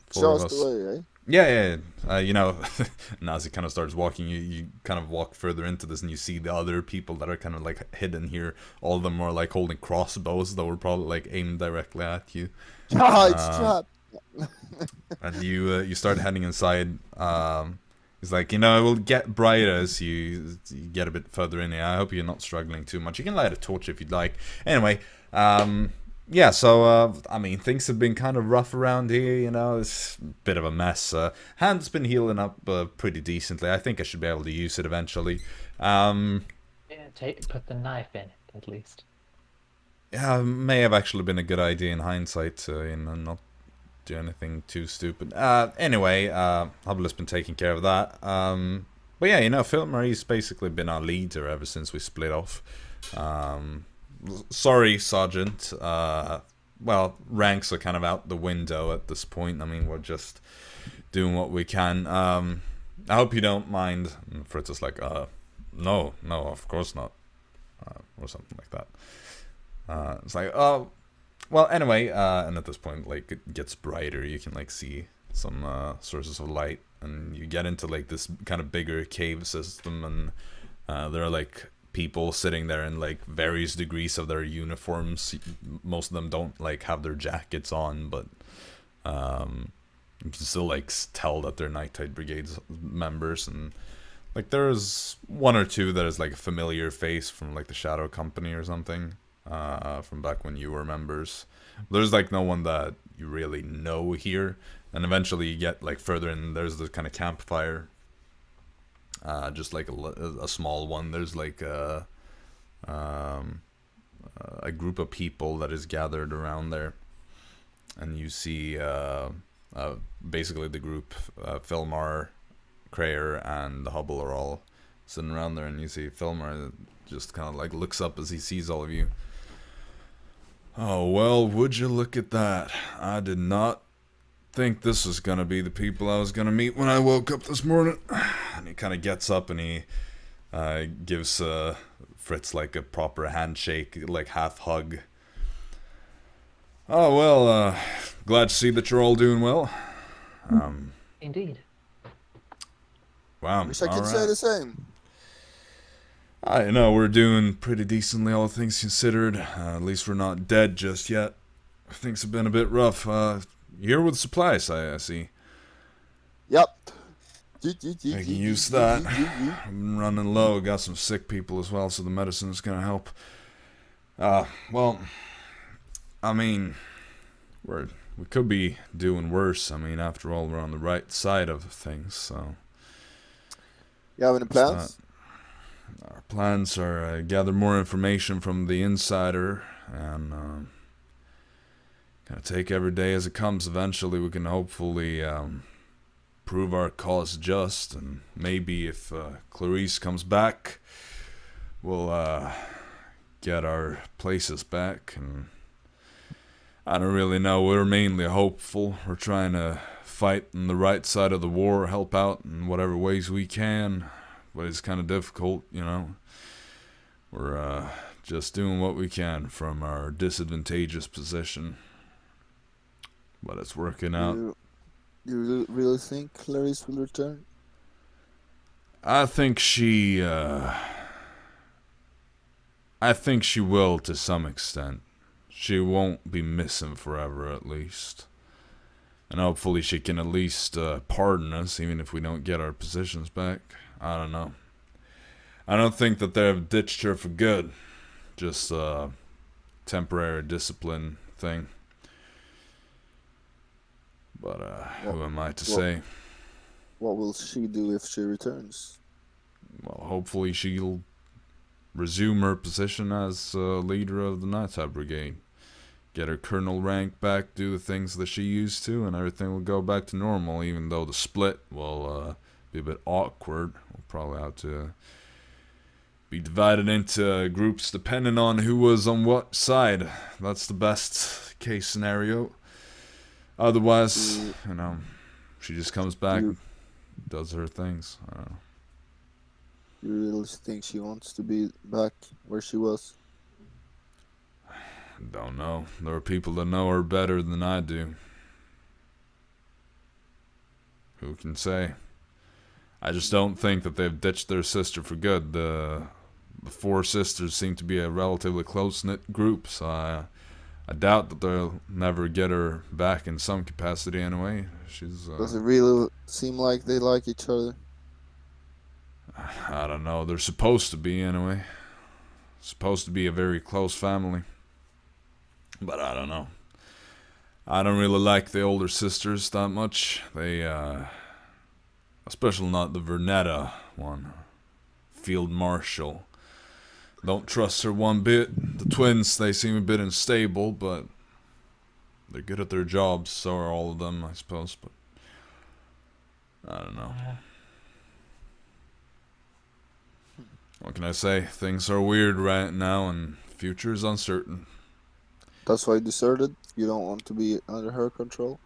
Four of Just us. away, eh? Yeah. And as he kind of starts walking, you kind of walk further into this, and you see the other people that are kind of like hidden here. All of them are like holding crossbows that were probably like aimed directly at you. It's trapped. And you start heading inside. It's like, it will get brighter as you get a bit further in here. I hope you're not struggling too much. You can light a torch if you'd like. Anyway, yeah, so, I mean, things have been kind of rough around here, it's a bit of a mess. Hand's been healing up pretty decently. I think I should be able to use it eventually. Yeah, put the knife in it, at least. Yeah, may have actually been a good idea in hindsight, not do anything too stupid. Anyway, Hubble has been taking care of that. But yeah, Filmarie's basically been our leader ever since we split off. Sorry, Sergeant. Well, ranks are kind of out the window at this point. I mean, we're just doing what we can. I hope you don't mind. And Fritz is like, no, of course not. Or something like that. It's like, oh, well, anyway, and at this point, like, it gets brighter. You can, like, see some sources of light, and you get into, like, this kind of bigger cave system, and there are, like, people sitting there in, like, various degrees of their uniforms. Most of them don't, like, have their jackets on, but you can still, like, tell that they're Night Tide Brigade's members, and, like, there's one or two that is, like, a familiar face from, like, the Shadow Company or something. From back when you were members. There's like no one that you really know here, and eventually you get like further in. There's this kind of campfire, just like a small one. There's like a group of people that is gathered around there, and you see basically the group, Filmar, Kreia, and the Hubble are all sitting around there, and you see Filmar just kind of like looks up as he sees all of you. Oh, well, would you look at that. I did not think this was going to be the people I was going to meet when I woke up this morning. And he kind of gets up and he gives Fritz like a proper handshake, like half hug. Oh, well, glad to see that you're all doing well. Indeed. Wow. Wish I could say the same. I know we're doing pretty decently, all things considered. At least we're not dead just yet. Things have been a bit rough. Here with supplies, I see. Yep. I can use that. I'm running low. Got some sick people as well, so the medicine's gonna help. Well, I mean, we could be doing worse. I mean, after all, we're on the right side of things, so. You have any plans? Our plans are gather more information from the insider, and kind of take every day as it comes. Eventually we can hopefully prove our cause just, and maybe if Clarice comes back, we'll get our places back. And I don't really know, we're mainly hopeful. We're trying to fight on the right side of the war, help out in whatever ways we can, but it's kind of difficult, you know. We're just doing what we can from our disadvantageous position, but it's working out. You really think Clarice will return? I think she will to some extent. She won't be missing forever, at least. And hopefully she can at least pardon us, even if we don't get our positions back. I don't know. I don't think that they've ditched her for good. Just a temporary discipline thing. But who am I to say? What will she do if she returns? Well, hopefully she'll resume her position as leader of the Nightside Brigade. Get her colonel rank back, do the things that she used to, and everything will go back to normal, even though the split will be a bit awkward. We'll probably have to be divided into groups depending on who was on what side. That's the best case scenario. Otherwise, you know, she just comes back and does her things. I don't know. You really think she wants to be back where she was? Don't know. There are people that know her better than I do. Who can say? I just don't think that they've ditched their sister for good. The four sisters seem to be a relatively close-knit group, so I doubt that they'll never get her back in some capacity anyway. She's Does it really seem like they like each other? I don't know. They're supposed to be anyway. Supposed to be a very close family. But I don't know. I don't really like the older sisters that much. They, especially not the Vernetta one. Field Marshal. Don't trust her one bit. The twins, they seem a bit unstable, but they're good at their jobs. So are all of them, I suppose. But I don't know. What can I say? Things are weird right now, and future is uncertain. That's why you deserted? You don't want to be under her control?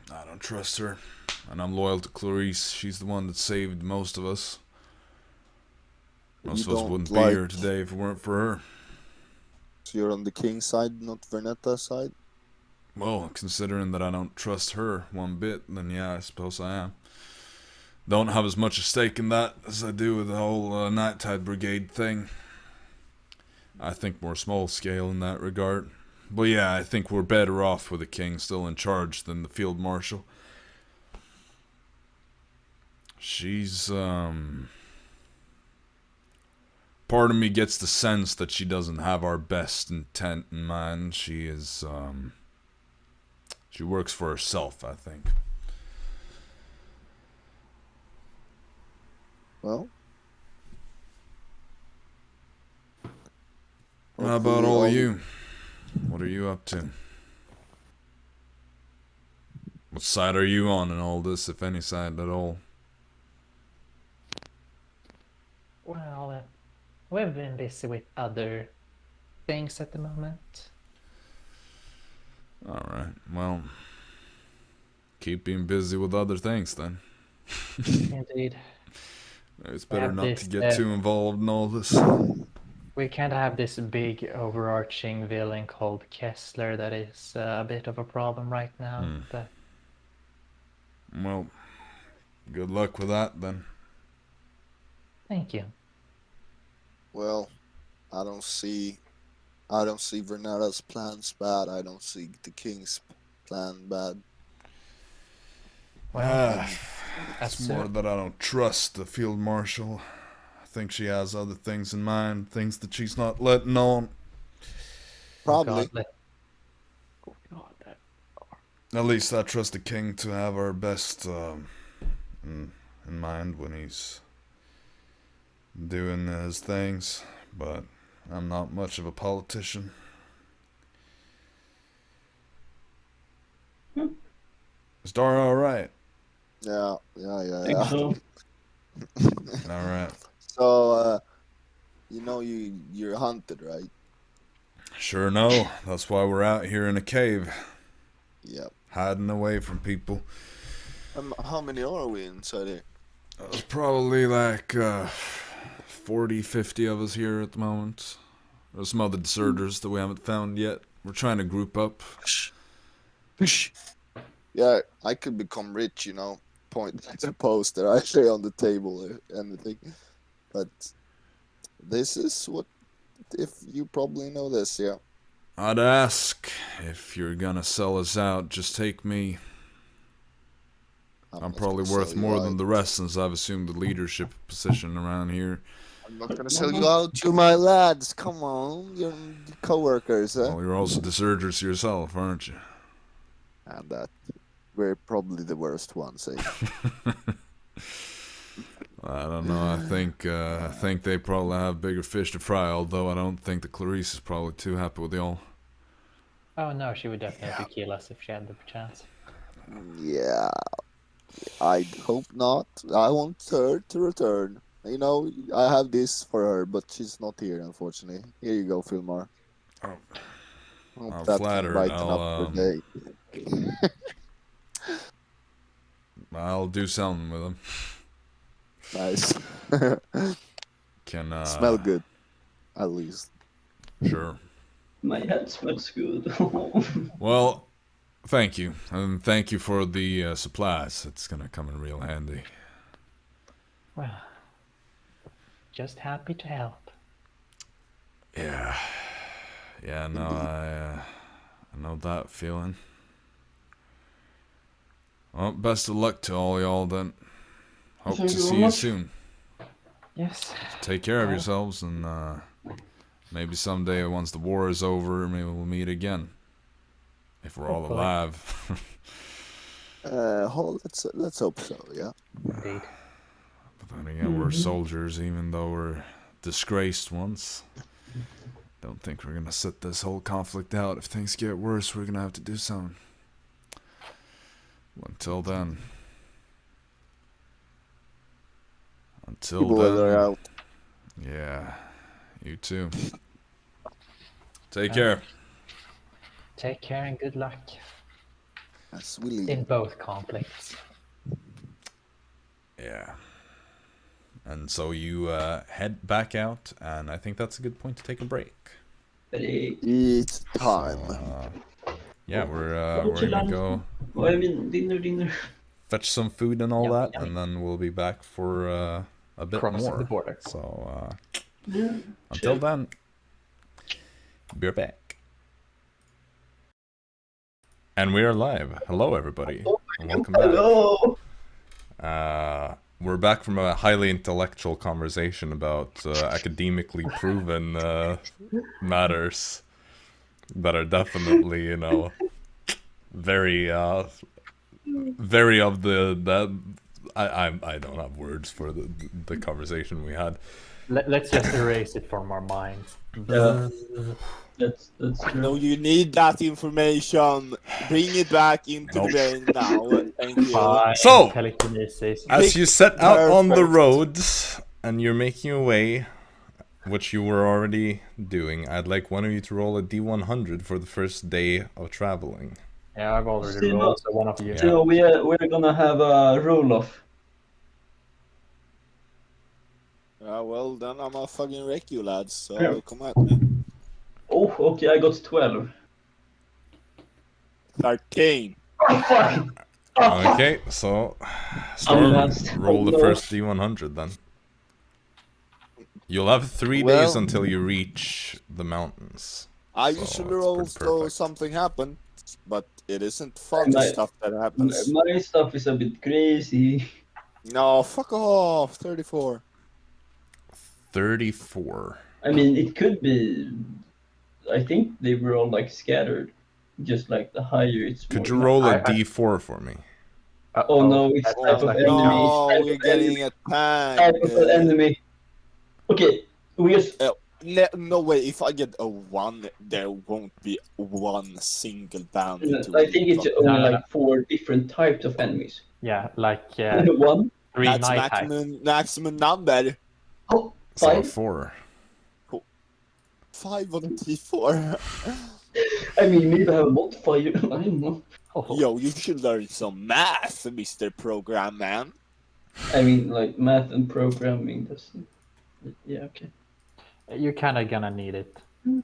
I don't trust her. And I'm loyal to Clarice. She's the one that saved most of us. Most of us wouldn't be here today if it weren't for her. So you're on the king's side, not Vernetta's side? Well, considering that I don't trust her one bit, then yeah, I suppose I am. Don't have as much a stake in that as I do with the whole Nighttide Brigade thing. I think more small scale in that regard. But yeah, I think we're better off with the king still in charge than the field marshal. She's, part of me gets the sense that she doesn't have our best intent in mind. She is, she works for herself, I think. Well. How about all of you? What are you up to? What side are you on in all this, if any side at all? Well, we've been busy with other things at the moment. Alright, well, keep being busy with other things then. Indeed. It's better not to get too involved in all this. We can't have this big overarching villain called Kessler that is a bit of a problem right now. But... Well, good luck with that then. Thank you. Well, I don't see Vernetta's plans bad. I don't see the king's plan bad. Well, it's more that I don't trust the field marshal. I think she has other things in mind, things that she's not letting on. Probably. Oh God, At least I trust the king to have our best in mind when he's doing his things, but I'm not much of a politician. Is Dara alright? Yeah. Think so. Alright. So, you're hunted, right? Sure no. That's why we're out here in a cave. Yep. Hiding away from people. How many are we inside here? There's probably like 40, 50 of us here at the moment. There's some other deserters that we haven't found yet. We're trying to group up. Yeah, I could become rich, point at a poster actually on the table or anything. But this is what, if you probably know this, yeah. I'd ask, if you're gonna sell us out, just take me. I'm probably worth more than the rest since I've assumed the leadership position around here. I'm not gonna sell you out to my lads. Come on, you're co-workers, huh? Well, you're also deserters yourself, aren't you? And that we're probably the worst ones, eh? I don't know. I think they probably have bigger fish to fry. Although I don't think that Clarice is probably too happy with y'all. Oh no, she would definitely kill us if she had the chance. Yeah, I hope not. I want her to return. I have this for her, but she's not here, unfortunately. Here you go, Filmar. Oh. Hope I'm that can flattered. brighten up her day. I'll do something with them. Nice. Can smell good, at least. Sure. My head smells good. Well, thank you, and thank you for the supplies. It's gonna come in real handy. Well, just happy to help. Yeah. No, I know that feeling. Well, best of luck to all y'all then. Hope to see you soon. Yes. Take care of yourselves, and maybe someday, once the war is over, maybe we'll meet again. If we're all alive. Let's hope so, yeah. Indeed. But then again, we're soldiers, even though we're disgraced ones. Don't think we're gonna sit this whole conflict out. If things get worse, we're gonna have to do something. Until then. Out. Yeah. You too. Take care. Take care and good luck. As we leave. In both conflicts. Yeah. And so you head back out, and I think that's a good point to take a break. It's time. Yeah, we're gonna go. I mean, dinner. Fetch some food and all that, and then we'll be back for a bit more. The border. So until then, be back. And we are live. Hello, everybody. And welcome back. Hello. We're back from a highly intellectual conversation about academically proven matters that are definitely, very of the I don't have words for the conversation we had. Let's just erase it from our minds. Yeah. That's true. No, you need that information. Bring it back into the brain now. Thank you. So, telekinesis. as you set out on the roads and you're making your way, which you were already doing, I'd like one of you to roll a D100 for the first day of traveling. Yeah, I've already rolled, so one of you. So we're gonna have a roll-off. Well, then I'm a fucking wreck you, lads. So come at me. Oh, okay, I got 12. 13. Oh, fuck! Okay, so Storm, roll the first D100 then. You'll have 3 days until you reach the mountains. I usually roll so something happened, but it isn't fun stuff that happens. My stuff is a bit crazy. No, fuck off. 34. 34. I mean, it could be. I think they were all like scattered. Just like the higher it's. Could you roll a D4 for me? Oh no, it's type of enemy. No, we're getting attacked. Type of enemy. Okay, we just. No way, if I get a 1, there won't be one single bounty to I think it's read. only No. like 4 different types of enemies. Yeah, like 1, 3 That's night hacks. maximum number. oh, So 5. 4. 5 on T4. I mean, maybe I have a modifier. I don't know. Oh. Yo, you should learn some math, Mr. Program Man. I mean, like math and programming. Yeah, okay. You're kind of gonna need it.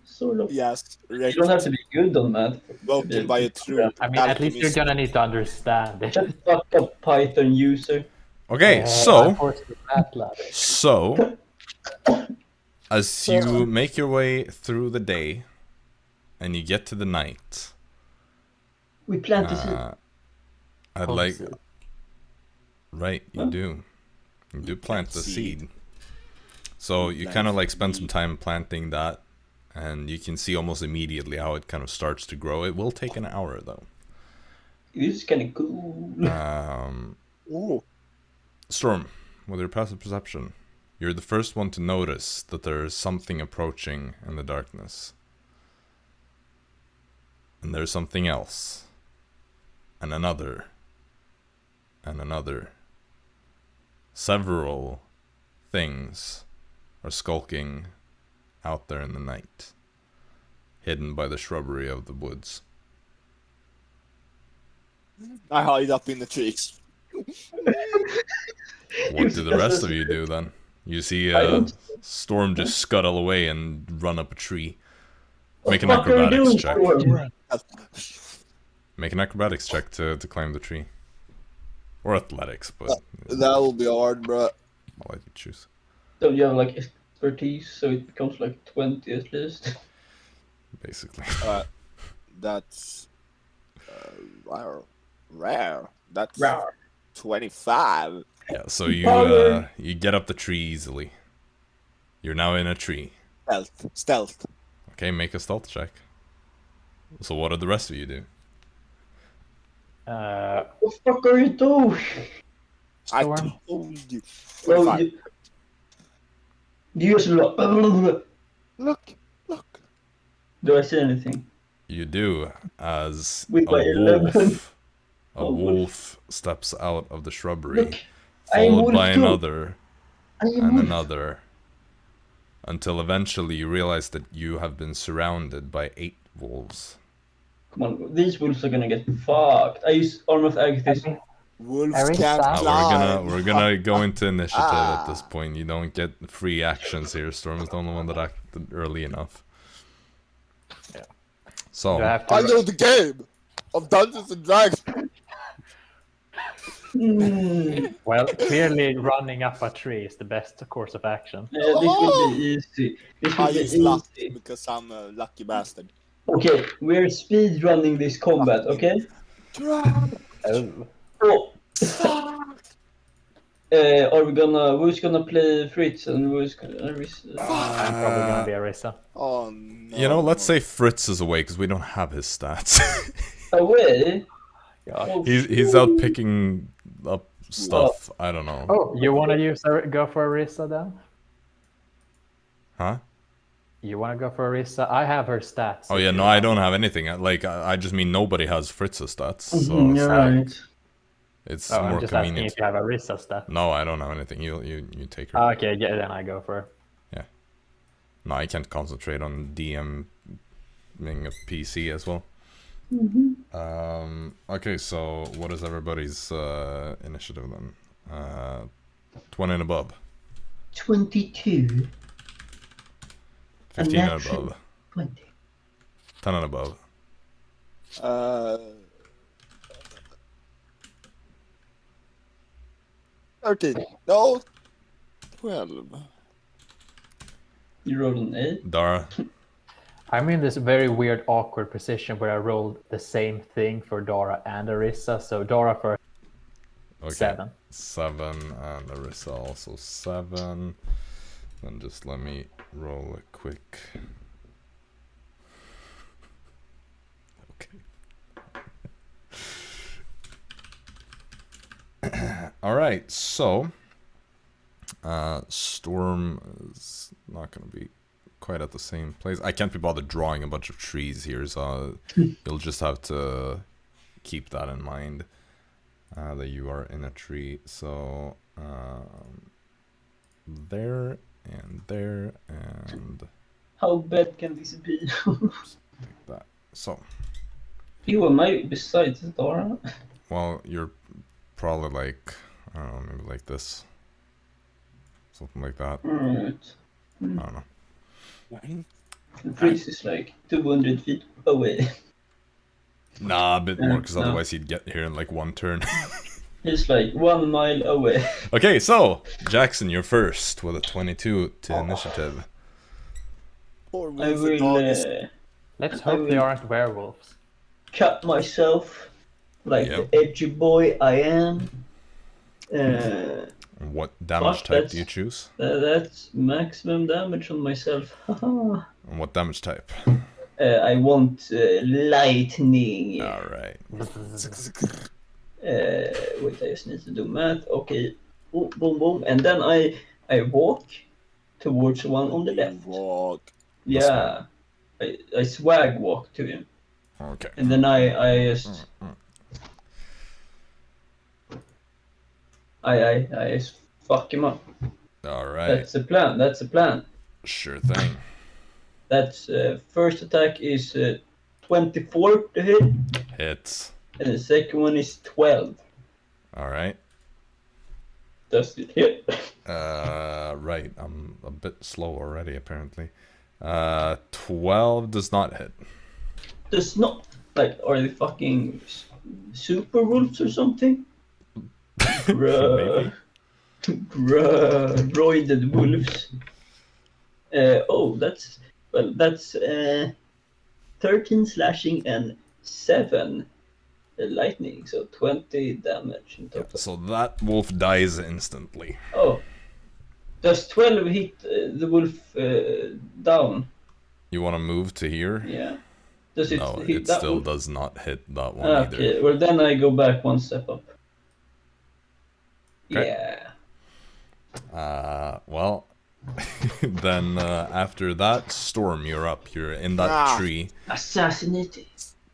Sort of. Yes, You don't have to be good on math. Spoken by a true I mean, at least you're alchemist. gonna need to understand it. Shut the fuck up, Python user. Okay, so Unfortunately, math lab. So, as you make your way through the day and you get to the night, We plant to see. I'd Oh, like. so- Right, you Huh? do. You do plant the seed. seed. So you Plant kind of like the spend some seed. time planting that, and you can see almost immediately how it kind of starts to grow. It will take an hour though. This is kind of cool. Ooh. Storm, with your passive perception, you're the first one to notice that there's something approaching in the darkness. And there's something else. And another. And another. Several things are skulking out there in the night, hidden by the shrubbery of the woods. I hide up in the trees. What do the rest of you do then? You see Storm just scuttle away and run up a tree. Make an What the fuck are you acrobatics doing, check. Storm? Make an acrobatics check to climb the tree. Or athletics, but That will be hard, bro. I'll let you choose. Don't you have like expertise, so it becomes like 20 at least? Basically. That's rare. That's Rawr. 25. Yeah, so you get up the tree easily. You're now in a tree. Stealth. Okay, make a stealth check. So what do the rest of you do? What the fuck are you doing? I Storm. told you. Well, 25. do you just look? Look. Do I see anything? You do, as With a my 11. wolf, a Oh, wolf steps out of the shrubbery, Look, I am followed by wolf too. another, I am and wolf. another, until eventually you realize that you have been surrounded by 8 wolves. Come on, these wolves are gonna get fucked. I use Arm of Agathis. Wolves Arisa. can't climb. We're gonna go into initiative at this point. You don't get free actions here. Storm is the only one that acted early enough. Yeah. So You have I to, know the game of Dungeons and Dragons. well, clearly running up a tree is the best course of action. This will be easy. This will I be use luck easy. because I'm a lucky bastard. Okay, we're speed running this combat, okay? Oh. Oh. Are we gonna? Who's gonna play Fritz and who's gonna? I'm probably gonna be Arisa. Oh no. you know, let's say Fritz is away because we don't have his stats. Away. God. Oh, he's out picking up stuff. I don't know. Oh, you wanna go for Arisa then? Huh? You wanna go for Arisa? I have her stats. Oh yeah, no, I don't have anything. I just mean nobody has Fritz's stats, so You're right. it's Oh, I'm more just asking convenient. if you have Arisa stats. No, I don't have anything. You take her. Okay, yeah, then I go for her. No, I can't concentrate on DMing a PC as well. Okay, so what is everybody's initiative then? 20 and above. 22. 15 and natural above. 20. 10 and above. 13. No. 12. You rolled an 8. Dara. I'm in this very weird, awkward position where I rolled the same thing for Dara and Arisa. So Dara for Okay. 7. 7 and Arisa also 7. Then just let me roll a quick. Okay. All right, so Storm is not going to be quite at the same place. I can't be bothered drawing a bunch of trees here, so you'll just have to keep that in mind, that you are in a tree. So there and there and How bad can this be? like that. So You am I besides Dara? well, you're probably like, I don't know, maybe like this, something like that. Right. I don't know. Fritz is like 200 feet away. Nah, a bit more, because No. otherwise he'd get here in like one turn. He's like 1 mile away. Okay, so Jaxson, you're first with a 22 to initiative. Poor I wolf will dog is Let's hope they aren't werewolves. cut myself like Yep. the edgy boy I am. What damage Fuck, type do that's- you choose? That's maximum damage on myself. Haha. And what damage type? I want lightning. Alright. Wait, I just need to do math. Okay. Boom, boom, boom. And then I walk towards the one on the left. walk. Yeah. I swag walk to him. Okay. And then I just I just fuck him up. Alright. That's the plan. That's the plan. Sure thing. That's first attack is 24 to hit, Hits. and the second one is 12. Alright. Does it hit? Right. I'm a bit slow already, apparently. 12 does not hit. Does not. Like, are they fucking super wolves or something? Bruh. Bruh. Roided wolves. That's 13 slashing and 7 lightning, so 20 damage in total. So that wolf dies instantly. Oh, does 12 hit the wolf down? You want to move to here? Yeah. Does it No, hit it that still wolf? does not hit that one Okay, either. well then I go back one step up. Okay. Yeah. Well, then after that, Storm, you're up. You're in that tree. Assassinated.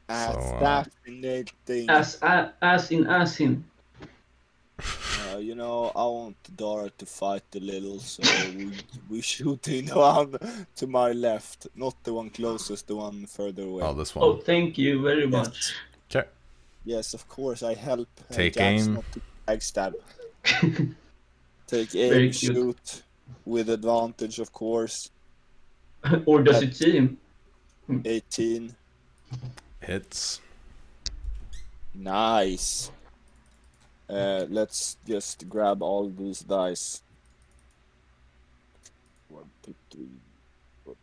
Assassinating. As in Aasim. You know, I want Dara to fight a little, so we shooting the one to my left, not the one closest, the one further away. Oh, this Oh, one. thank you very much. Okay. Yes, of course, I help. Take Jax aim. not to backstab. Take Very aim, cute. shoot with advantage, of course. Or does it see him? 18. Hits. Nice. Let's just grab all these dice. 1, 2, 3. 4,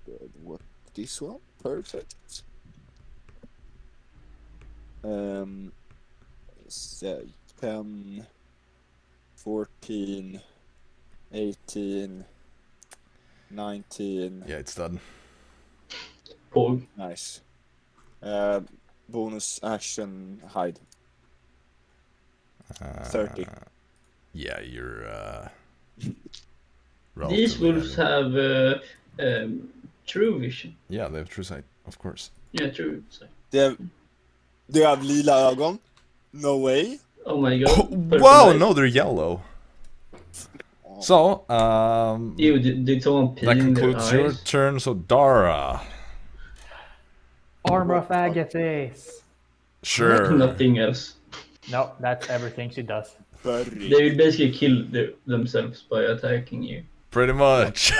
5. What? This one? Perfect. 10, 14, 18, 19. Yeah, it's done. Pog. Nice. Bonus action hide. 30. Yeah, you're These relatively wolves heavy. have true vision. Yeah, they have true sight, of course. Yeah, true sight. Det have lila ögon. No way. Oh my god. Purple Wow, eyes. no, they're yellow. So, Ew, did someone pee that in their concludes your eyes? turn. So, Dara. Armor of Agathis. Sure. Nothing else. No, that's everything she does. Furry. They will basically kill themselves by attacking you. Pretty much.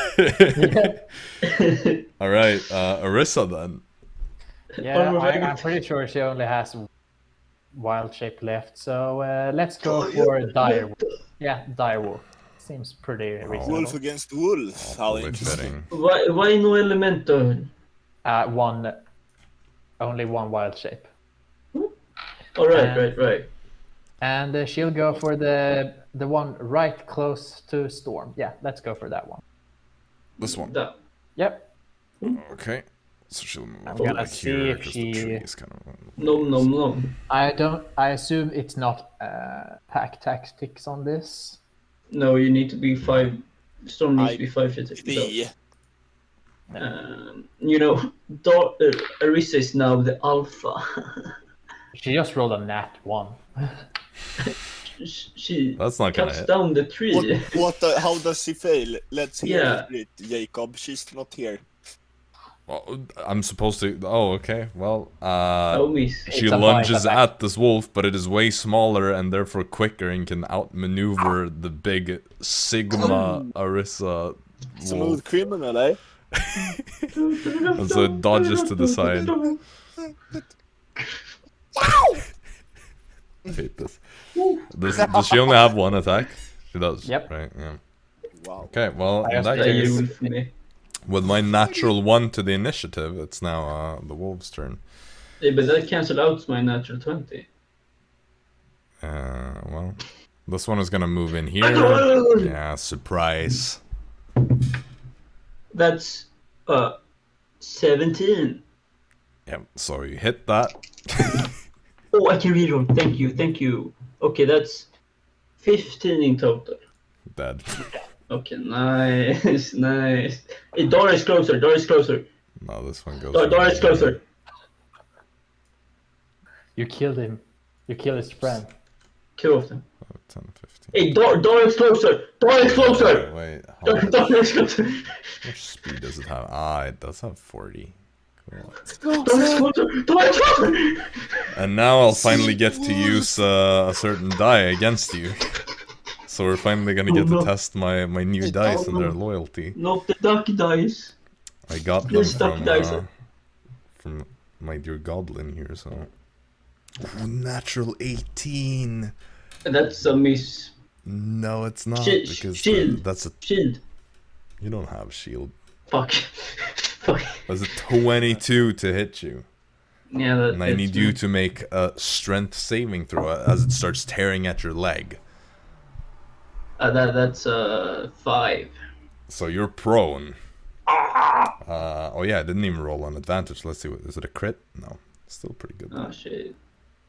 All right, Arisa then. Yeah, Armor of I'm Agathis. pretty sure she only has wild shape left. So let's go for dire. Yeah, dire wolf. Seems pretty reasonable. Wolf against wolf. How Fully interesting. fitting. Why no elemental? Only one wild shape. All right, right. And she'll go for the one right close to Storm. Yeah, let's go for that one. This one. That. Yep. Okay. So she'll move I'm up gonna like see here if because she- the tree is kind of. No. I assume it's not pack tactics on this. No, you need to be 5. Storm needs to be 5 feet. The You know, Arisa is now the alpha. She just rolled a nat 1. She That's not gonna cuts hit. down the tree. how does she fail? Let's hear Yeah. it, Jacob. She's not here. Well, I'm supposed to. Oh, okay. Well, Oh, miss. she It's a lunges bite attack. at this wolf, but it is way smaller and therefore quicker and can outmaneuver the big Sigma Arisa Smooth wolf. criminal, eh? And so it dodges to the side. I hate this. Does she only have one attack? She does. Yep. Right. Yeah. Wow. Okay. Well, I in that guess Yeah, case, you with me. with my natural 1 to the initiative, it's now the wolf's turn. Yeah, but that cancelled out my natural 20. Well, this one is gonna move in here. Yeah, surprise. That's 17. Yep. So you hit that. Oh, I can reroll. Thank you. Okay, that's 15 in total. Dead. Okay, nice. Hey, Dara is closer. No, this one goes. Dara is closer. You killed him. You killed his friend. 2 of them. 10, 15. Hey, Dara is closer. Wait, Dara is closer. how much speed does it have? It does have 40. Cool. Dara is closer. And now I'll finally get to use a certain die against you. So we're finally gonna get to test my new dice and their loyalty. Not the duck dice. I got them This duck dice. from my dear Goblin here, so. Oh, natural 18. That's a miss. No, it's not because Shield. that's a. Shield. You don't have shield. Fuck. That's a 22 to hit you. Yeah, that, And I need you to make a strength saving throw as it starts tearing at your leg. That's 5. So you're prone. Oh yeah, I didn't even roll on advantage. Let's see, is it a crit? No, still pretty good. Oh shit.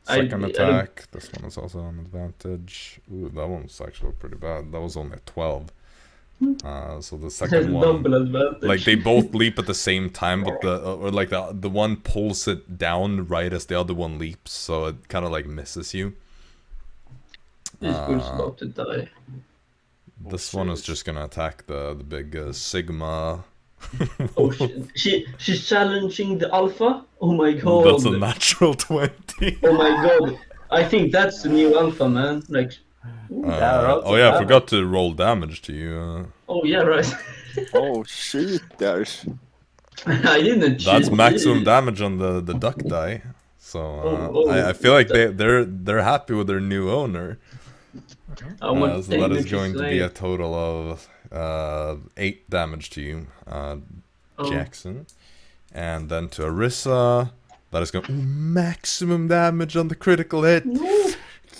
Second attack. This one is also on advantage. Ooh, that one was actually pretty bad. That was only a 12. So the second one, Double advantage. like they both leap at the same time, but the one pulls it down right as the other one leaps, so it kind of like misses you. This fool's about to die. This one is just gonna attack the big Sigma. Oh shit. She's challenging the alpha? Oh my god. That's a natural 20. Oh my god. I think that's the new alpha, man. Like. Oh yeah, I forgot to roll damage to you. Oh yeah, right. Oh shit, there's. I didn't. That's cheat. maximum damage on the duck die. So I feel like they're happy with their new owner. So that is going to be a total of 8 damage to you, Jaxson, and then to Arisa, that is going maximum damage on the critical hit.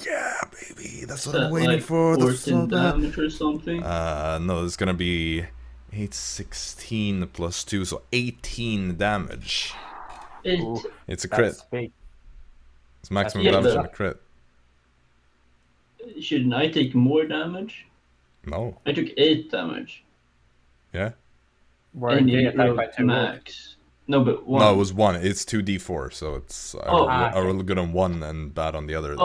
Yeah, baby, that's what I'm waiting for. That's so 14 bad. damage or something. No, it's gonna be 8, 16 plus 2, so 18 damage. 8. It's a crit. That's big. It's maximum Yeah, damage but- on a crit. Shouldn't I take more damage? No. I took 8 damage. Yeah. Were And you you attacked by rolled 2 max. No, but 1. No, it was 1. It's 2d4, so it's I roll good on 1 and bad on the other. Okay.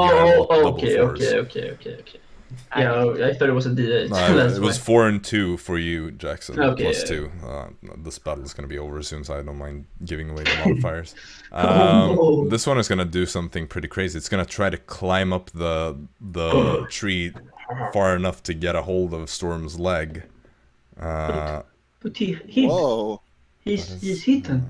Yeah, Yeah, I thought it was a D8. No, That's it was why. 4 and 2 for you, Jaxson. Okay, Plus yeah. 2. This battle is going to be over soon, so I don't mind giving away the modifiers. no. This one is going to do something pretty crazy. It's going to try to climb up the tree far enough to get a hold of Storm's leg. But he's Whoa. hidden.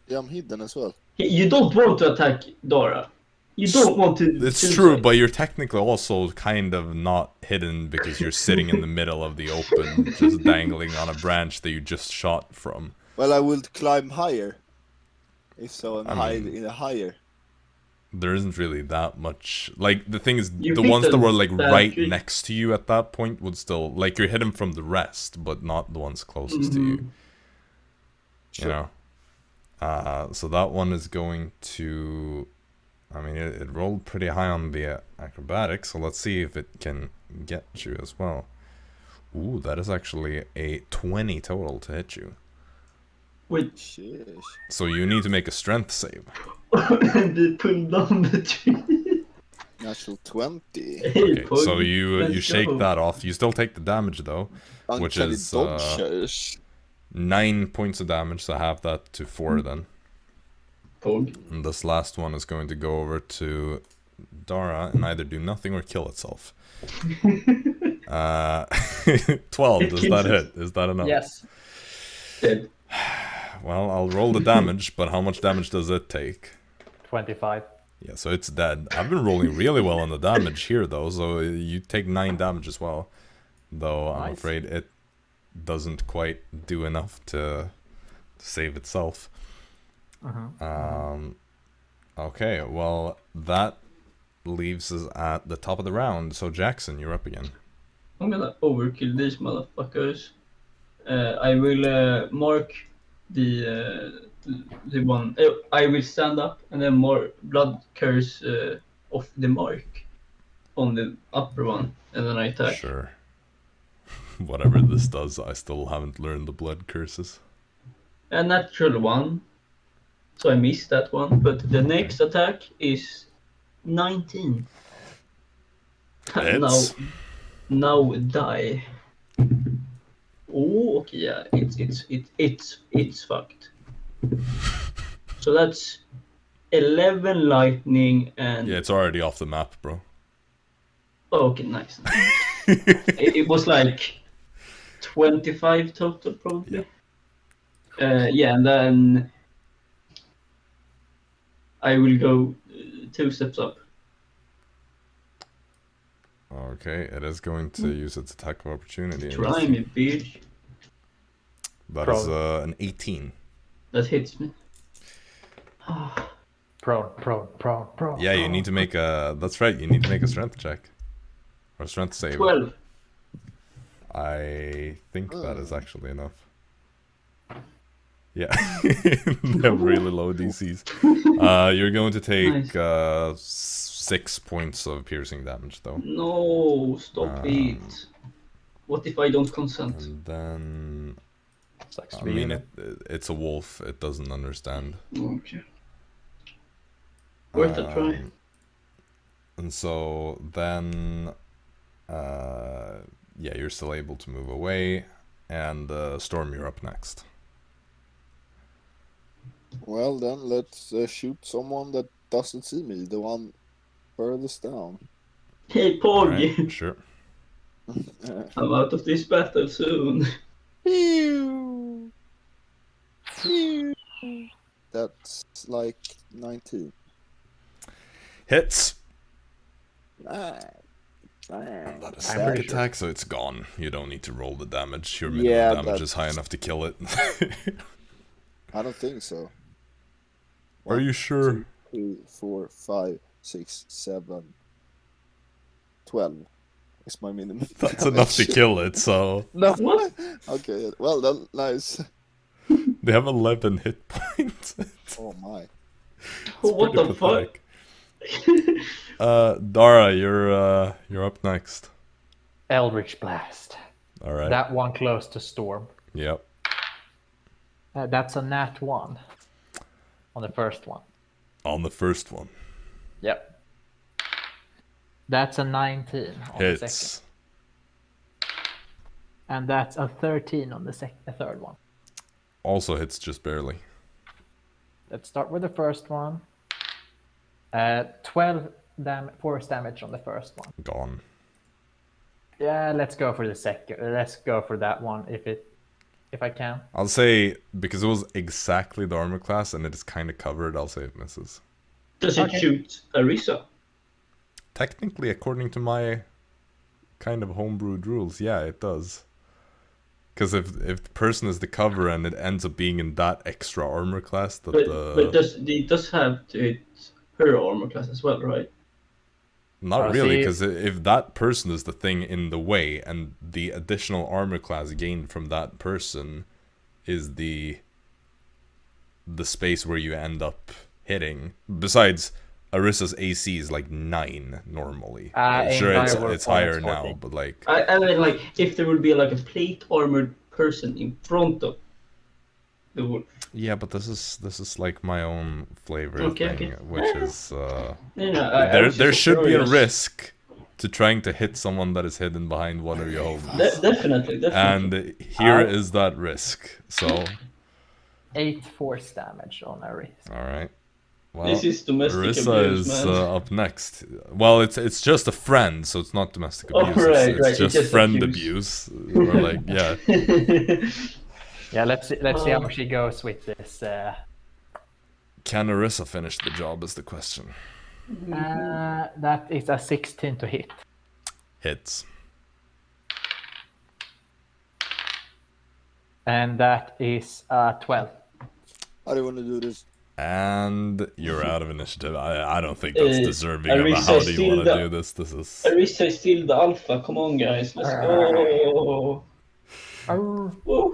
Yeah, I'm hidden as well. You don't want to attack Dara. You don't want to. It's true, but you're technically also kind of not hidden because you're sitting in the middle of the open, just dangling on a branch that you just shot from. Well, I will climb higher. If so, and I hide mean- in a higher. There isn't really that much. Like, the thing is, You the picked ones that a were, like, bad right tree. next to you at that point would still... Like, you're hidden from the rest, but not the ones closest to you. You know? So that one is going to... I mean, it rolled pretty high on the acrobatics, so let's see if it can get you as well. Ooh, that is actually a 20 total to hit you. Wait. Sheesh. So you need to make a strength save. And they pulled down the tree. Natural 20. Okay, so you shake that off. You still take the damage though, which Uncanny is dodgers. 9 points of damage, so half that to 4 then. Pog. And this last one is going to go over to Dara and either do nothing or kill itself. 12, does that hit? Is that enough? Yes. Dead. Well, I'll roll the damage, but how much damage does it take? 25. Yeah, so it's dead. I've been rolling really well on the damage here, though, so you take 9 damage as well. Though I'm Nice. afraid it doesn't quite do enough to save itself. Okay, well, that leaves us at the top of the round. So Jaxson, you're up again. I'm gonna overkill these motherfuckers. I will mark the one. I will stand up and then more blood curse off the mark on the upper one, and then I attack. Sure. Whatever this does, I still haven't learned the blood curses. A natural one, so I missed that one. But the next attack is 19. Hits. Now die. Oh, okay, yeah, it's fucked. So that's 11 lightning and... Yeah, it's already off the map, bro. Oh, okay, nice. it was like 25 total, probably. Yeah, and then I will go 2 steps up. Okay, it is going to use its attack of opportunity. Try me, bitch. That is an 18. That hits me. Prone. Yeah, you need to make a... That's right, you need to make a strength check. Or strength save. 12. I think that is actually enough. Yeah, they have really low DCs. You're going to take 6 points of piercing damage, though. No, stop it. What if I don't consent? And then... Sucks I to be mean, you. it's a wolf. It doesn't understand. Okay. Worth a try. And so then... yeah, you're still able to move away. And Storm, you're up next. Well, then let's shoot someone that doesn't see me, the one furthest down. Hey, Pog! Alright, sure. I'm out of this battle soon. That's like 19. Hits! That That is an attack, so it's gone. You don't need to roll the damage. Your minimum Yeah, damage is high enough to kill it. I don't think so. Are you sure? 2, 3, 4, 5, 6, 7, 12 is my minimum. That's enough to kill it, so... No. What? Okay, well then, nice. They have 11 hit points. Oh my. What Pretty the fuck? pathetic. Dara, you're up next. Eldritch Blast. Alright. That one close to Storm. Yep. That's a nat 1 on the first one. On the first one. Yep. That's a 19 on the second. Hits. And that's a 13 on the third one. Also hits just barely. Let's start with the first one. 12 force damage on the first one. Gone. Yeah, let's go for the second. Let's go for that one if I can. I'll say, because it was exactly the armor class and it is kind of covered, I'll say it misses. Does it shoot Arisa? Technically, according to my kind of homebrewed rules, yeah, it does. Because if the person is the cover and it ends up being in that extra armor class, that But it does have to hit her armor class as well, right? Not really, because if that person is the thing in the way and the additional armor class gained from that person is the the space where you end up hitting. Besides, Arisa's AC is like 9 normally. Sure, it's higher now, but like... I mean, like, if there would be like a plate armored person in front of the wolf. Yeah, but this is like my own flavor thing, which is... there should be a risk to trying to hit someone that is hidden behind one of your homies. Definitely. And here is that risk, so... 8 force damage on Arisa. Alright. Well, this is domestic Arisa abuse, is man. up next. Well, it's just a friend, so it's not domestic abuse. Right, it's just friend abuse. Or like, yeah. Yeah, let's see how she goes with this. Can Arisa finish the job is the question. That is a 16 to hit. Hits. And that is 12. How do you want to do this? And you're out of initiative. I don't think that's deserving of a how do you want to do this. This is... Arisa is still the alpha. Come on, guys. Let's go.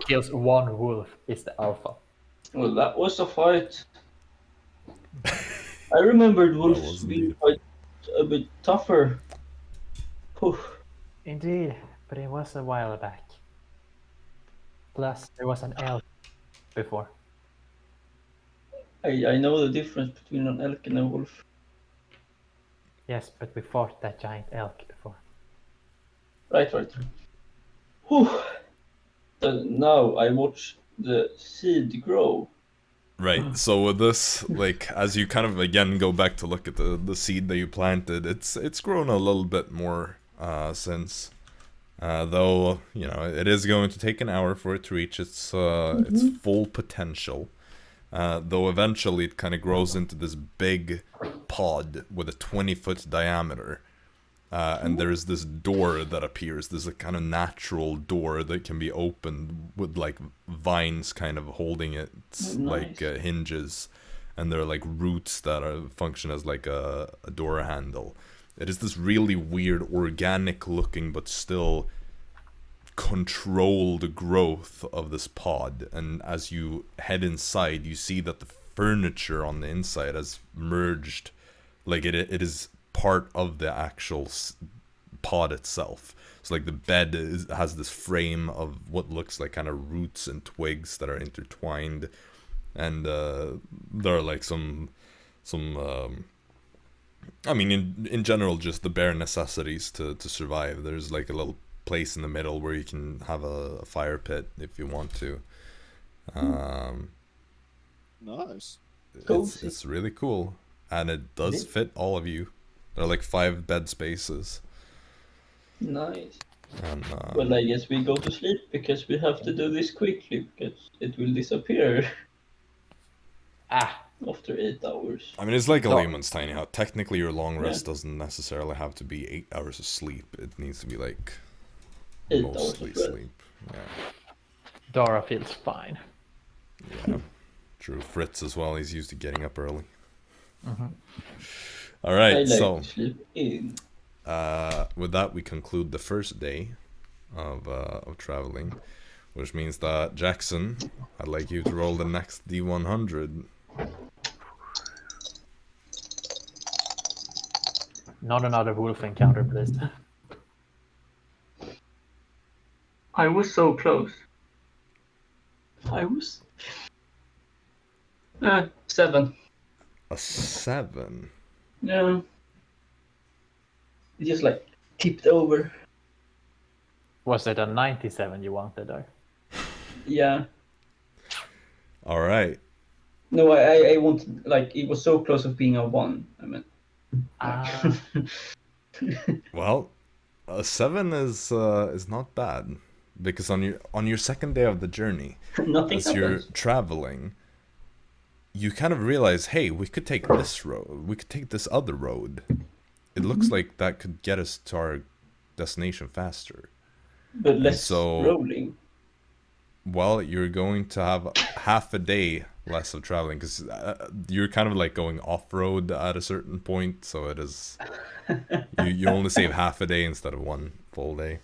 Kills one wolf is the alpha. Well, that was a fight. I remembered wolves being quite a bit tougher. Indeed, but it was a while back. Plus, there was an elk before. I know the difference between an elk and a wolf. Yes, but we fought that giant elk before. Right. Whew. Now I watch the seed grow. Right, so with this, like, as you kind of again go back to look at the seed that you planted, it's grown a little bit more since. Though, you know, it is going to take an hour for it to reach its full potential. Though eventually it kind of grows into this big pod with a 20-foot diameter. And there's this door that appears. There's a kind of natural door that can be opened with like vines kind of holding it, like hinges. And there are like roots that function as like a door handle. It is this really weird, organic looking, but still controlled growth of this pod. And as you head inside, you see that the furniture on the inside has merged. Like it is part of the actual pod itself. So like the bed has this frame of what looks like kind of roots and twigs that are intertwined. And there are like some I mean, in general, just the bare necessities to survive. There's like a little place in the middle where you can have a fire pit if you want to. Nice. It's really cool. And it does fit all of you. There are like 5 bed spaces. Nice. And, well, I guess we go to sleep because we have to do this quickly because it will disappear. After 8 hours. I mean, it's like a layman's tiny hut. Technically, your long rest doesn't necessarily have to be 8 hours of sleep. It needs to be like 8 mostly hours of sleep. Yeah. Dara feels fine. Yeah. True. Fritz as well. He's used to getting up early. All right. I like so to sleep in. with that, we conclude the first day of traveling, which means that Jaxson, I'd like you to roll the next D100. Not another wolf encounter, please. I was so close. I was... 7. A 7? Yeah. It just like tipped over. Was it a 97 you wanted though? Yeah. All right. No, I wanted, like, it was so close of being a 1. I mean. Well, a 7 is not bad, because on your second day of the journey, as you're traveling, you kind of realize, hey, we could take this road. We could take this other road. It looks like that could get us to our destination faster. But less rolling. Well, you're going to have half a day less of traveling, because you're kind of like going off-road at a certain point, so it is... you only save half a day instead of 1 full day.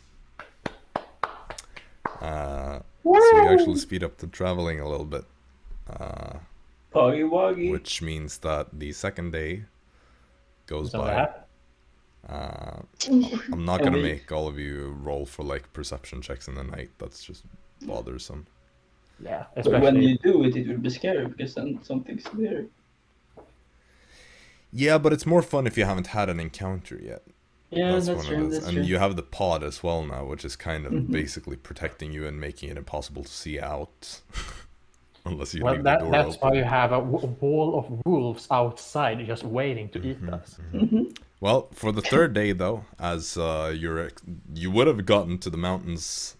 So you actually speed up the traveling a little bit. Huggy Wuggy. which means that the second day goes So by. that. I'm not And gonna we- make all of you roll for like perception checks in the night. That's just bothersome. Yeah, But when especially. you do it, it will be scary because then something's there. Yeah, but it's more fun if you haven't had an encounter yet. Yeah, that's one of true. those. That's And true. you have the pod as well now, which is kind of Mhm. basically protecting you and making it impossible to see out. Unless you Well, leave the door that's open. why you have a wall of wolves outside just waiting to eat us. Well, for the third day though, as you would have gotten to the mountains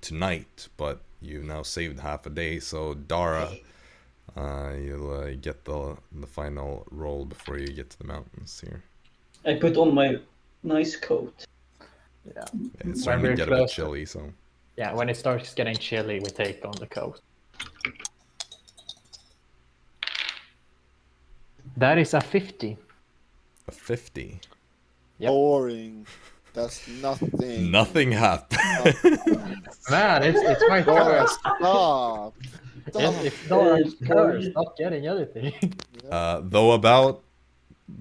tonight, but you now saved half a day. So Dara, you'll get the final roll before you get to the mountains here. I put on my nice coat. Yeah. It's When starting to we're get a bit close. chilly, so Yeah, when it starts getting chilly, we take on the coat. That is a 50. a 50. Yep. Boring. That's nothing. Nothing happened. Man, it's my Dara, curse. stop. It's Dora's curse, not getting anything. Though about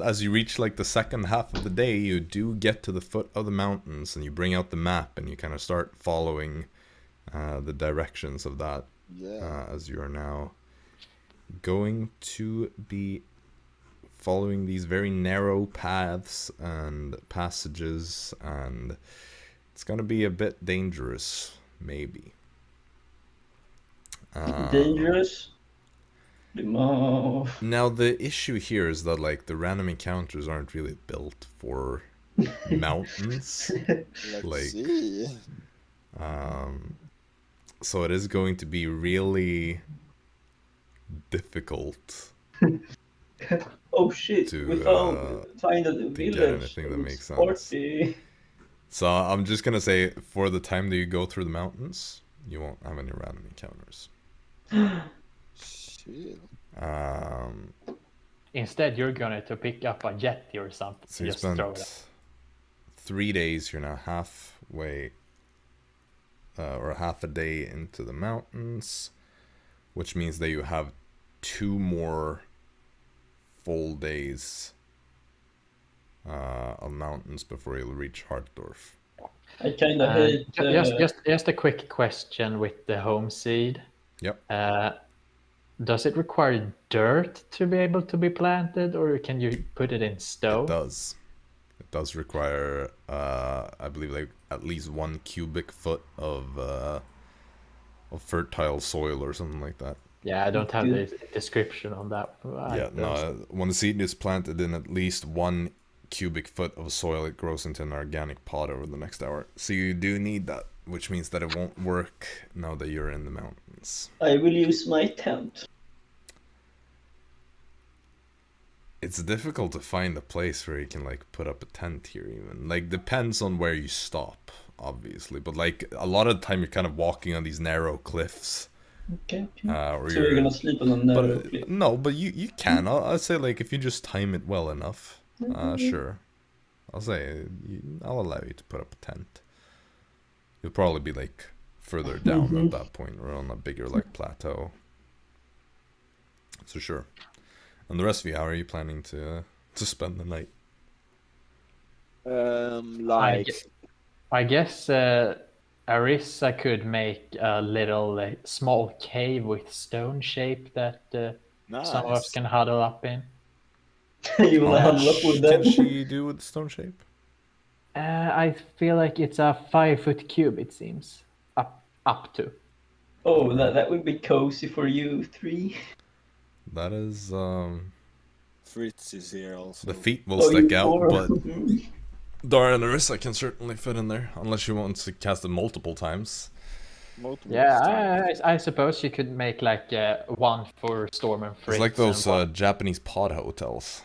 as you reach like the second half of the day, you do get to the foot of the mountains, and you bring out the map, and you kind of start following the directions of that. Yeah. As you are now going to be following these very narrow paths and passages, and it's going to be a bit dangerous, maybe. Dangerous. Limov. Now the issue here is that like the random encounters aren't really built for mountains. Let's like- see. So it is going to be really difficult Oh shit! To, We find a get village. anything that makes sense. Party. So I'm just gonna say, for the time that you go through the mountains, you won't have any random encounters. Shit. Instead, you're going to pick up a jetty or something. So you Just throw it up. spent 3 days. You're now halfway, or half a day into the mountains, which means that you have 2 more full days of mountains before you'll reach Hartdorf. I kind of hate. Just a quick question with the home seed. Yep. Does it require dirt to be able to be planted, or can you put it in stone? It does. It does require, I believe, like at least 1 cubic foot of fertile soil or something like that. Yeah, I don't have the description on that. Yeah, no. When the seed is planted in at least 1 cubic foot of soil, it grows into an organic pod over the next hour. So you do need that, which means that it won't work now that you're in the mountains. I will use my tent. It's difficult to find a place where you can like put up a tent here even. Like depends on where you stop, obviously. But like a lot of the time you're kind of walking on these narrow cliffs. Okay. Or So you're gonna sleep on a narrow but cliff. no, but you can. I'd say like if you just time it well enough, sure. I'll I'll allow you to put up a tent. You'll probably be like further down at that point, or on a bigger like plateau. So sure. And the rest of you, how are you planning to spend the night? Like I guess Arisa could make a little small cave with stone shape that nice. some of us can huddle up in. You will How huddle up with much them. can she do with stone shape? I feel like it's a 5-foot cube. It seems up to. Oh, that would be cozy for you 3. That is Fritz is here also. the feet will Oh, stick you out, 4. but Dara and Arisa can certainly fit in there, unless you want to cast it multiple times. Multiple Yeah, times. I suppose you could make like one for Storm and Fritz. It's like those and one- Japanese pod hotels.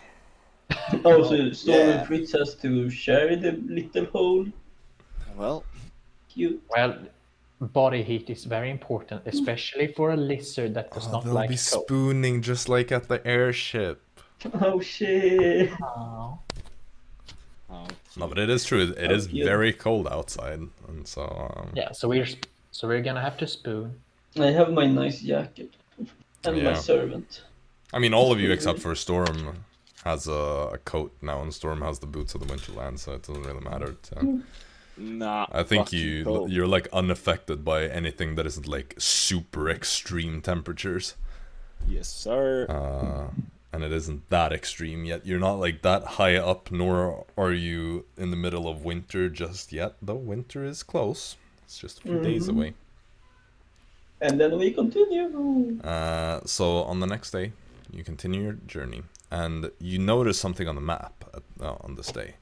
Oh, so Storm Yeah. and Fritz has to share the little hole. Well, Cute. Well, body heat is very important, especially for a lizard that does not They'll like be cold. spooning just like at the airship. Oh shit. Oh. No, but it is true. It is cute. very cold outside, and so Yeah, so we're gonna have to spoon. I have my nice jacket and my Yeah. servant. I mean, all of you except for Storm has a coat now, and Storm has the boots of the Winterland, so it doesn't really matter. Nah. I think fucking cold. you're like unaffected by anything that isn't like super extreme temperatures. Yes, sir. And it isn't that extreme yet. You're not like that high up, nor are you in the middle of winter just yet. Though winter is close. It's just a few days away. And then we continue. So on the next day, you continue your journey, and you notice something on the map on this day.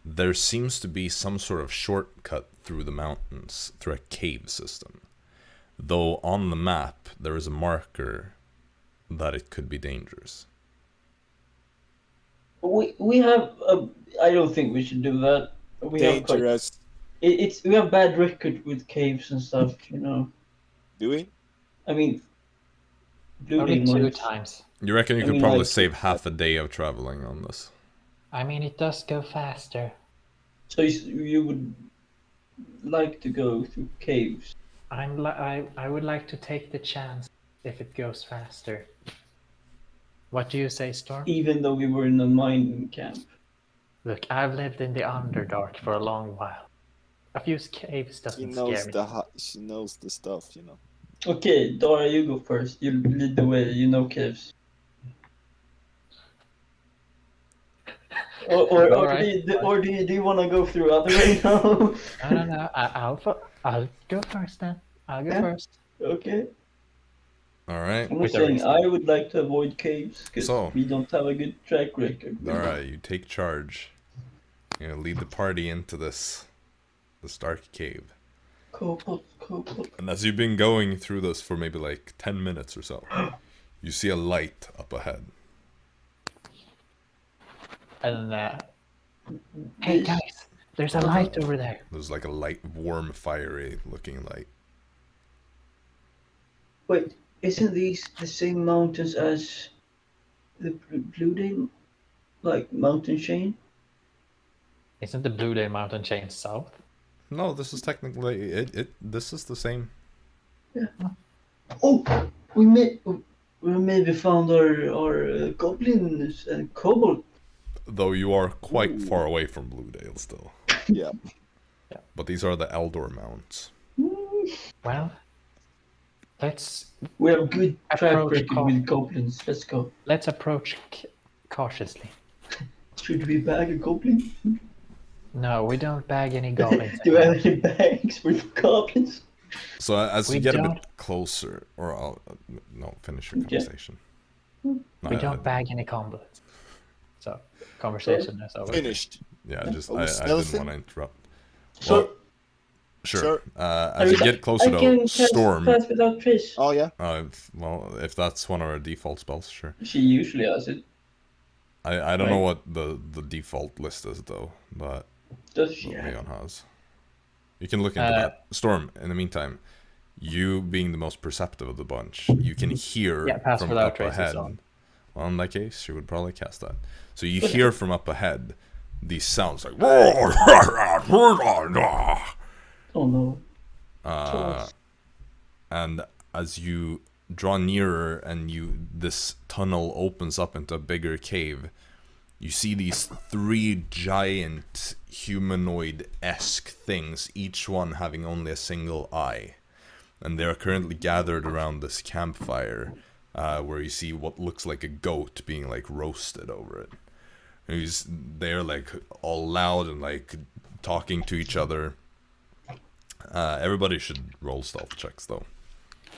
There seems to be some sort of shortcut through the mountains, through a cave system. Though on the map, there is a marker that it could be dangerous. We have. I don't think we should do that. Dangerous. We have bad record with caves and stuff. You know. Do we? I mean, Only looting 2 ones. times. You reckon you I could mean, probably like- save half a day of traveling on this? I mean, it does go faster. So you would like to go through caves? I would like to take the chance if it goes faster. What do you say, Storm? Even though we were in a mining camp. Look, I've lived in the Underdark for a long while. A few caves She doesn't knows scare me. she knows the stuff, you know. Okay, Dara, you go first. You lead the way. You know caves. Or Alright. do you want to go through other way now? No. I'll go first then. I'll go Yeah. first. Okay. All right. I'm With not saying Arisa. I would like to avoid caves because So- we don't have a good track record. All right. You take charge. You know, lead the party into this dark cave. Cobalt. And as you've been going through this for maybe like 10 minutes or so, you see a light up ahead. And hey guys, there's a light over there. There's like a light, warm, fiery looking light. Wait, isn't these the same mountains as the Blue Day, like mountain chain? Isn't the Blue Day mountain chain south? No, this is technically this is the same. Oh, we maybe found our goblins and kobold. Though you are quite far away from Bluedale still. Yeah. But these are the Eldor mounts. Well, let's We have good track Approach record call. with goblins. Let's go. approach cautiously. Should we bag a goblin? No, we don't bag any goblins. Do we have any bags for goblins? So as We you get a don't- bit closer, or no, finish your Okay. conversation. We don't bag any goblins. So, conversation is over. Finished. Yeah, Are we I didn't stealthing? want to interrupt. So, Well, sure. Sure. As you get closer I can to Storm, pass without trace. Oh yeah. if that's one of our default spells, sure. She usually has it. I don't know Right. what the default list is though, but Does she? Leon has. You can look into that. Storm, in the meantime, you being the most perceptive of the bunch, you can hear Yeah, pass from without up trace is ahead. on. Well, in that case, she would probably cast that. So you hear from up ahead these sounds like Oh no. and as you draw nearer and this tunnel opens up into a bigger cave, you see these 3 giant humanoid-esque things, each one having only a single eye. And they're currently gathered around this campfire, where you see what looks like a goat being like roasted over it. And they're like all loud and like talking to each other. Everybody should roll stealth checks though.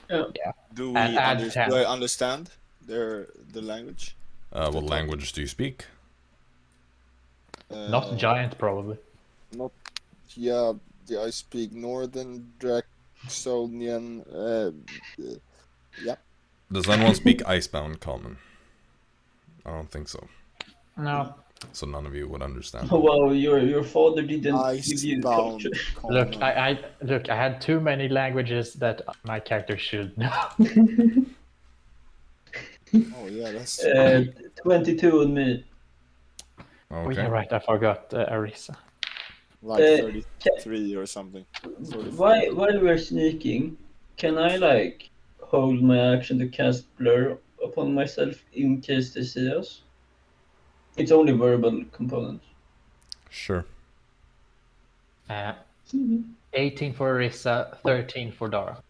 Yeah. Do Add I 10. understand the language? What language do you speak? Not giant, probably. Not. Yeah, I speak Northern Jaxsonian. Yeah. Does anyone speak Icebound Common? I don't think so. No. So none of you would understand. Oh wow, your father didn't give you Icebound. culture. Look, I had too many languages that my character should know. Oh yeah, that's. 22 on me. Oh, Okay. yeah, right. I forgot Arisa. Like 33 or something. 34. While we're sneaking, can I like hold my action to cast blur upon myself in case they see us? It's only verbal components. Sure. 18 for Arisa, 13 for Dara.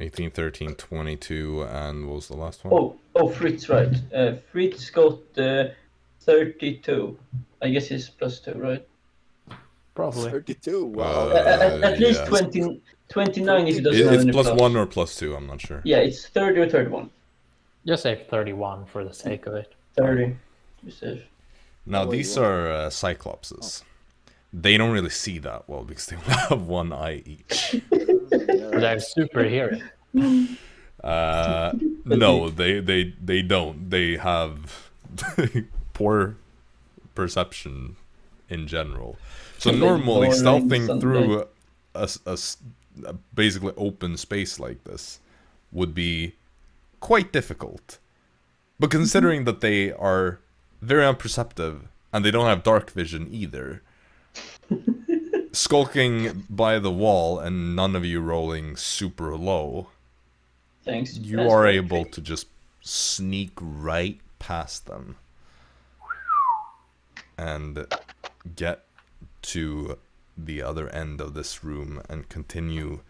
18, 13, 22, and what was the last one? Oh, Fritz, right. Fritz got 32. I guess he's +2, right? Probably. 32, wow. At least yeah. 29 if he doesn't have It's any +1 or +2, I'm not sure. Yeah, it's 30 or 31. Just say 31 for the sake of it. 30. Be safe. Now, these are Cyclopses. They don't really see that well because they only have one eye each. They're superhero. No, they don't. They have poor perception in general. So normally stealthing through a basically open space like this would be quite difficult. But considering that they are very unperceptive and they don't have dark vision either, skulking by the wall and none of you rolling super low, Thanks. you are able to just sneak right past them and get to the other end of this room and continue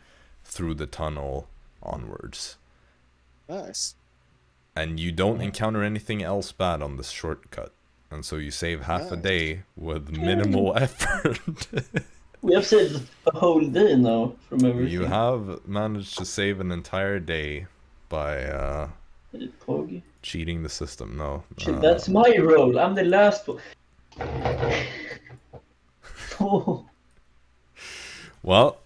through the tunnel onwards. Nice. And you don't encounter anything else bad on this shortcut. And so you save half a day with minimal effort. We have saved a whole day now from everything. You have managed to save an entire day by cheating the system. No. That's my role. I'm the last one. Oh. Well,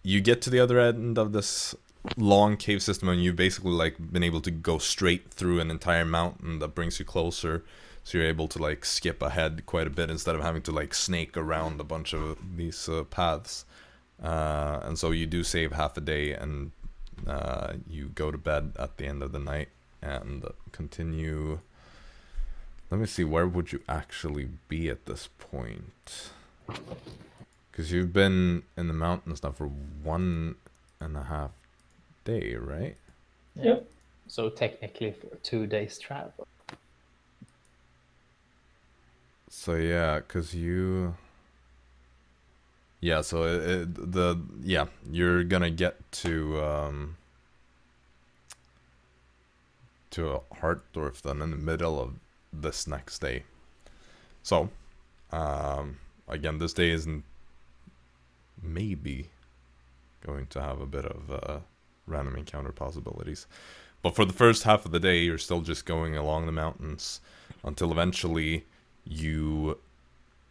you get to the other end of this long cave system and you've basically like been able to go straight through an entire mountain that brings you closer, so you're able to like skip ahead quite a bit instead of having to like snake around a bunch of these paths, and so you do save half a day and you go to bed at the end of the night and continue. Let me see, where would you actually be at this point? Because you've been in the mountains now for 1.5 days, right? Yep. So technically for 2 days travel. So yeah, because you... Yeah, so you're gonna get to Hartdorf then in the middle of this next day. So, again, this day isn't maybe going to have a bit of random encounter possibilities. But for the first half of the day, you're still just going along the mountains until eventually you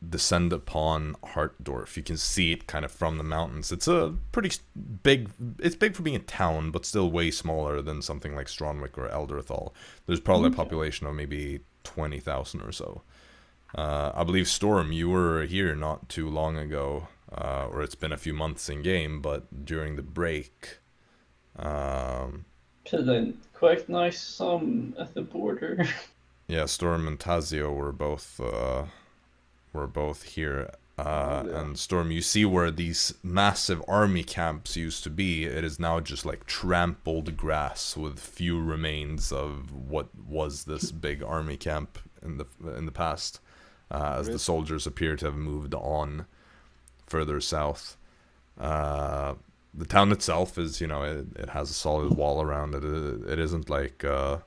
descend upon Hartdorf. You can see it kind of from the mountains. It's a pretty big... It's big for being a town, but still way smaller than something like Stronwick or Elderthal. There's probably a population of maybe 20,000 or so. I believe, Storm, you were here not too long ago, or it's been a few months in game, but during the break... Quite nice at the border. Yeah, Storm and Tazio were both here. And Storm, you see where these massive army camps used to be. It is now just like trampled grass with few remains of what was this big army camp in the past, as the soldiers appear to have moved on further south. The town itself is, it has a solid wall around it. It isn't like a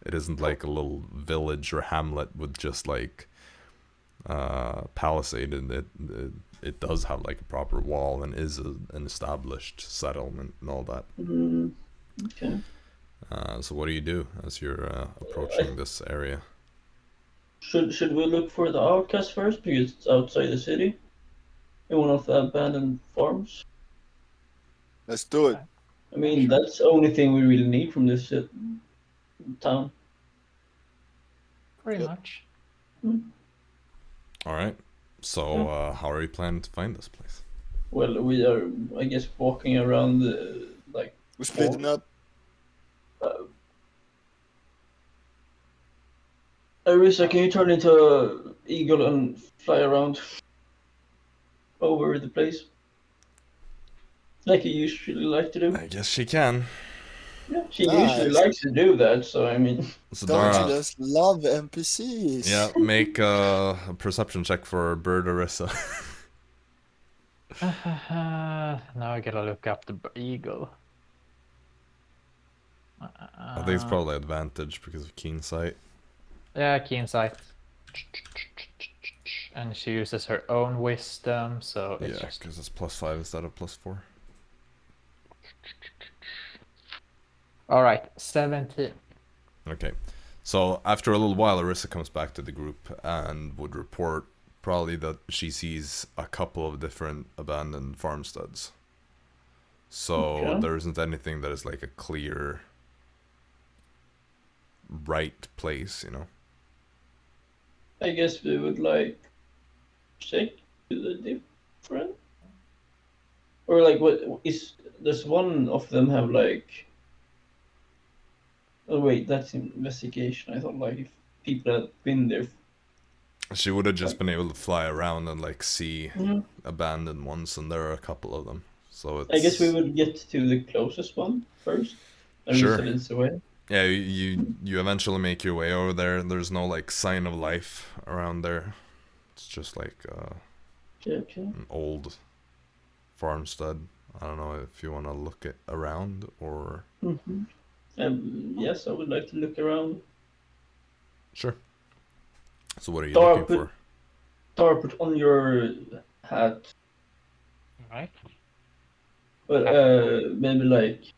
little village or hamlet with just like palisade. It does have like a proper wall and is an established settlement and all that. Okay. So what do you do as you're approaching this area? Should we look for the outcast first because it's outside the city, in one of the abandoned farms? Let's do it. I mean, that's the only thing we really need from this town. Pretty much. All right. So how are you planning to find this place? Well, we are, I guess, walking around We're splitting up. Arisa, can you turn into an eagle and fly around over the place? Like you usually like to do. I guess she can. Yeah, she usually likes to do that, so I mean... So Don't Dara, you just love NPCs? yeah, make a perception check for Bird Arisa. Now I gotta look up the eagle. I think it's probably advantage because of keen sight. Yeah, keen sight. And she uses her own wisdom, so it's Yeah, because it's +5 instead of +4. Alright, 17. Okay. So after a little while, Arisa comes back to the group and would report probably that she sees a couple of different abandoned farmsteads. So there isn't anything that is like a clear right place, you know. I guess we would like check the different, or like what is, does one of them have like, oh wait, that's investigation. I thought like if people had been there. She would have just been able to fly around and like see abandoned ones, and there are a couple of them. So it's... I guess we would get to the closest one first. Sure. It's away. Yeah, you eventually make your way over there. There's no like sign of life around there. It's just like an old farmstead. I don't know if you want to look it around or... Yes, I would like to look around. Sure. So what are you looking for? Dara, put on your hat. Alright. But maybe like...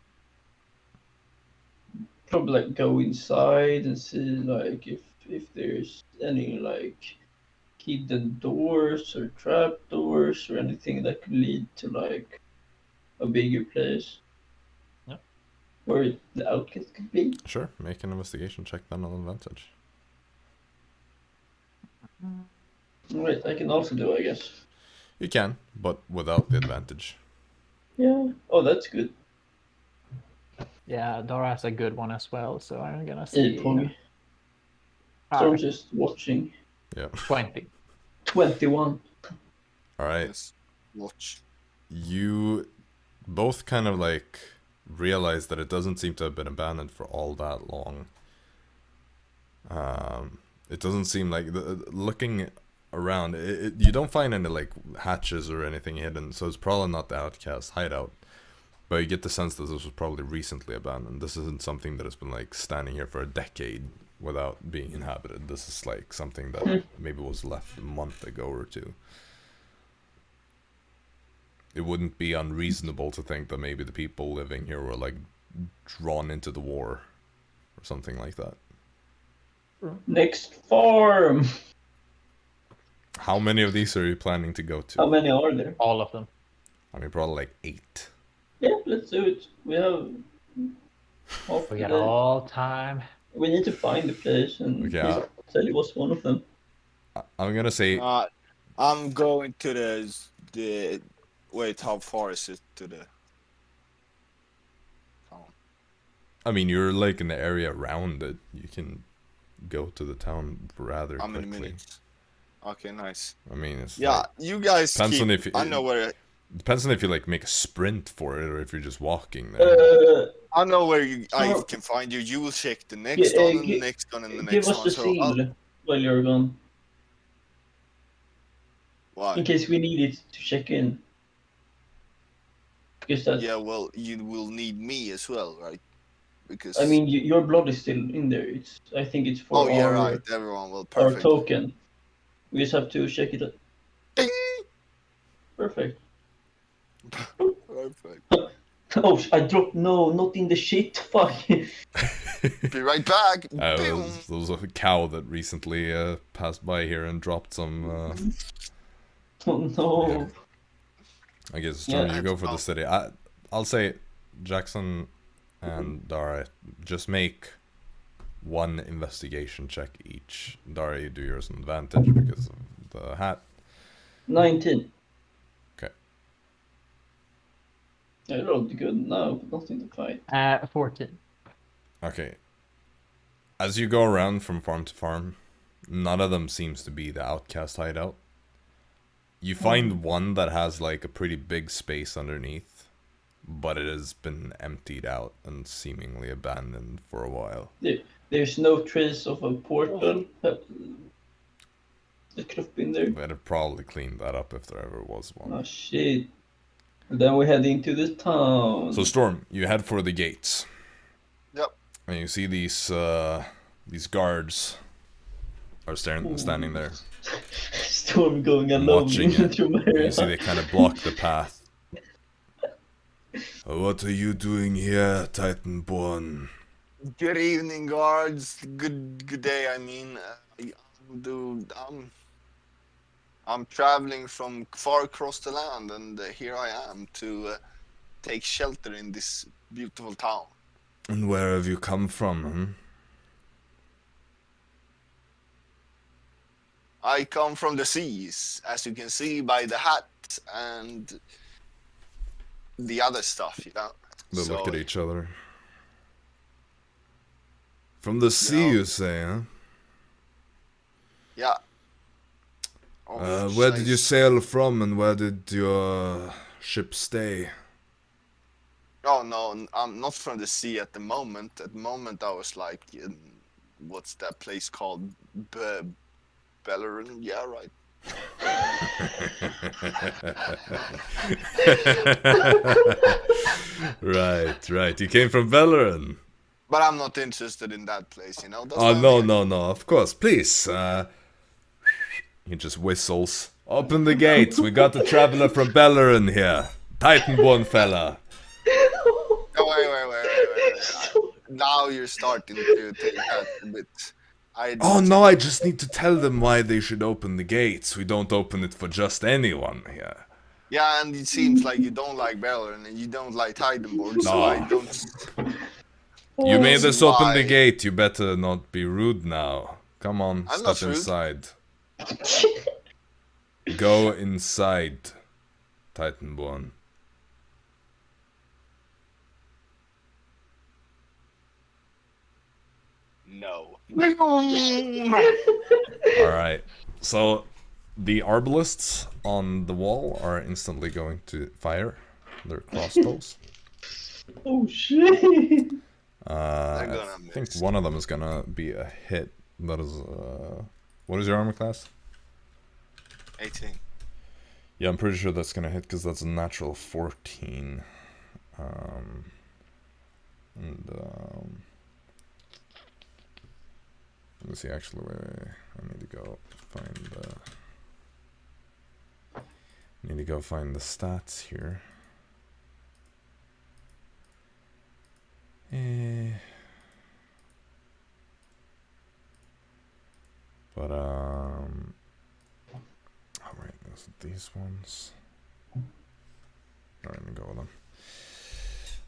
Probably like go inside and see like if there's any like hidden doors or trap doors or anything that could lead to like a bigger place. Yeah. Where the outlet could be. Sure, make an investigation check then on advantage. Alright, I can also do, I guess. You can, but without the advantage. Yeah. Oh, that's good. Yeah, Dara has a good one as well, so I'm gonna see. 8 point. So I'm just watching. Yeah. 20. 21. Alright. Yes. Watch. You both kind of like realize that it doesn't seem to have been abandoned for all that long. It doesn't seem like looking around, you don't find any like hatches or anything hidden, so it's probably not the outcast hideout. But you get the sense that this was probably recently abandoned. This isn't something that has been like standing here for a decade without being inhabited. This is like something that maybe was left a month ago or two. It wouldn't be unreasonable to think that maybe the people living here were like drawn into the war or something like that. Next farm. How many of these are you planning to go to? How many are there? All of them. I mean, probably like 8. Yeah, let's do it. We have We got all time. We need to find the place and tell you what's one of them. I'm gonna say... I'm going to the... Wait, how far is it to the town? I mean, you're like in the area around it. You can go to the town rather quickly. How many minutes? Okay, nice. I mean, it's yeah, like, you guys depends on keep... if I know where... Depends on if you like make a sprint for it or if you're just walking there. I know where I can find you. You will check the next one and the next one and the next one. Give us the seal while you're gone. Why? In case we need it to check in. Because that's... Yeah, well, you will need me as well, right? Because I mean, your blood is still in there. It's I think it's for yeah, right. Everyone will perfect. Our token. We just have to check it out. Ding! Perfect. Perfect. Oh, I dropped. No, not in the shit. Fuck. Be right back. There was a cow that recently passed by here and dropped some. Oh no. Yeah. I guess you go for the city. I'll say, Jaxson and Dara, just make one investigation check each. Dara, you do yours an advantage because of the hat. 19. Okay. I rolled good now, but nothing to fight. 14. Okay. As you go around from farm to farm, none of them seems to be the outcast hideout. You find one that has like a pretty big space underneath, but it has been emptied out and seemingly abandoned for a while. There's no trace of a portal that could have been there. They'd have probably cleaned that up if there ever was one. Oh shit. Then we head into the town. So Storm, you head for the gates. Yep. And you see these guards are standing there. Storm going alone Watching it. into my You see they kind of block the path. What are you doing here, Titanborn? Good evening, guards. Good day. I mean, I'm traveling from far across the land, and here I am to take shelter in this beautiful town. And where have you come from? I come from the seas, as you can see by the hat and the other stuff, you know. They look at each other. From the sea, you say, huh? Yeah. Where did you sail from, and where did your ship stay? Oh no, I'm not from the sea at the moment. At the moment, I was like, what's that place called? Bellerin? Yeah, right. Right. You came from Bellerin. But I'm not interested in that place, you know. That's Oh, why no, of course. Please, he just whistles. Open the gates. We got a traveler from Bellerin here. Titanborn fella. Oh, wait. Now you're starting to take that a bit. Oh no, I just need to tell them why they should open the gates. We don't open it for just anyone here. Yeah, and it seems like you don't like Bellerin and you don't like Titanborn, so I don't... You made us open the Why? gate. You better not be rude now. Come on, I'm not step rude. inside. Go inside, Titanborn. No. Alright, so the arbalists on the wall are instantly going to fire their crossbows. Oh shit! I think one of them is gonna be a hit. That is, what is your armor class? 18. Yeah, I'm pretty sure that's gonna hit because that's a natural 14. Let me see, actually, wait. I need to go find the stats here. But oh right, these ones. Alright, let me go with them.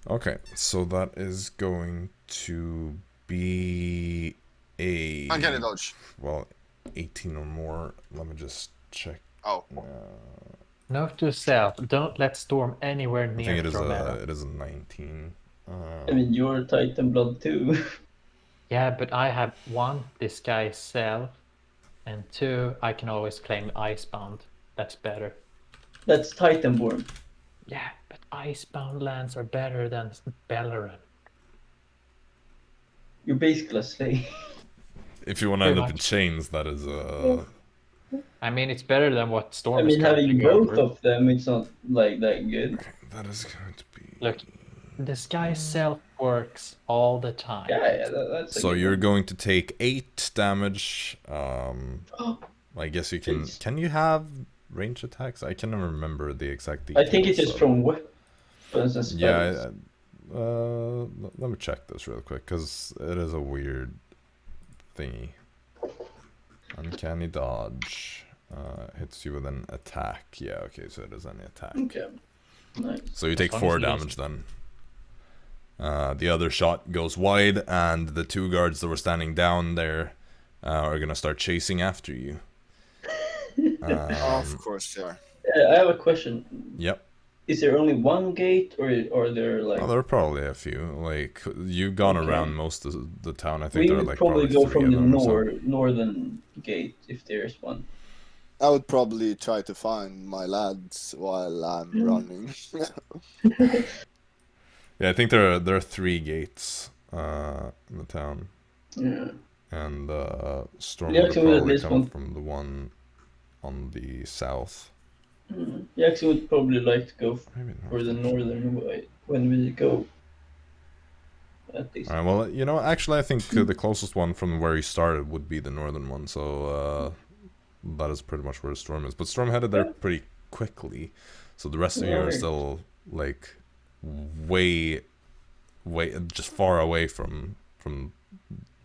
Okay, so that is going to be a... Uncanny dodge. Well, 18 or more. Let me just check. Oh. Note to self: don't let Storm anywhere I near think Dromera. it is a 19. I mean, you're Titan blood too. Yeah, but I have 1, disguise self, and 2, I can always claim Icebound. That's better. That's Titanborn. Yeah, but Icebound lands are better than Bellerin. You're basically a slave. If you want to end up in chains, that is I mean, it's better than what Storm I is mean, having currently going both for. of them, it's not like that good. that is going to be... Look, disguise self works all the time. Yeah, that's. So you're going to take 8 damage. I guess you can... Can you have range attacks? I can never remember the exact details. I think it's just from weapons and spells. Yeah, let me check this real quick, because it is a weird thingy. Uncanny dodge. Hits you with an attack. Yeah, okay, so it is any attack. Okay. Nice. So you take 4 damage then. The other shot goes wide, and the 2 guards that were standing down there are gonna start chasing after you. Of course they are. I have a question. Yep. Is there only one gate, or are there like? Well, there are probably a few. Like, you've gone around most of the town. I think We there are would like probably go 3 from of the them or so. northern gate if there's one. I would probably try to find my lads while I'm running. Yeah, I think there are 3 gates in the town. Yeah. And Storm Yeah, would actually, probably this come one. from the one on the south. Jaxson would probably like to go Maybe for the north, northern way when we go. At least. Alright, well, you know, actually I think the closest one from where he started would be the northern one, so that is pretty much where Storm is. But Storm headed there pretty quickly, so the rest of you are Right. still, like, way, just far away from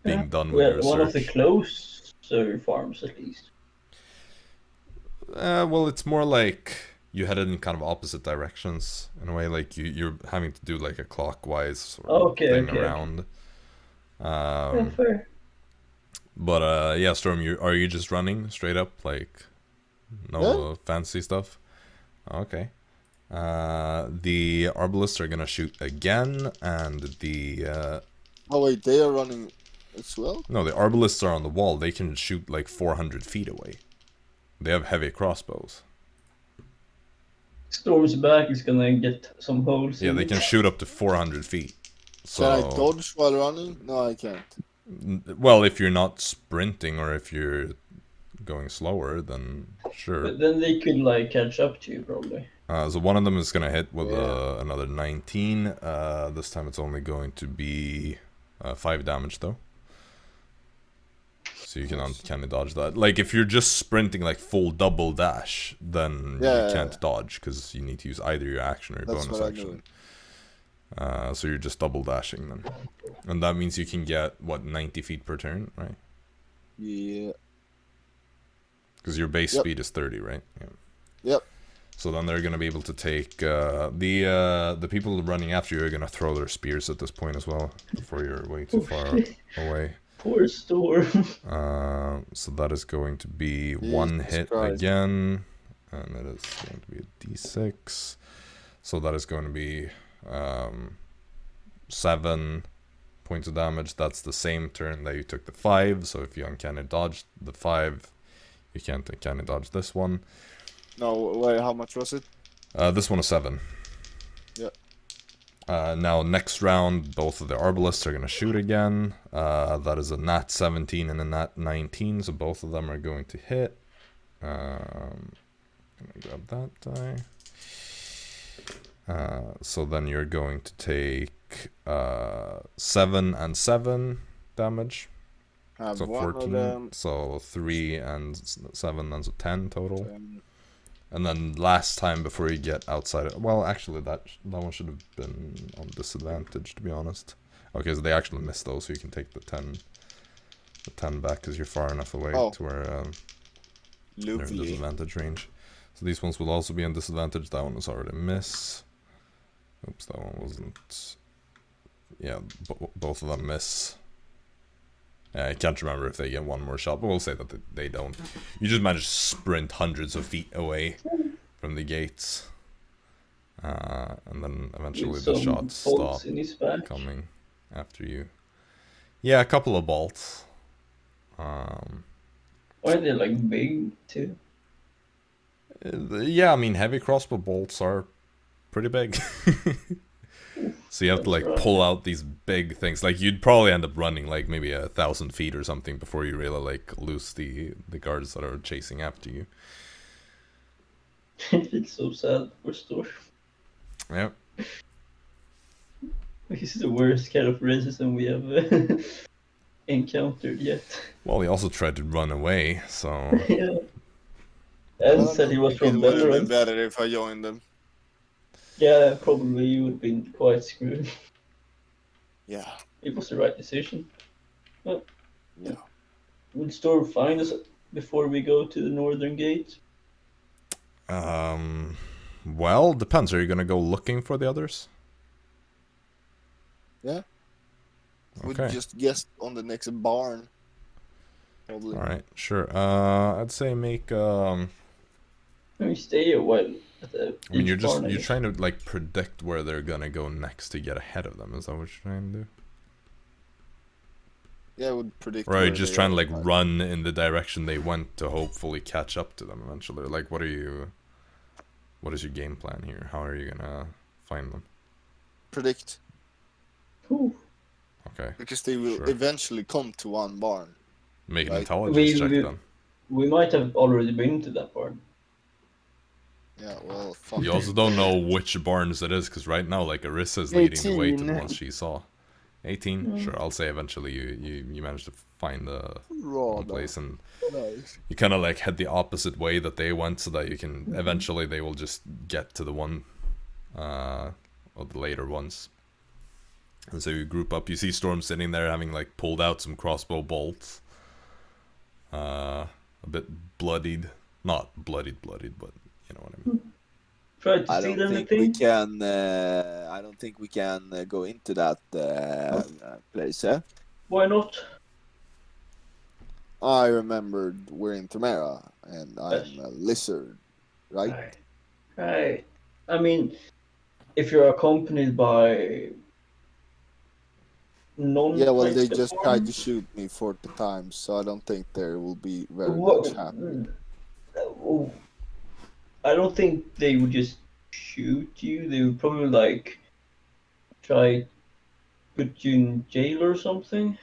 being done with your one of the search. closer farms, at least. Well, it's more like you headed in kind of opposite directions in a way. Like you're having to do like a clockwise sort of thing around. Yeah, fair. But yeah, Storm, are you just running straight up, like no fancy stuff? Okay. The Arbalists are gonna shoot again, and the Oh wait, they are running as well? no, the Arbalists are on the wall. They can shoot like 400 feet away. They have heavy crossbows. Storm's back is gonna get some holes. Yeah, in they it. can shoot up to 400 feet. So, Can I dodge while running? No, I can't. well, if you're not sprinting or if you're going slower, then sure. But then they could like catch up to you probably. So one of them is gonna hit with another 19. This time it's only going to be 5 damage though. So you can uncanny dodge that. Like if you're just sprinting like full double dash, then you can't dodge because you need to use either your action or your bonus action. So you're just double dashing then, and that means you can get what 90 feet per turn, right? Yeah. Because your base speed is 30, right? Yeah. Yep. So then they're gonna be able to take the people running after you are gonna throw their spears at this point as well before you're way too far away. Poor Storm. So that is going to be one hit again, and it is going to be a d6. So that is going to be 7 points of damage. That's the same turn that you took the 5. So if you uncanny dodged the 5, you can't uncanny dodge this one. No, wait, how much was it? This one is 7. Yep. Now next round, both of the Arbalists are going to shoot again. That is a nat 17 and a nat 19, so both of them are going to hit. Let me grab that die. So then you're going to take 7 and 7 damage. So 14, so 3 and 7, and so 10 total. And then last time before you get outside of, well, actually that one should have been on disadvantage, to be honest. Okay, so they actually missed those, so you can take the 10 back because you're far enough away to where they're in disadvantage range. So these ones will also be on disadvantage. That one was already a miss. Oops, that one wasn't. Yeah, both of them miss. I can't remember if they get one more shot, but we'll say that they don't. You just manage to sprint hundreds of feet away from the gates. And then eventually the shots stop coming after you. Yeah, a couple of bolts. Are they like big too? Yeah, I mean heavy crossbow bolts are pretty big. So you have to like pull out these big things. Like you'd probably end up running like maybe 1,000 feet or something before you really like lose the guards that are chasing after you. It's so sad for Storm. Yep. He's the worst kind of racism we have encountered yet. Well, he also tried to run away, so. Yeah. And said he was from It would have been veterans. better if I joined them. Yeah, probably you would have been quite screwed. Yeah. It was the right decision. But Yeah. would Storm find us before we go to the northern gate? Well, depends. Are you gonna go looking for the others? Yeah. Okay. We'd just guess on the next barn. Probably. All right, sure. I'd say make. Let me stay a while. I mean, you're trying to like predict where they're gonna go next to get ahead of them. Is that what you're trying to do? Yeah, I would predict. Or are you just trying to like run in the direction they went to hopefully catch up to them eventually? Like, what is your game plan here? How are you gonna find them? Predict. Okay. Because they will Sure. eventually come to one barn. Make an Right. intelligence check then. We might have already been to that barn. Yeah, well, fuck. You also don't know which barns it is, because right now, like, Arisa is leading the way to the 18. ones she saw. 18? Sure, I'll say eventually you manage to find the one place, and Nice. you kind of, like, head the opposite way that they went, so that you can, eventually they will just get to the one, of the later ones. And so you group up, you see Storm sitting there having, like, pulled out some crossbow bolts. A bit bloodied. Not bloodied, but you know what I mean. Try to I steal don't think we anything? can. I don't think we can go into that place. Why not? I remembered we're in Tamara, and I'm a lizard, right? Right. I mean, if you're accompanied by non Yeah, well, they just tried to shoot me 40 times, so I don't think there will be very much happening. I don't think they would just shoot you. They would probably like try put you in jail or something.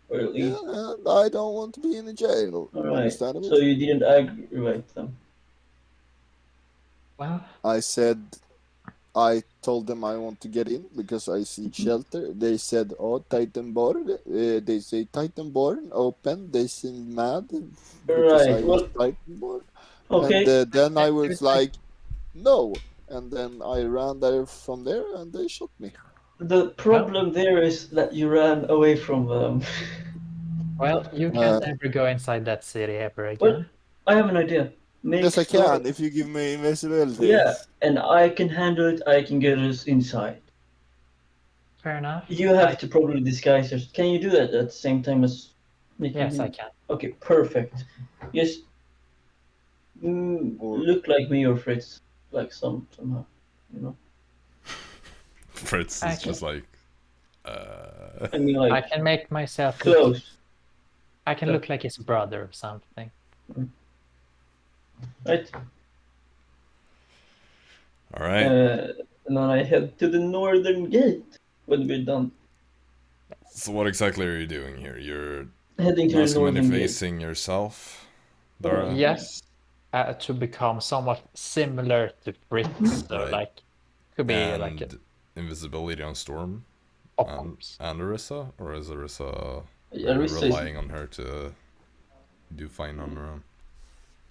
Or at least. Yeah, and I don't want to be in a jail. All right. Understandable? So you didn't aggravate them. Well, I told them I want to get in because I see shelter. They said, "Oh, Titanborn." They say Titanborn open. They seem mad because I was Titanborn. Okay. And then I was like, "No." And then I ran there from there, and they shot me. The problem there is that you ran away from them. Well, you can't ever go inside that city ever again. Well, I have an idea. Yes, I can if you give me invisibility. Yeah, and I can handle it. I can get us inside. Fair enough. You have to probably disguise yourself. Can you do that at the same time as making Yes, I can. Okay, perfect. Just look like me or Fritz, like somehow, you know. Fritz is just like. I mean, like. I can make myself close. I can look like his brother or something. Right. All right. And then I head to the northern gate when we're done. So what exactly are you doing here? You're heading to the northern gate. facing yourself, Dara? Yes. To become somewhat similar to Fritz, so Right. like could be and like a, invisibility on Storm of and course. Arisa, or is Arisa Arisa relying on her to do fine on her own?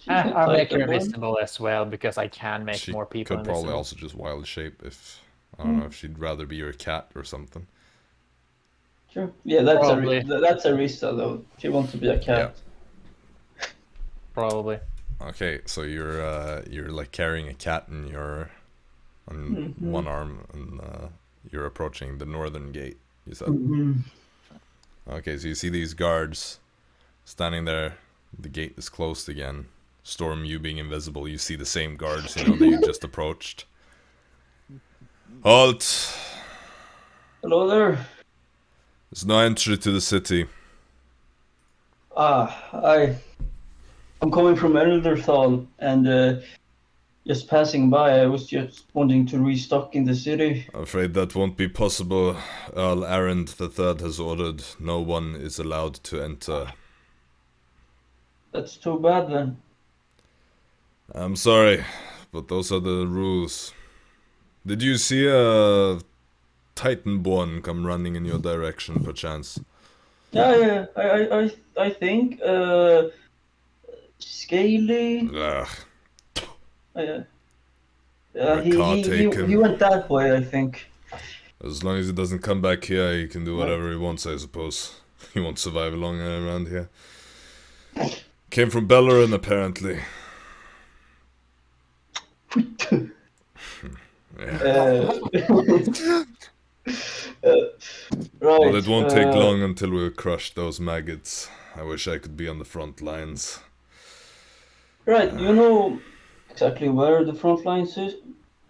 I'll make her invisible as well because I can make She more people could invisible. probably also just wild shape if I don't know if she'd rather be your cat or something. Sure. Yeah, that's Probably. that's Arisa though. She wants to be a cat. Probably. Okay, so you're like carrying a cat in your on one arm, and you're approaching the northern gate. You said. Okay, so you see these guards standing there. The gate is closed again. Storm, you being invisible, you see the same guards, you know, that you just approached. Halt! Hello there. There's no entry to the city. I'm coming from Elderthal and just passing by. I was just wanting to restock in the city. I'm afraid that won't be possible. Earl Arend III has ordered no one is allowed to enter. That's too bad then. I'm sorry, but those are the rules. Did you see a Titanborn come running in your direction, perchance? Yeah. I think Scaly. Ugh. He went that way, I think. As long as he doesn't come back here, he can do whatever he wants, I suppose. He won't survive long around here. Came from Bellerin, apparently. Right. But it won't take long until we crush those maggots. I wish I could be on the front lines. Right, you know exactly where the front lines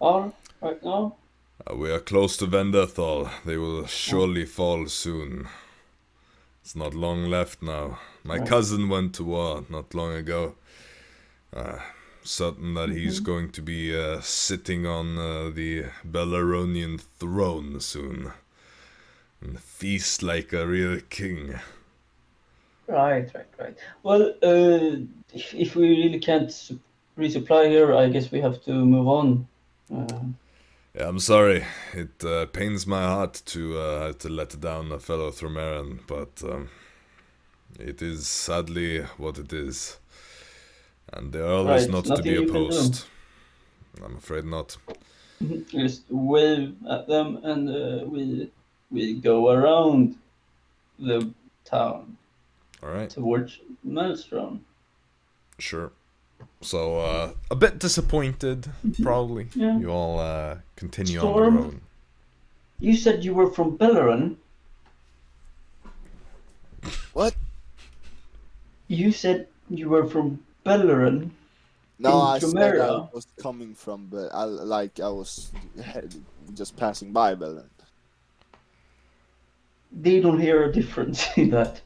are right now? We are close to Venderthal. They will surely fall soon. It's not long left now. My cousin went to war not long ago. Certain that he's going to be sitting on the Bellaronian throne soon. and feast like a real king. Right. Well, if we really can't resupply here, I guess we have to move on. Yeah, I'm sorry. It pains my heart to let down a fellow Thromeran, but it is sadly what it is. And the Earl is Right, not to nothing be you can do. opposed. I'm afraid not. Just wave at them, and we go around the town Alright, towards Maelstrom. sure. So, a bit disappointed, probably. Yeah. You all continue Storm? on the road. You said you were from Bellerin. What? You said you were from Bellerin. No, In I said I Trumera. was coming from, but I was just passing by Berlin. They don't hear a difference in that.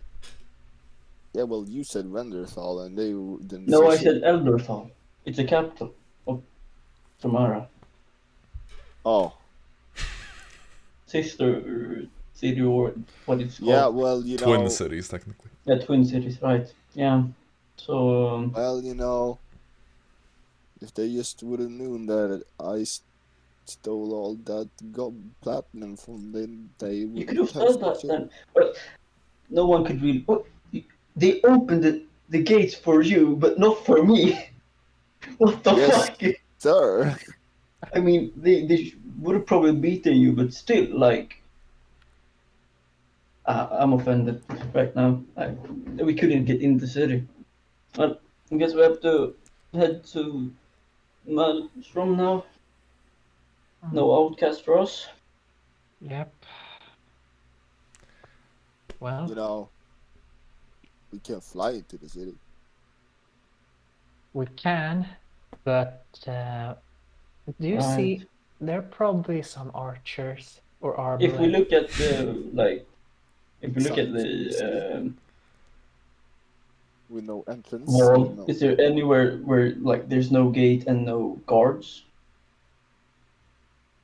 Yeah, well, you said Renderthal, and they didn't. No, I say said shit. Elderthal. It's the capital of Trumera. Oh, Sister city, or what it's called. yeah. Well, you know. Twin cities, technically. Yeah, Twin Cities, right. Yeah. So, Well, you know, if they just would have known that I stole all that platinum from them, they you would could have said that shit. then. But no one could really. What? They opened the gates for you, but not for me. What the Yes. fuck? Sir. I mean, they would have probably beaten you, but still, like, I'm offended right now. We couldn't get in the city. Well, I guess we have to head to Maelstrom now. No outcast for us. Yep. Well, You know, we can fly into the city. we can, but do you Right. see? There are probably some archers or If we arbalest. look at the if we look at the With no entrance. wall, no- is there anywhere where like there's no gate and no guards?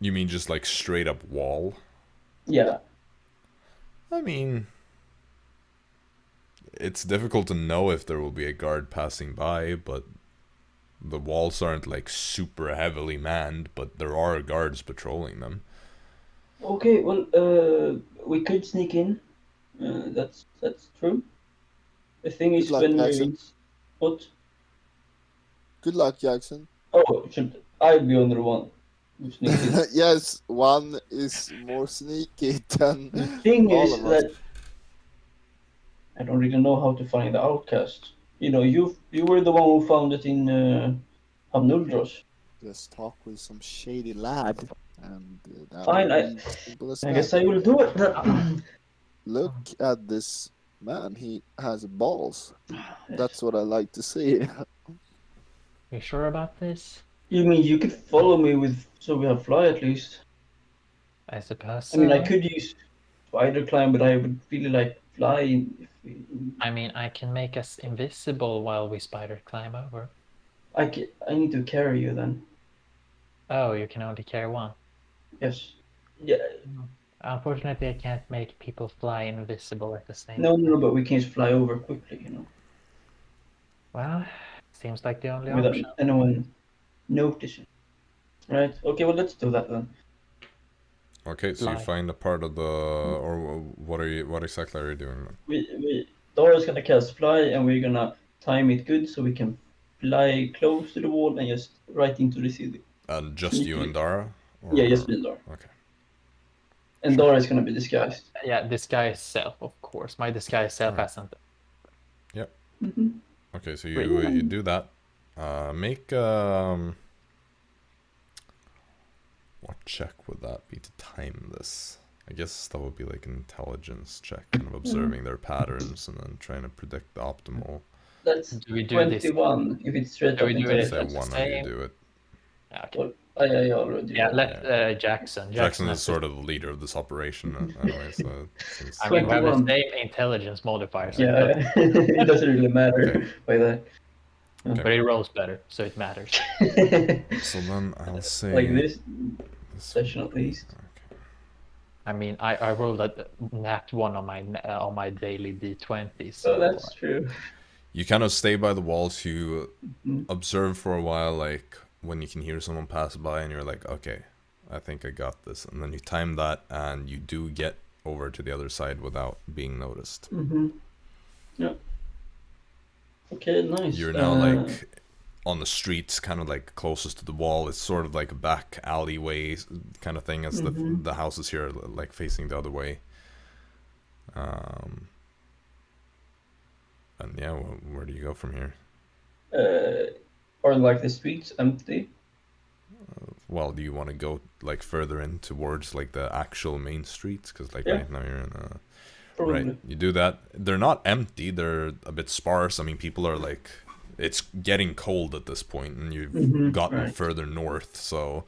You mean just like straight up wall? Yeah. I mean, it's difficult to know if there will be a guard passing by, but the walls aren't like super heavily manned, but there are guards patrolling them. Okay. Well, we could sneak in. That's true. The thing is, Good luck, when Jaxson. what? Good luck, Jaxson. Oh, should I be on the one who sneaks in? Yes, one is more sneaky than The thing all is of us. that I don't really know how to find the outcast. You know, you were the one who found it in Hamnuldros. Just talk with some shady lad, and that Fine, will be simple as I that. guess I will do it. then. Look at this man; he has balls. That's what I like to see. You sure about this? You mean you could follow me so we have fly at least? I suppose. I mean, I so. could use spider climb, but I would really like fly. I mean, I can make us invisible while we spider climb over. I need to carry you then. Oh, you can only carry one. Yes. Yeah. Unfortunately, I can't make people fly invisible at the same No, time. but we can just fly over quickly, you know, Well, seems like the only without option. anyone noticing. Right? Okay, well, let's do that then. Okay, so you Fly. find a part of the, or what exactly are you doing then? Dara's gonna cast fly, and we're gonna time it good so we can fly close to the wall and just right into the city. And just you and Dara? Or... Yeah, just me and Dara. Okay. And Dara is gonna be disguised. Yeah, disguise self, of course. My disguise self hasn't. Mm-hmm. Okay, so you do that. Make what check would that be to time this? I guess that would be like an intelligence check, kind of observing their patterns and then trying to predict the optimal. That's Do we do 21 if it's straight Do up we do it Say intelligence. one and you do it. Yeah, okay. Well, I already Yeah, did. let Jaxson. Jaxson has is sort of the leader of this operation anyway, so since... I mean, we have the 21. same intelligence modifier, so Yeah, it doesn't really matter Okay. by that. but it rolls better, so it matters. So then I'll say Like this session at least. Okay. I mean, I rolled a nat 1 on my daily d20. So Oh, that's true. You kind of stay by the walls. You Mhm. observe for a while, like when you can hear someone pass by, and you're like, okay, I think I got this. And then you time that, and you do get over to the other side without being noticed. Yeah. Okay, nice. You're now like on the streets, kind of like closest to the wall. It's sort of like a back alleyway kind of thing, as the houses here are like facing the other way. And yeah, where do you go from here? Are like the streets empty? Well, do you want to go like further in towards like the actual main streets? Because like right now you're in Probably. right. You do that. They're not empty. They're a bit sparse. I mean, people are like, it's getting cold at this point, and you've gotten further north, so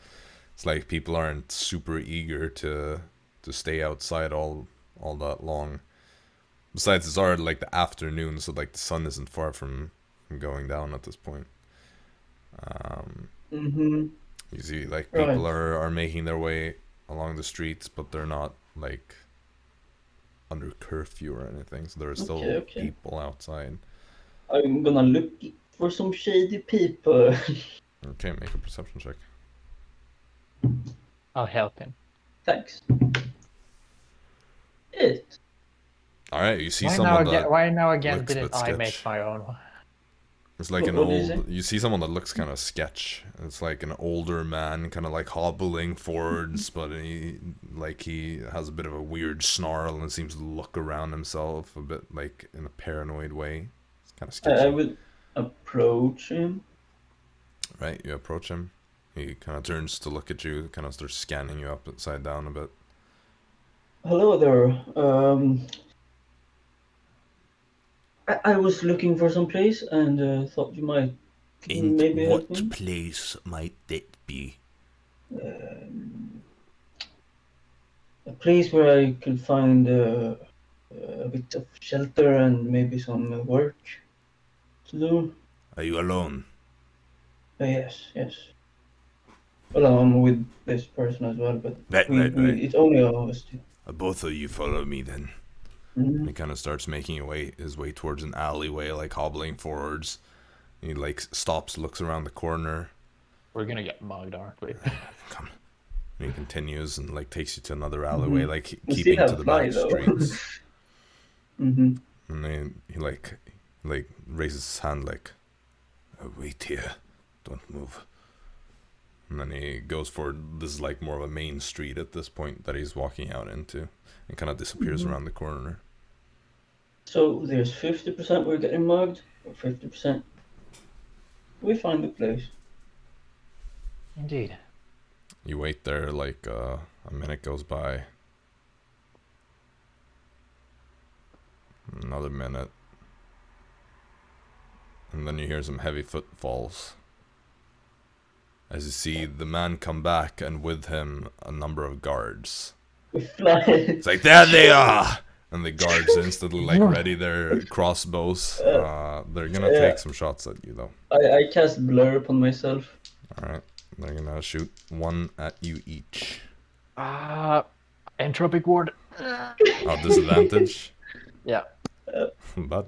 it's like people aren't super eager to stay outside all that long. Besides, it's already like the afternoon, so like the sun isn't far from going down at this point. You see, like people are making their way along the streets, but they're not like under curfew or anything, so there are still people outside. I'm gonna look for some shady people. Okay, make a perception check. I'll help him. Thanks. 8. All right, you see Why someone why now again looks a didn't bit I sketch. make my own one? It's like What do you say? you see someone that looks kind of sketch. It's like an older man, kind of like hobbling forwards, but he has a bit of a weird snarl and seems to look around himself a bit like in a paranoid way. It's kind of sketchy. I would approach him. Right, you approach him. He kind of turns to look at you, kind of starts scanning you upside down a bit. Hello there. I was looking for some place and thought you might maybe help me. What place might that be? A place where I could find a bit of shelter and maybe some work to do. Are you alone? Yes. Well, I'm with this person as well, but Right. it's only us two. Both of you follow me then. He kind of starts making his way towards an alleyway, like hobbling forwards. He like stops, looks around the corner. We're gonna get mugged, aren't we? Come. And he continues and like takes you to another alleyway, like We keeping still to have the fly, back though. streets. Mm-hmm. And then he like raises his hand like, wait here, don't move. And then he goes forward. This is like more of a main street at this point that he's walking out into, and kind of disappears around the corner. So there's 50% we're getting mugged, or 50% we find the place. Indeed. You wait there, like a minute goes by. Another minute. And then you hear some heavy footfalls. As you see the man come back, and with him a number of guards. We fly. It's like, there they are! And the guards instantly like ready their crossbows. They're gonna take some shots at you though. I cast blur upon myself. Alright, they're gonna shoot one at you each. Entropic ward. Disadvantage? Yeah. That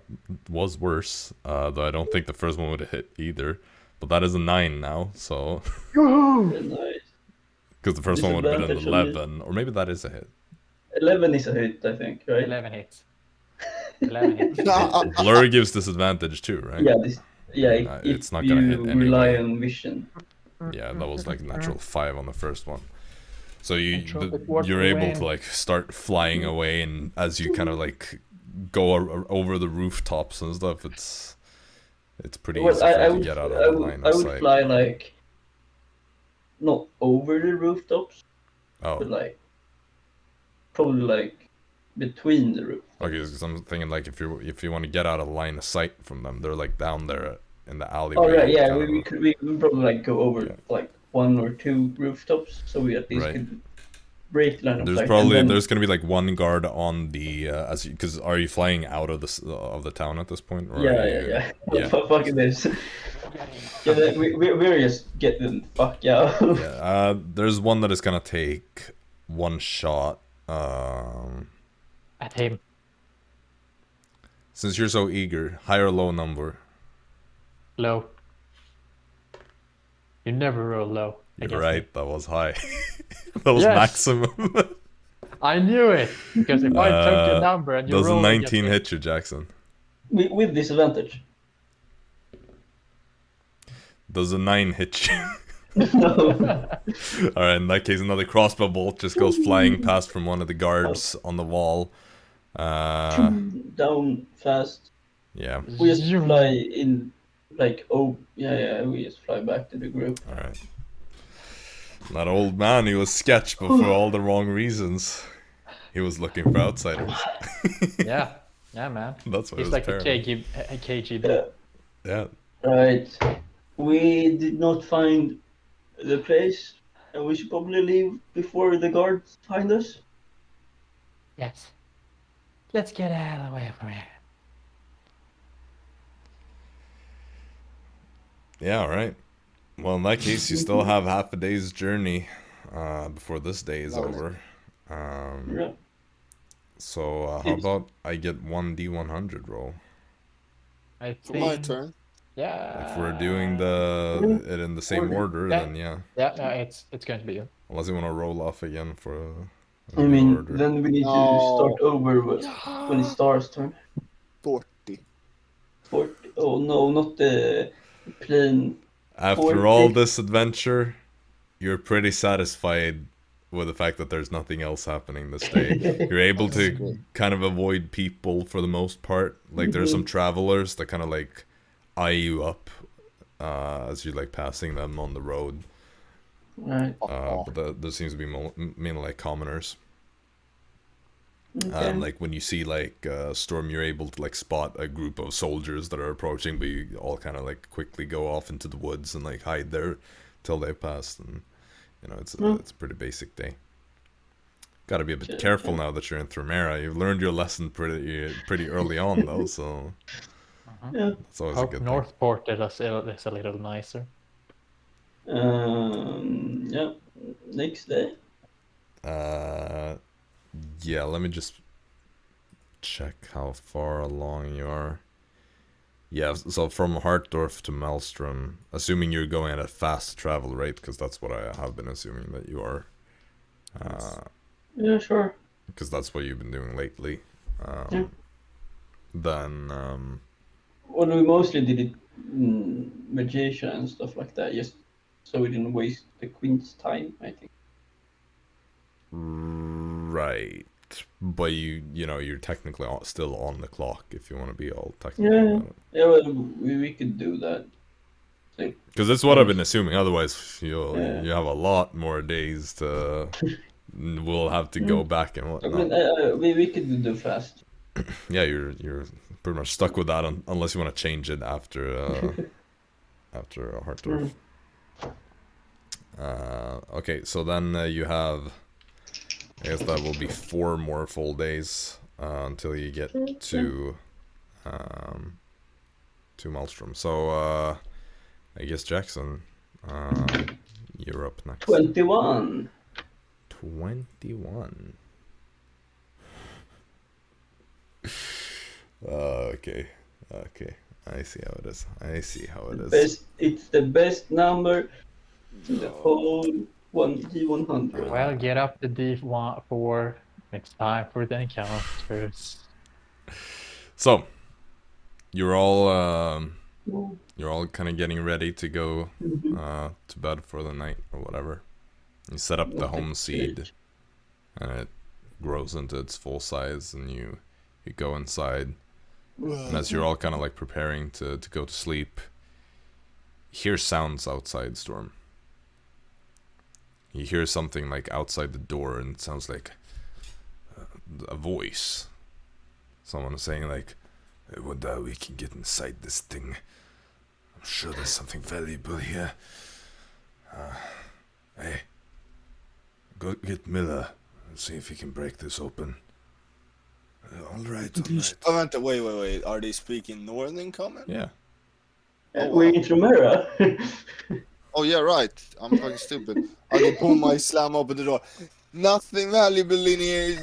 was worse, though I don't think the first one would have hit either. But that is a 9 now, so... Nice. Because the first one would have been an Disadvantage 11, or maybe that is a hit. 11 is a hit, I think, right? 11 hits. 11 hits. Blur gives disadvantage too, right? Yeah, it's not gonna hit anyway. Rely on vision. Yeah, that was like a natural 5 on the first one. So Entropic ward you're for able win. to like start flying away, and as you kind of like go over the rooftops and stuff, it's pretty easy for you to get out of the line I of would sight. fly like not over the rooftops, but Oh, like probably like between the roof. okay. Because I'm thinking like if you want to get out of line of sight from them, they're like down there in the alleyway. Oh right, yeah, kind we of- could probably like go over Yeah. like 1 or 2 rooftops, so we at least Right. could break line of There's sight. probably and then, there's gonna be like one guard on the because are you flying out of the town at this point? Or are you- yeah. Yeah. Fuck this. Yeah, we're just getting the fuck out. Yeah, there's one that is gonna take one shot. At him. Since you're so eager, high or low number? Low. You never roll low. You're right, that was high. That was maximum. I knew it! Because if I took your number and you rolled... Does a 19 hit you, Jaxson? With disadvantage. Does a 9 hit you? No. Alright, in that case, another crossbow bolt just goes flying past from one of the guards on the wall. Down fast. Yeah. We just fly in, like, we just fly back to the group. Alright. That old man, he was sketched, but for all the wrong reasons. He was looking for outsiders. Yeah, man. That's what he's like a KGB. Yeah. Right. We did not find the place, and we should probably leave before the guards find us. Yes. Let's get out of the way from here. Yeah, alright. Well, in that case, you still have half a day's journey before this day is over. Yeah. So, how about I get 1d100 roll? I think... My turn. Yeah. If we're doing it in the same order, then yeah. Yeah, it's going to be you. Unless you want to roll off again for a I mean, order. then we need to start over when it's Star's turn. 40. 40. Oh no, not the plain. After 40. all this adventure, you're pretty satisfied with the fact that there's nothing else happening this day. You're able to kind of avoid people for the most part. Like, there's some travelers that kind of like eye you up as you're like passing them on the road. Right. But there seems to be mainly like commoners. Okay. Like when you see like Storm, you're able to like spot a group of soldiers that are approaching, but you all kind of like quickly go off into the woods and like hide there till they've passed. And you know, it's a pretty basic day. Got to be a bit careful now that you're in Thrumera. You've learned your lesson pretty early on though, so Yeah. it's always a good thing. Northport is a little nicer. Yeah. Next day. Yeah, let me just check how far along you are. Yeah, so from Hartdorf to Maelstrom, assuming you're going at a fast travel rate, because that's what I have been assuming that you are. Yeah, sure. Because that's what you've been doing lately. Yeah. Then, Well, we mostly did it magician and stuff like that, just so we didn't waste the queen's time, I think. right. But you know, you're technically still on the clock if you want to be all technical about it. Yeah, well, we could do that. Because that's what I've been assuming. Otherwise, you have a lot more days to. We'll have to go back and whatnot. I mean, we could do fast. Yeah, you're pretty much stuck with that unless you want to change it after after Hartdorf. Okay, so then you have. I guess that will be 4 more full days until you get to Maelstrom. So I guess Jaxson, you're up next. 21. 21. Okay. I see how it is. It's the best number in the whole D100. Well, get up the D4. It's time for the encounters. So, you're all kind of getting ready to go to bed for the night or whatever. You set up the home seed, and it grows into its full size, and you go inside. And as you're all kind of like preparing to go to sleep, you hear sounds outside, Storm. You hear something like outside the door, and it sounds like a voice. Someone is saying like, "I wonder how we can get inside this thing. I'm sure there's something valuable here. Hey, go get Miller and see if he can break this open." All right. Wait. Are they speaking Northern Common? Yeah. We're in Tremera. Oh yeah, right. I'm fucking stupid. I go boom, I slam open the door. Nothing valuable in here,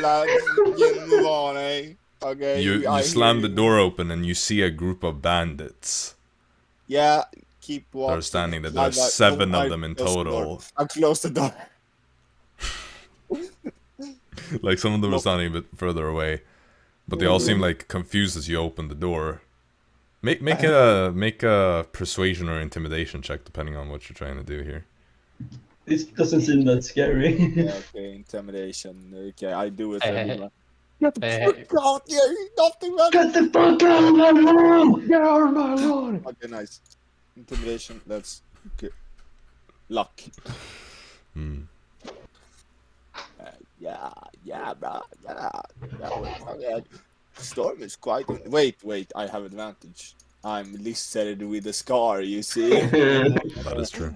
lads. You move on, eh? Okay. You slam the door open and you see a group of bandits. Yeah, keep walking. They're standing there. There are 7 of them in total. I closed the door. Like some of them are standing a bit further away, but they all seem like confused as you open the door. Make a persuasion or intimidation check depending on what you're trying to do here. This doesn't seem that scary. Yeah, okay, intimidation. Okay, I do it. Get the fuck out here! Nothing, man! Get the fuck out of my room! Get out of my lawn! Okay, nice. Intimidation, that's good. Luck. Yeah, bro. Yeah. Storm is quite... Wait, I have advantage. I'm listed with a scar, you see? That is true.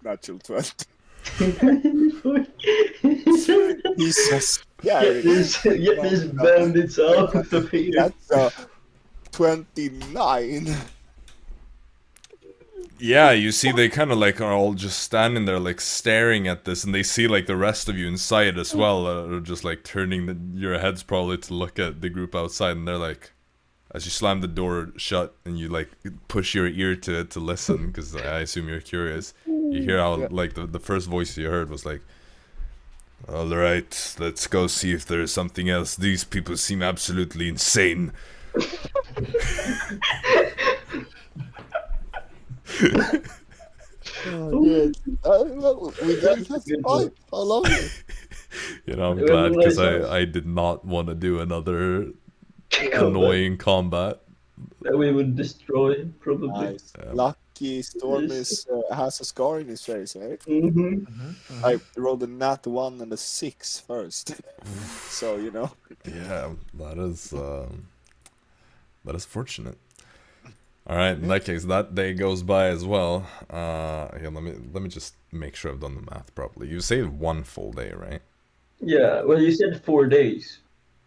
Natural 20. He's so scary. Get these bandits out of here. That's a 29. Yeah, you see they kind of like are all just standing there like staring at this, and they see like the rest of you inside as well are just like turning your heads probably to look at the group outside, and they're like, as you slam the door shut and you like push your ear to listen, because I assume you're curious, you hear how like the first voice you heard was like, alright, let's go see if there's something else. These people seem absolutely insane. We didn't have to fight. I love it. You know, I'm glad because I did not want to do another annoying combat that we would destroy probably. Nice. Lucky Storm has a scar in his face, right? I rolled a nat 1 and a 6 first, so you know. Yeah, that is fortunate. All right, in that case, that day goes by as well. Yeah, let me just make sure I've done the math properly. You say 1 full day, right? Yeah. Well, you said 4 days.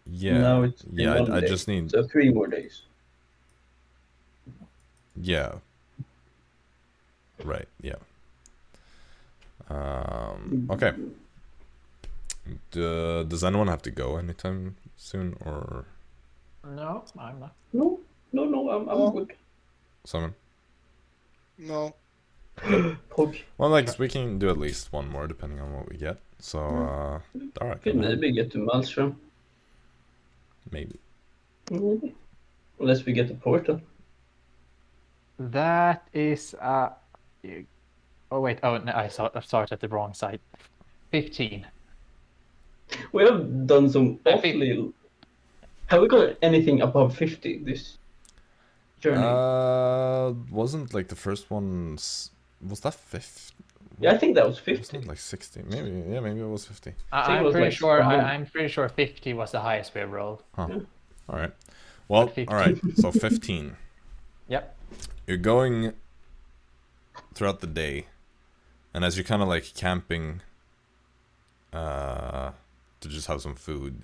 Yeah. Now it's I just need 3 more days. Yeah. Right. Yeah. Okay. Does anyone have to go anytime soon, or? No, I'm not. No, I'm good. Someone? No. Well, like we can do at least 1 more depending on what we get. So, Dara, Could maybe get to Maelstrom. Maybe. Unless we get the portal. That is oh wait, oh no, I started at the wrong side. 15. We have done some awfully... Have we got anything above 50 this journey? Wasn't like the first one's... Was that 50? Yeah, I think that was 50. Wasn't it like 60? Maybe, yeah, maybe it was 50. I'm pretty sure 50 was the highest we have rolled. Huh. Yeah. Alright. Well, alright, so 15. Yep. You're going throughout the day, and as you're kind of like camping to just have some food,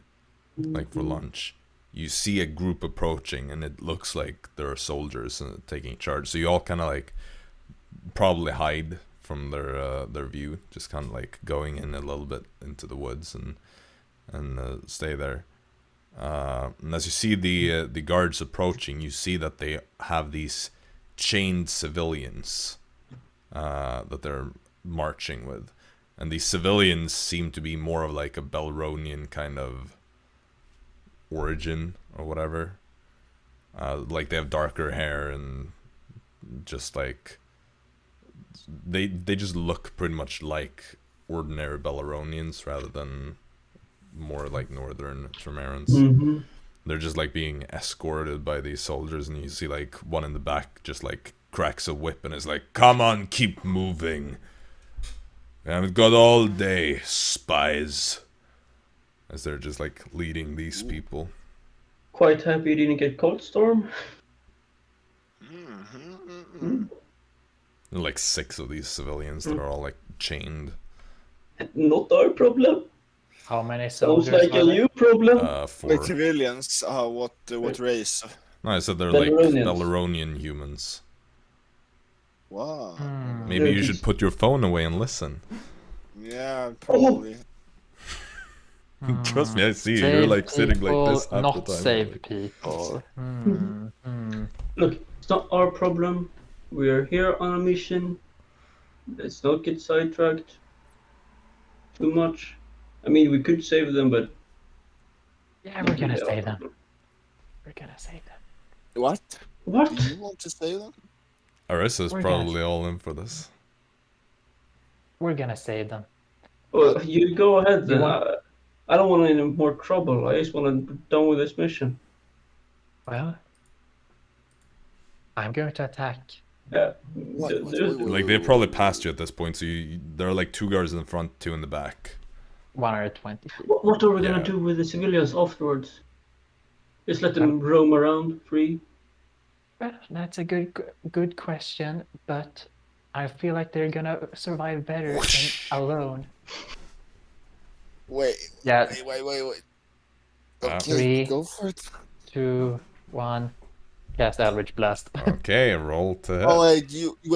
like for lunch, you see a group approaching, and it looks like there are soldiers taking charge. So you all kind of like probably hide from their view, just kind of like going in a little bit into the woods and stay there. And as you see the guards approaching, you see that they have these chained civilians that they're marching with, and these civilians seem to be more of like a Belronian kind of origin or whatever. Like they have darker hair and just like they just look pretty much like ordinary Belronians rather than more like northern Tremerans. They're just like being escorted by these soldiers, and you see like one in the back just like cracks a whip and is like, "Come on, keep moving. We haven't got all day, spies." As they're just like leading these people. Quite happy you didn't get Cold Storm. There are like 6 of these civilians that are all like chained. Not our problem. How many soldiers? Sounds like a you problem. 4. Wait, civilians? What race? No, I said they're like Belronian humans. Wow. Maybe you should put your phone away and listen. Yeah, probably. Trust me, I see you. Save You're like sitting like this half not the time. save like- people. Look, it's not our problem. We are here on a mission. Let's not get sidetracked too much. I mean, we could save them, but Yeah, we're gonna save them. We're gonna save them. What? What? Do you want to say them? Arisa's We're probably all in for this. We're gonna save them. Well, you go ahead then. want- I don't want any more trouble. I just want to be done with this mission. Well, I'm going to attack. Yeah. What? Like they probably passed you at this point, so there are like 2 guards in the front, 2 in the back. 120 feet. What are we gonna Yeah. do with the civilians afterwards? Just let them roam around free? Well, that's a good question, but I feel like they're gonna survive better than alone. Wait. Yeah. Wait. Ah. Okay, 3, go for it. 2, 1. Cast Eldritch Blast. Okay, roll to hit. Oh,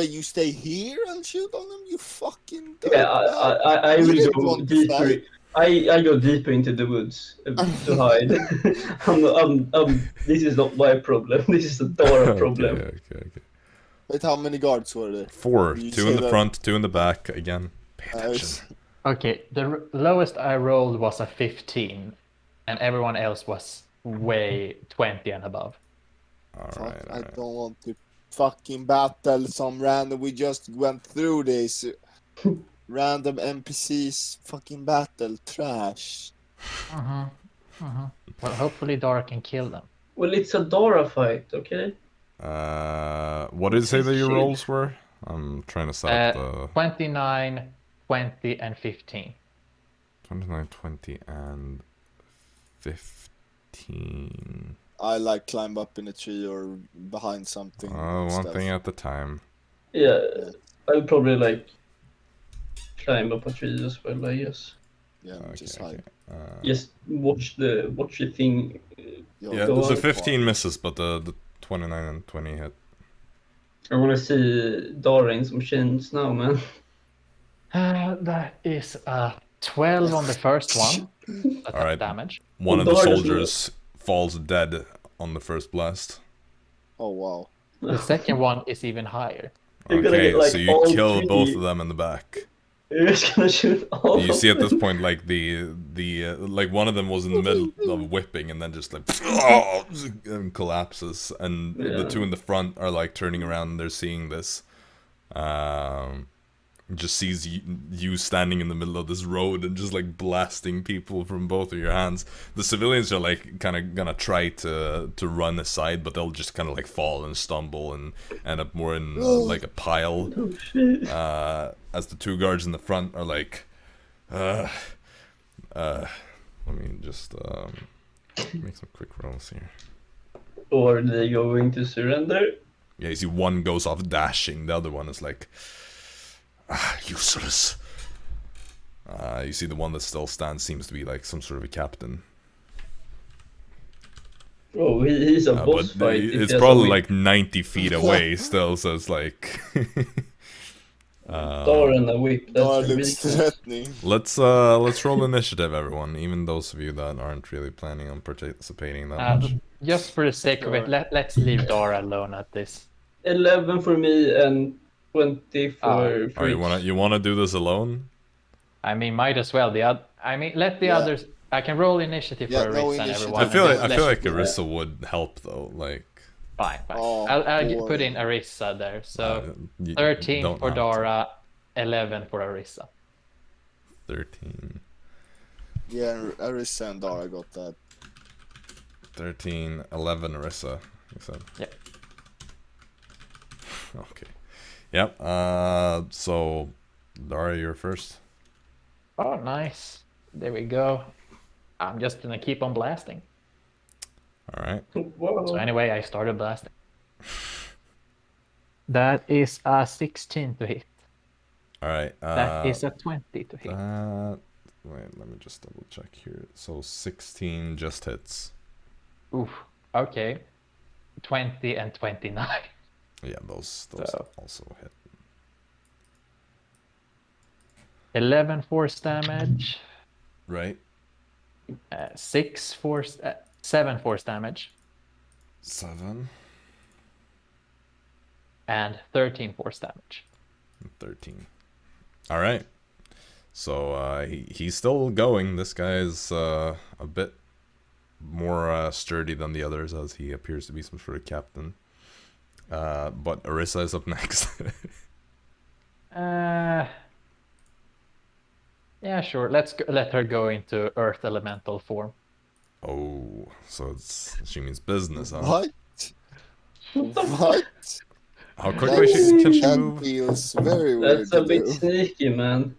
you stay here and shoot on them? You fucking. Yeah, I You will didn't go want to deeper. fight. I go deeper into the woods to hide. This is not my problem. This is a Dara problem. Okay. Wait, how many guards were there? 4, You 2 say in the that- front, 2 in the back. Again, pay attention. Okay, the lowest I rolled was a 15, and everyone else was way 20 and above. Alright, I don't want to fucking battle some random. We just went through this. Random NPCs fucking battle. Trash. Well, hopefully Dara can kill them. Well, it's a Dara fight, okay? What did you say that your Shit. rolls were? I'm trying to set up the 29, 20, and 15. 29, 20, and 15. I like climb up in a tree or behind something. One stuff. thing at a time. Yeah, I would probably like climb up a tree as well, I guess. Yeah, Okay, just okay. hide. Just watch the thing. Yeah, Go the on. 15 misses, but the 29 and 20 hit. I want to see Dara in some chains now, man. That is a 12 on the first one. Attack Alright. damage. One of the Dara doesn't soldiers falls dead on the first blast. Oh wow. The second one is even higher. You're gonna Okay, get, like, so you all kill 3. both of them in the back. You're just gonna shoot all You of see at this them. point, like the like one of them was in the middle of whipping, and then just like and collapses, and the Yeah. 2 in the front are like turning around, and they're seeing this. Just sees you standing in the middle of this road and just like blasting people from both of your hands. The civilians are like kind of gonna try to run aside, but they'll just kind of like fall and stumble and end up more in like a pile. Oh, shit. As the 2 guards in the front are like, let me just make some quick rolls here. Or are they going to surrender? Yeah, you see one goes off dashing, the other one is like, useless. You see the one that still stands seems to be like some sort of a captain. Oh, he's a boss But fight. if it's he has a probably whip. like 90 feet away still, so it's like... Dara and a whip. Dara That's a looks weakness. threatening. Let's roll initiative, everyone. Even those of you that aren't really planning on participating that much. Just for the sake of it, let's leave Dara alone at this. 11 for me and 20 for Oh, you Fritz. wanna do this alone? I mean, might as well. Let the Yeah. others. I can roll initiative Yeah, for no Arisa and initiative. everyone. I feel and like then let's- Arisa would help though. Like, Fine. Oh, I'll boy. put in Arisa there. So you 13 don't for have to. Dara, 11 for Arisa. 13, Yeah, Arisa and Dara got that. 13, 11 Arisa. You said. Yep. Okay. Yep. So Dara, you're first. Oh, nice. There we go. I'm just gonna keep on blasting. All right. Whoa. So anyway, I started blasting. That is a 16 to hit. All right. That is a 20 to hit. Wait, let me just double check here. So 16 just hits. Oof. Okay. 20 and 29. Yeah, those So- also hit. 11 force damage. Right. 7 force damage. 7. And 13 force damage. 13. All right. So he's still going. This guy is a bit more sturdy than the others, as he appears to be some sort of captain. But Arisa is up next. Yeah, sure. Let her go into Earth Elemental form. Oh, so she means business, huh? What? What? How quickly can she That move? feels very weird That's a to bit do. sneaky, man.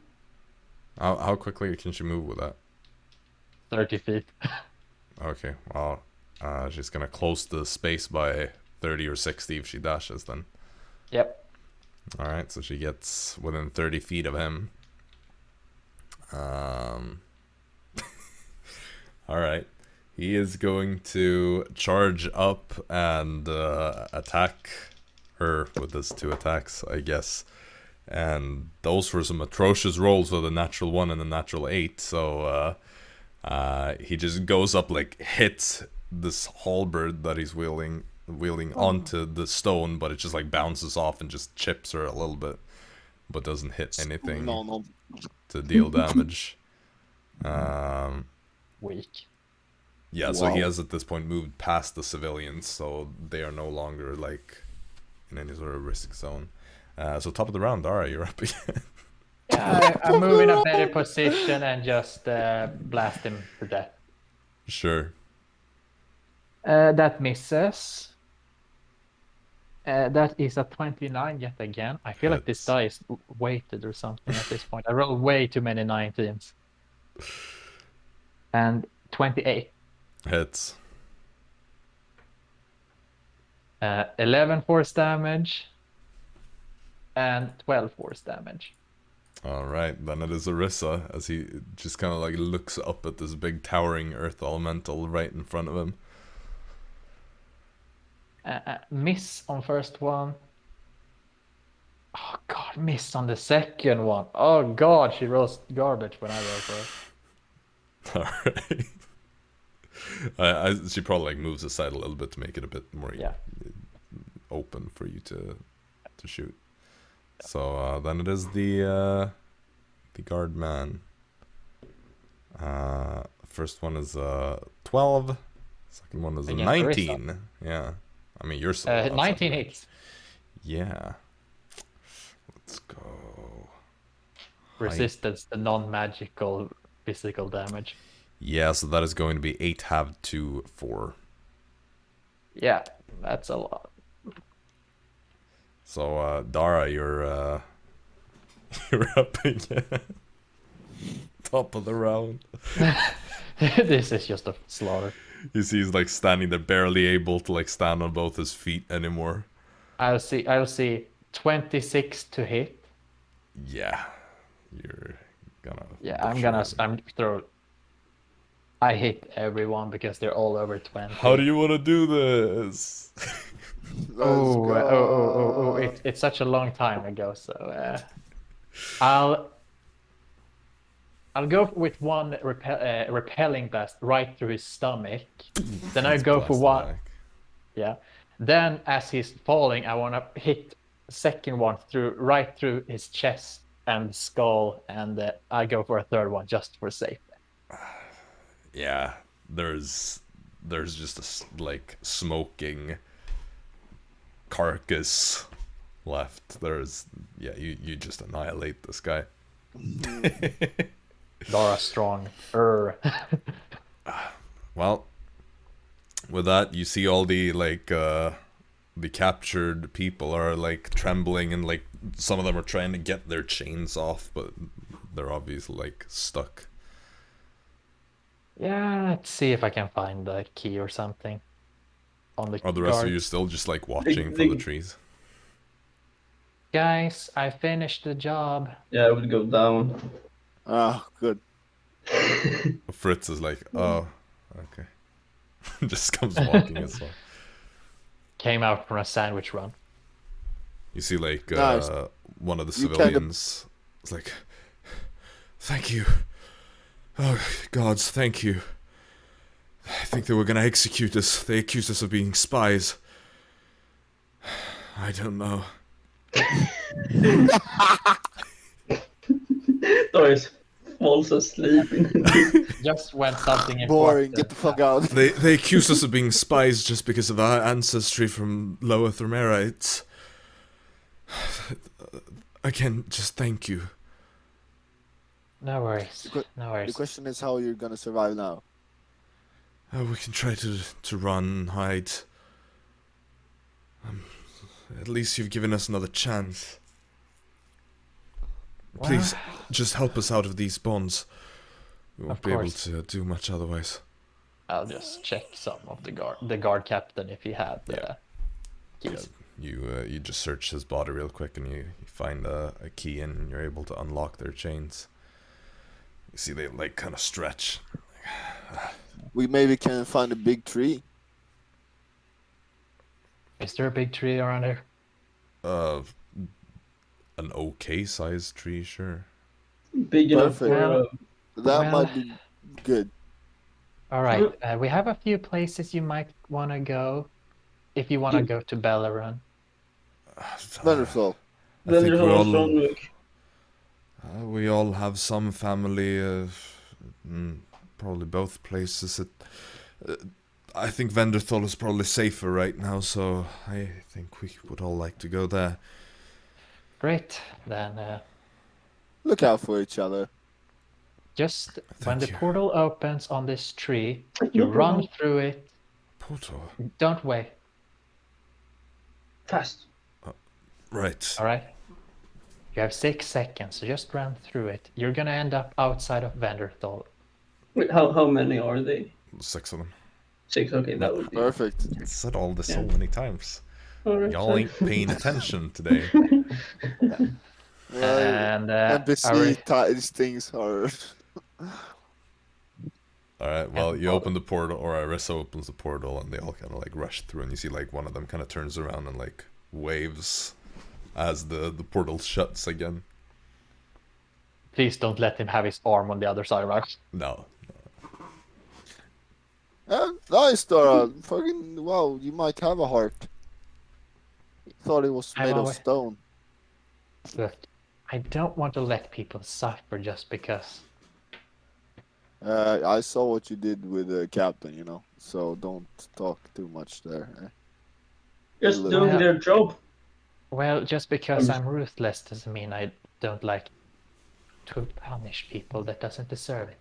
How quickly can she move with that? 30 feet. Okay, well, she's gonna close the space by 30 or 60 if she dashes then. Yep. Alright, so she gets within 30 feet of him. Alright. He is going to charge up and attack her with his 2 attacks, I guess. And those were some atrocious rolls with a natural 1 and a natural 8, so he just goes up, like, hits this halberd that he's wielding onto the stone, but it just, like, bounces off and just chips her a little bit, but doesn't hit anything No. to deal damage. Weak. Yeah, so he Wow. has at this point moved past the civilians, so they are no longer, like, in any sort of risk zone. So top of the round, Dara, you're up again. Yeah, I move in a better position and just blast him to death. Sure. That misses. That is a 29 yet again. I feel like this Hits. die is weighted or something at this point. I rolled way too many 19s. And 28. Hits. 11 force damage. And 12 force damage. Alright, then it is Arisa, as he just kind of like looks up at this big towering earth elemental right in front of him. Miss on first one. Oh god, miss on the second one. Oh god, she rolls garbage when I roll for her. Alright. She probably like moves aside a little bit to make it a bit more open for you to shoot. So then it is the guard man. First one is 12. Second one is a Against 19. Arisa. Yeah, I mean you're so 19 hits. Yeah. Let's go. Resistance to non-magical physical damage. Yeah, so that is going to be 8 halved to 4. Yeah, that's a lot. So Dara, you're you're up again. Top of the round. This is just a slaughter. You see he's like standing there, barely able to like stand on both his feet anymore. I'll see 26 to hit. Yeah. You're gonna I'm throw. I hit everyone because they're all over 20. How do you want to do this? It's such a long time ago, so I'll go with one repelling blast right through his stomach. Then I go for one. Back. Yeah. Then as he's falling, I want to hit the second one right through his chest and skull, and I go for a third one just for safety. Yeah, there's just a like smoking carcass left. You just annihilate this guy. Dara strong. Well, with that, you see all the like the captured people are like trembling, and like some of them are trying to get their chains off, but they're obviously like stuck. Yeah, let's see if I can find the key or something on the Are the rest of guard. you still just like watching from the trees? Guys, I finished the job. Yeah, I would go down. Ah, good. Fritz is like, oh, okay. Just comes walking as well. Came out from a sandwich run. You see like Nice. one of the You kinda- civilians is like, Thank you. Oh, gods, thank you. I think they were gonna execute us. They accused us of being spies. I don't know. Doris falls asleep in the Just when something Boring, important. get the fuck out. They accused us of being spies just because of our ancestry from Lower Thermera. It's... Again, just thank you. No worries. No The worries. question is how you're gonna survive now. We can try to run, hide. At least you've given us another chance. Please, just help us out of these bonds. We won't be able to do much otherwise. I'll just check some of the guard captain if he had keys. Yeah, you just search his body real quick and you find a key and you're able to unlock their chains. You see they like kind of stretch. We maybe can find a big tree. Is there a big tree around here? An okay sized tree, sure. big enough Perfect. for That might be good. All right. We have a few places you might want to go if you want to go to Bellerin. Wonderful. I think there's also we all have some family, probably both places. I think Venderthal is probably safer right now, so I think we would all like to go there. Great. Then Look out for each other. just when Thank the you. portal opens on this tree, you run through it. Portal. Don't wait. fast. Right. All right. You have 6 seconds, so just run through it. You're gonna end up outside of Venderthal. Wait, how many are they? 6 of them. 6. Okay, that would be Perfect. I said all this so Yeah. many times. all right. Y'all ain't paying attention today. Well, And NPC these things are. Alright, well, you open the portal, or Arisa opens the portal, and they all kind of like rush through, and you see like one of them kind of turns around and like waves as the portal shuts again. please don't let him have his arm on the other side, right? No. Nice, Dara. Fucking wow, you might have a heart. Thought it was I'm made of always- stone. Look, I don't want to let people suffer just because. I saw what you did with the captain, you know. So don't talk too much there. Just Yeah. doing their job. Well, just because I'm ruthless doesn't mean I don't like to punish people that doesn't deserve it.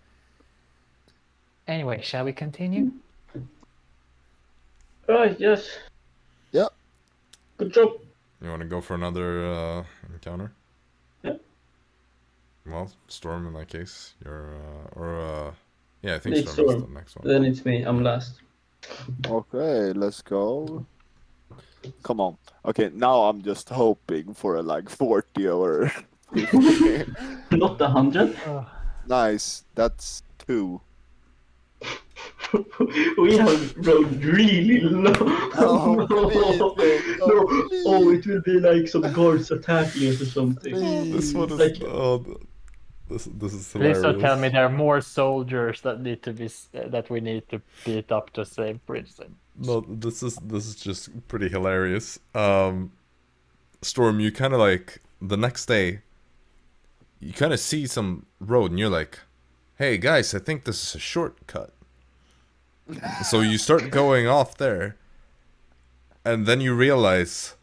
Anyway, shall we continue? Right, yes. Yep. Good job. You want to go for another encounter? Yeah. Well, Storm in that case. Yeah, I think It's Storm is Storm. the next one. Then it's me. I'm last. Okay, let's go. Come on. Okay, now I'm just hoping for a like 40 or 50. Not 100. Nice. That's 2. We have rolled really low. Oh, please, please, No. please. Oh, it will be like some guards attacking us or something. This one is Like- this is Please hilarious. don't tell me there are more soldiers that need to be that we need to beat up to save prison. No, this is just pretty hilarious. Storm, you kind of like the next day, you kind of see some road, and you're like, "Hey guys, I think this is a shortcut." So you start going off there, and then you realize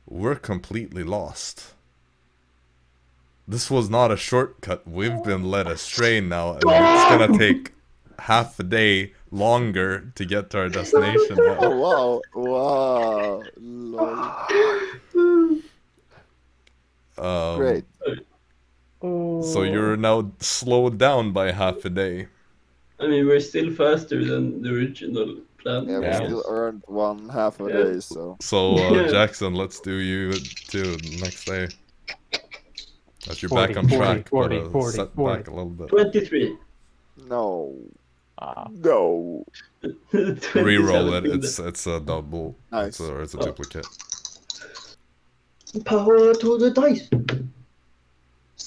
we're completely lost. This was not a shortcut. We've been led astray now, and it's gonna take half a day longer to get to our destination now. Oh, wow. Wow. Lol. Great. So you're now slowed down by half a day. I mean, we're still faster than the original plan. Yeah, we Yeah. still earned 1/2 a Yeah. day, so. So Yeah. Jaxson, let's do you too next day. As you're 40, back on 40, track, 40, but 40, set 40. back a little bit. 23. No. Ah. No. 27 Reroll it. in the- It's a double. Nice. It's a duplicate. Power to the dice.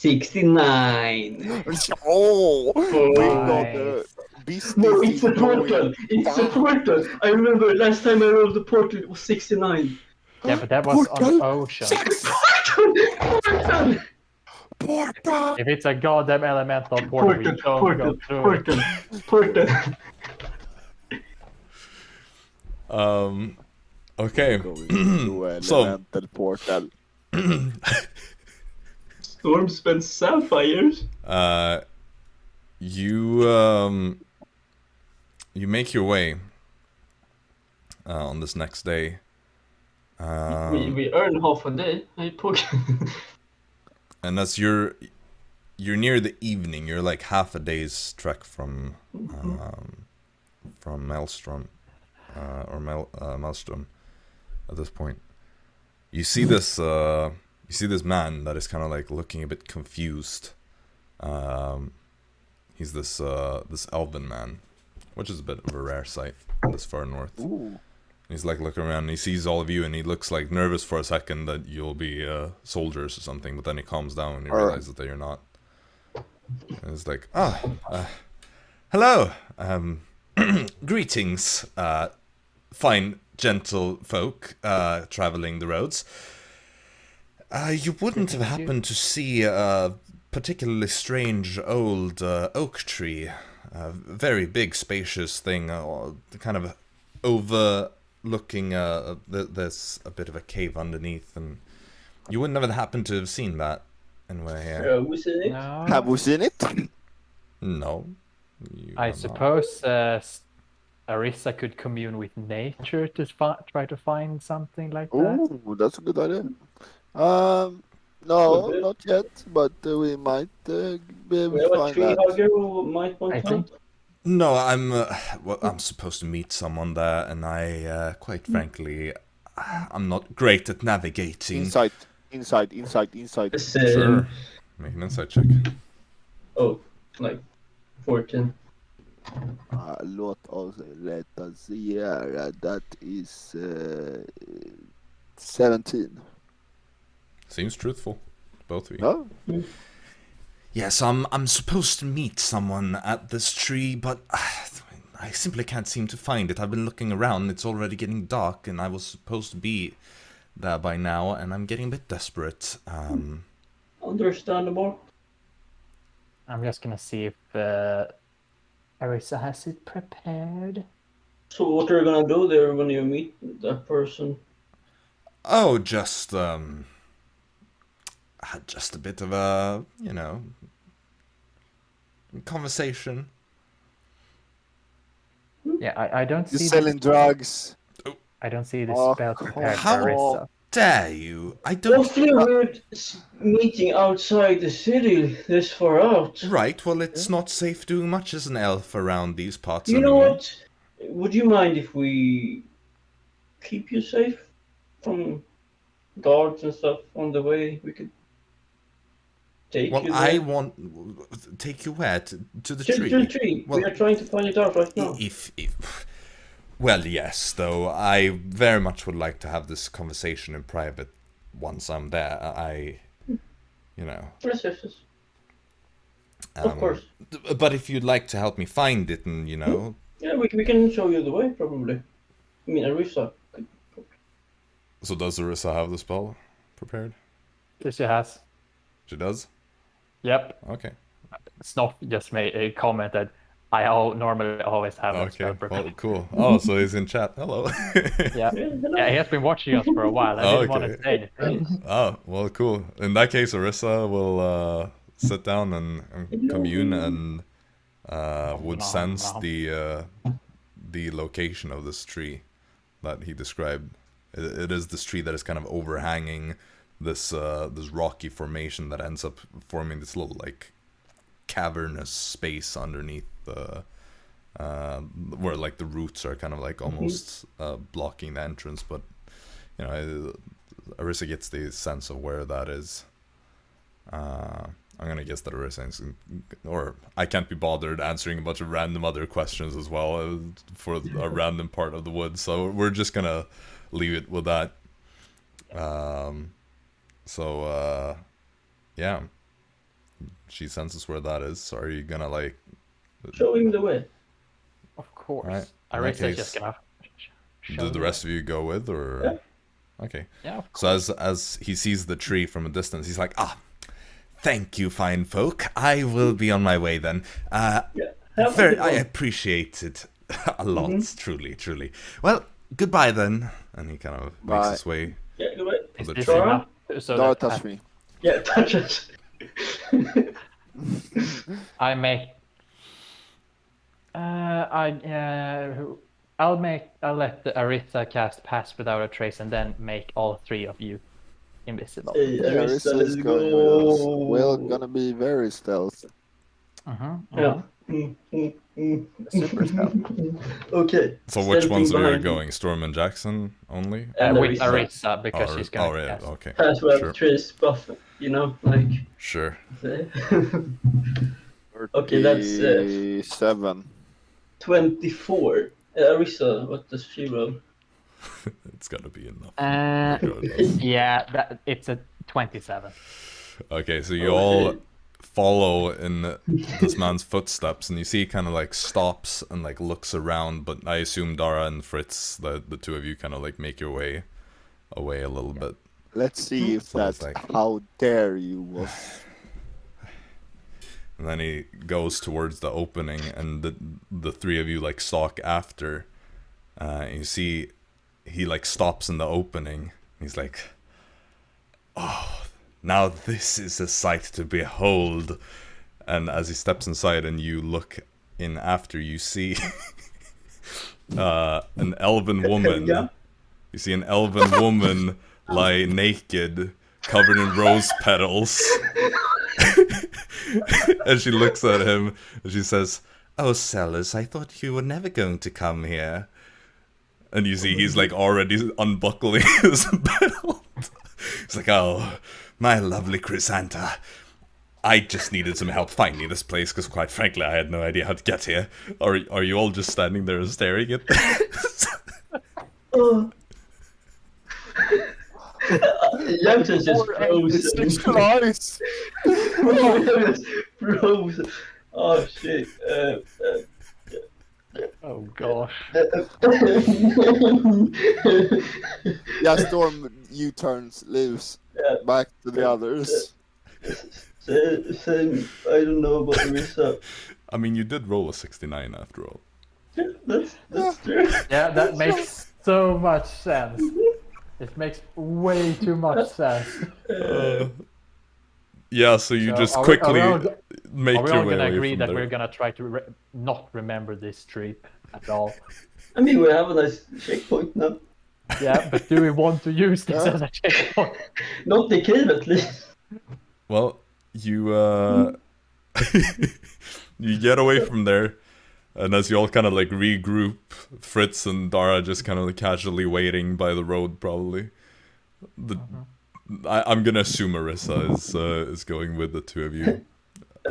69. Oh, we got Nice. the business. No, it's a is going portal. It's a down. portal. I remember last time I rolled the portal, it was 69. Yeah, but that was on the Portal. ocean. Portal! Portal. If it's a goddamn elemental portal, we don't go through it. Portal. Okay. Going to So- elemental portal. Storm spent sapphires. You make your way on this next day. We earn half a day. I poke. And as you're near the evening, you're like half a day's trek from Maelstrom Maelstrom at this point. You see this man that is kind of like looking a bit confused. He's this elven man, which is a bit of a rare sight this far north. Ooh. He's like looking around and he sees all of you and he looks like nervous for a second that you'll be soldiers or something, but then he calms down and he realizes that you're not. And it's like, hello, greetings, fine gentle folk traveling the roads. You wouldn't have happened to see a particularly strange old oak tree, a very big spacious thing, kind of overlooking there's a bit of a cave underneath, and you wouldn't have happened to have seen that anyway. We see it. No. Have we seen it? No. I suppose Arisa could commune with nature to try to find something like that. Oh, that's a good idea. No, not yet, but we might be able We to have a find tree that. hugger who might want I to think- help. No, I'm supposed to meet someone there, and I, quite frankly, I'm not great at navigating. Inside. Sure. Make an insight check. Oh, like 14. Let us see here. That is 17. Seems truthful, both of you. No? Yes, I'm supposed to meet someone at this tree, but I simply can't seem to find it. I've been looking around, it's already getting dark, and I was supposed to be there by now, and I'm getting a bit desperate. Understandable. I'm just gonna see if Arisa has it prepared. So what are you gonna do there when you meet that person? Oh, just a bit of a, conversation. Yeah, I don't You're see selling drugs. I don't see the Oh, spell prepared how- for Arisa. Dare you? I don't... Hopefully we're meeting outside the city this far out. Right, well, it's not safe doing much as an elf around these parts. You know anymore. what? Would you mind if we keep you safe from guards and stuff on the way? We could take Well, you there. I want... Take you where? To the tree? To the tree. Well, we are trying to find it out right now. If well, yes, though I very much would like to have this conversation in private once I'm there. Yes. Of course. But if you'd like to help me find it, and Yeah, we can show you the way, probably. I mean, Arisa. So does Arisa have the spell prepared? She has. She does. Yep. Okay. Snoff just made a comment that I normally always have that spell Okay. prepared. Well, cool. Oh, so he's in chat. Hello. Yeah. hello. Yeah, he has been watching us for a while. I didn't want to Okay. say anything. Oh, well, cool. In that case, Arisa will sit down and commune and would sense the location of this tree that he described. It is this tree that is kind of overhanging this rocky formation that ends up forming this little like cavernous space underneath where like the roots are kind of like almost blocking the entrance, but Arisa gets the sense of where that is. I'm gonna guess that Arisa is, or I can't be bothered answering a bunch of random other questions as well for a random part of the woods, so we're just gonna leave it with that. Yeah. she senses where that is. So are you gonna like Showing the way. Of course. Alright, in that Arisa is just case, gonna. do the rest of you go with, or? Yeah. Okay. Yeah, of So as he sees the tree from a distance, he's like, thank you, fine folk. I will be on my way then. Have a good I one. appreciate it a lot, truly. Well, goodbye then. And he kind of makes Bye. his way. Yeah, go ahead. Is Is it this true? enough? So Dara, that touch me. Yeah, touch us. I make. I'll let the Arisa cast Pass Without a Trace, and then make all three of you invisible. Hey, Yeah, Arisa, let's is going go. with us. We're gonna be very stealth. Yeah. Super stealth. Okay. So which ones Stealthing are you behind going? Storm and Jaxson only? And With Arisa. Arisa, because she's gonna yeah, cast. okay. Pass without Sure. trace buff, you know, like. Sure. Okay, that's 7. 24. Arisa, what does she roll? It's gotta be enough. Uh, yeah, it's a 27. Okay, so you all follow in this man's footsteps, and you see he kind of like stops and like looks around, but I assume Dara and Fritz, the two of you, kind of like make your way away a little bit. Let's see if So it's that's like- how dare you was. And then he goes towards the opening, and the three of you like stalk after. You see he like stops in the opening. He's like, "Oh, now this is a sight to behold." And as he steps inside and you look in after, you see an elven woman. Yeah. You see an elven woman lie naked, covered in rose petals. And she looks at him and she says, "Oh, Sellers, I thought you were never going to come here." And you see he's like already unbuckling his belt. He's like, "Oh, my lovely Chrysanta. I just needed some help finding this place because, quite frankly, I had no idea how to get here. Are you all just standing there and staring at this?" Oh. Jaxson's just frozen. Eyes. Frozen. Oh shit. Oh gosh. Yeah, Storm U-turns loose. Yeah. Back to the others. Same. I don't know about Arisa. I mean, you did roll a 69 after all. Yeah, that's true. Yeah, that makes so much sense. It makes way too much sense. Yeah, so you So just are we- quickly are make Are we your all way gonna away agree from that there. we're gonna try to not remember this trip at all? I mean, we have a nice checkpoint now. Yeah, but do we want to use this Yeah. as a checkpoint? Not the cave, at least. Well, you you get away from there, and as you all kind of like regroup, Fritz and Dara just kind of like casually waiting by the road, probably. I'm gonna assume Arisa is going with the two of you.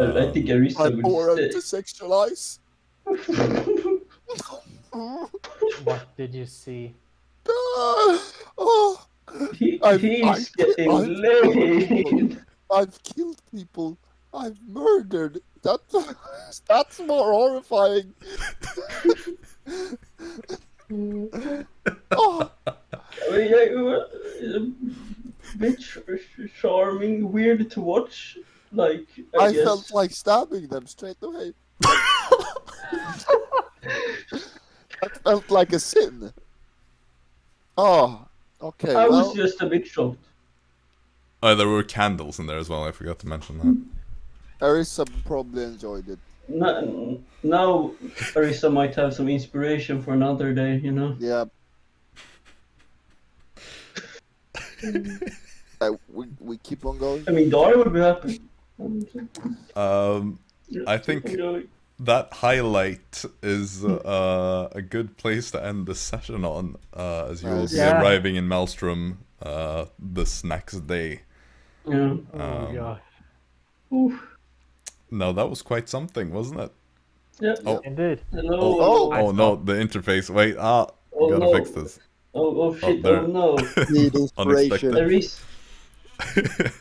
I think Arisa I'm born would to stay. sexualize. What did you see? Oh, He's I've getting laid. I've killed people. I've murdered. That's more horrifying. Oh, I mean, yeah, a bit charming, weird to watch. Like, I guess. felt like stabbing them straight away. That felt like a sin. Oh, okay. I well, was just a bit shocked. Oh, there were candles in there as well. I forgot to mention that. Arisa probably enjoyed it. Now Arisa might have some inspiration for another day, you know? Yeah. We keep on going. I mean, Dara would be happy. I think that highlight is a good place to end the session on, as you will be Yeah. arriving in Maelstrom this next day. Yeah. Oh god. Oof. No, that was quite something, wasn't it? Yeah. Oh. Indeed. Hello. Oh no, the interface. Wait, Oh, gotta no. fix this. Oh shit. there. Oh no. Need inspiration. Unexpected. Arisa.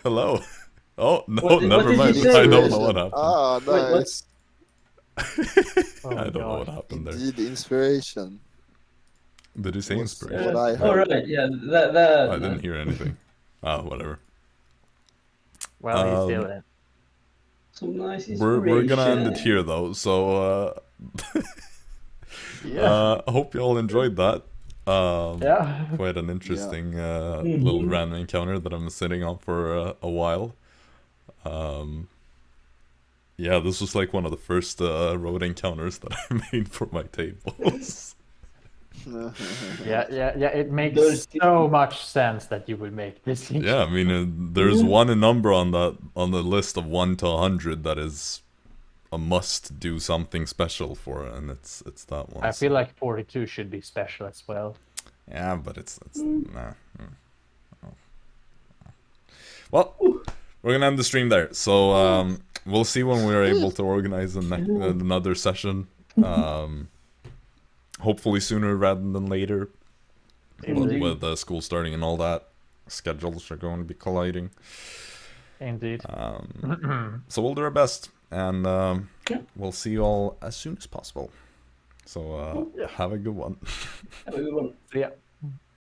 Hello. Oh, no, What never did you mind. say? I don't know what happened. Ah, Wait, what? nice. Oh, I don't know what gosh. happened there. Indeed, inspiration. Did you say Was inspiration? what I Oh, heard. right, yeah, that. I didn't hear anything. Whatever. Well, he's Um, still in. Some nice We're gonna end it inspiration. here though, so I hope you all enjoyed that. Yeah. Quite an interesting little random encounter that I'm sitting on for a while. Yeah, this was like one of the first road encounters that I made for my tables. Yeah. It makes so much sense that you would make this. Yeah, I mean, there's one number on the list of 1 to 100 that is a must do something special for, and it's that one. I feel like 42 should be special as well. Yeah, but it's nah. Well, we're gonna end the stream there. So we'll see when we're able to organize another session. Hopefully sooner rather than later. With school starting and all that, schedules are going to be colliding. Indeed. So we'll do our best, and we'll see you all as soon as possible. So have a good one. Have a good one. Yeah.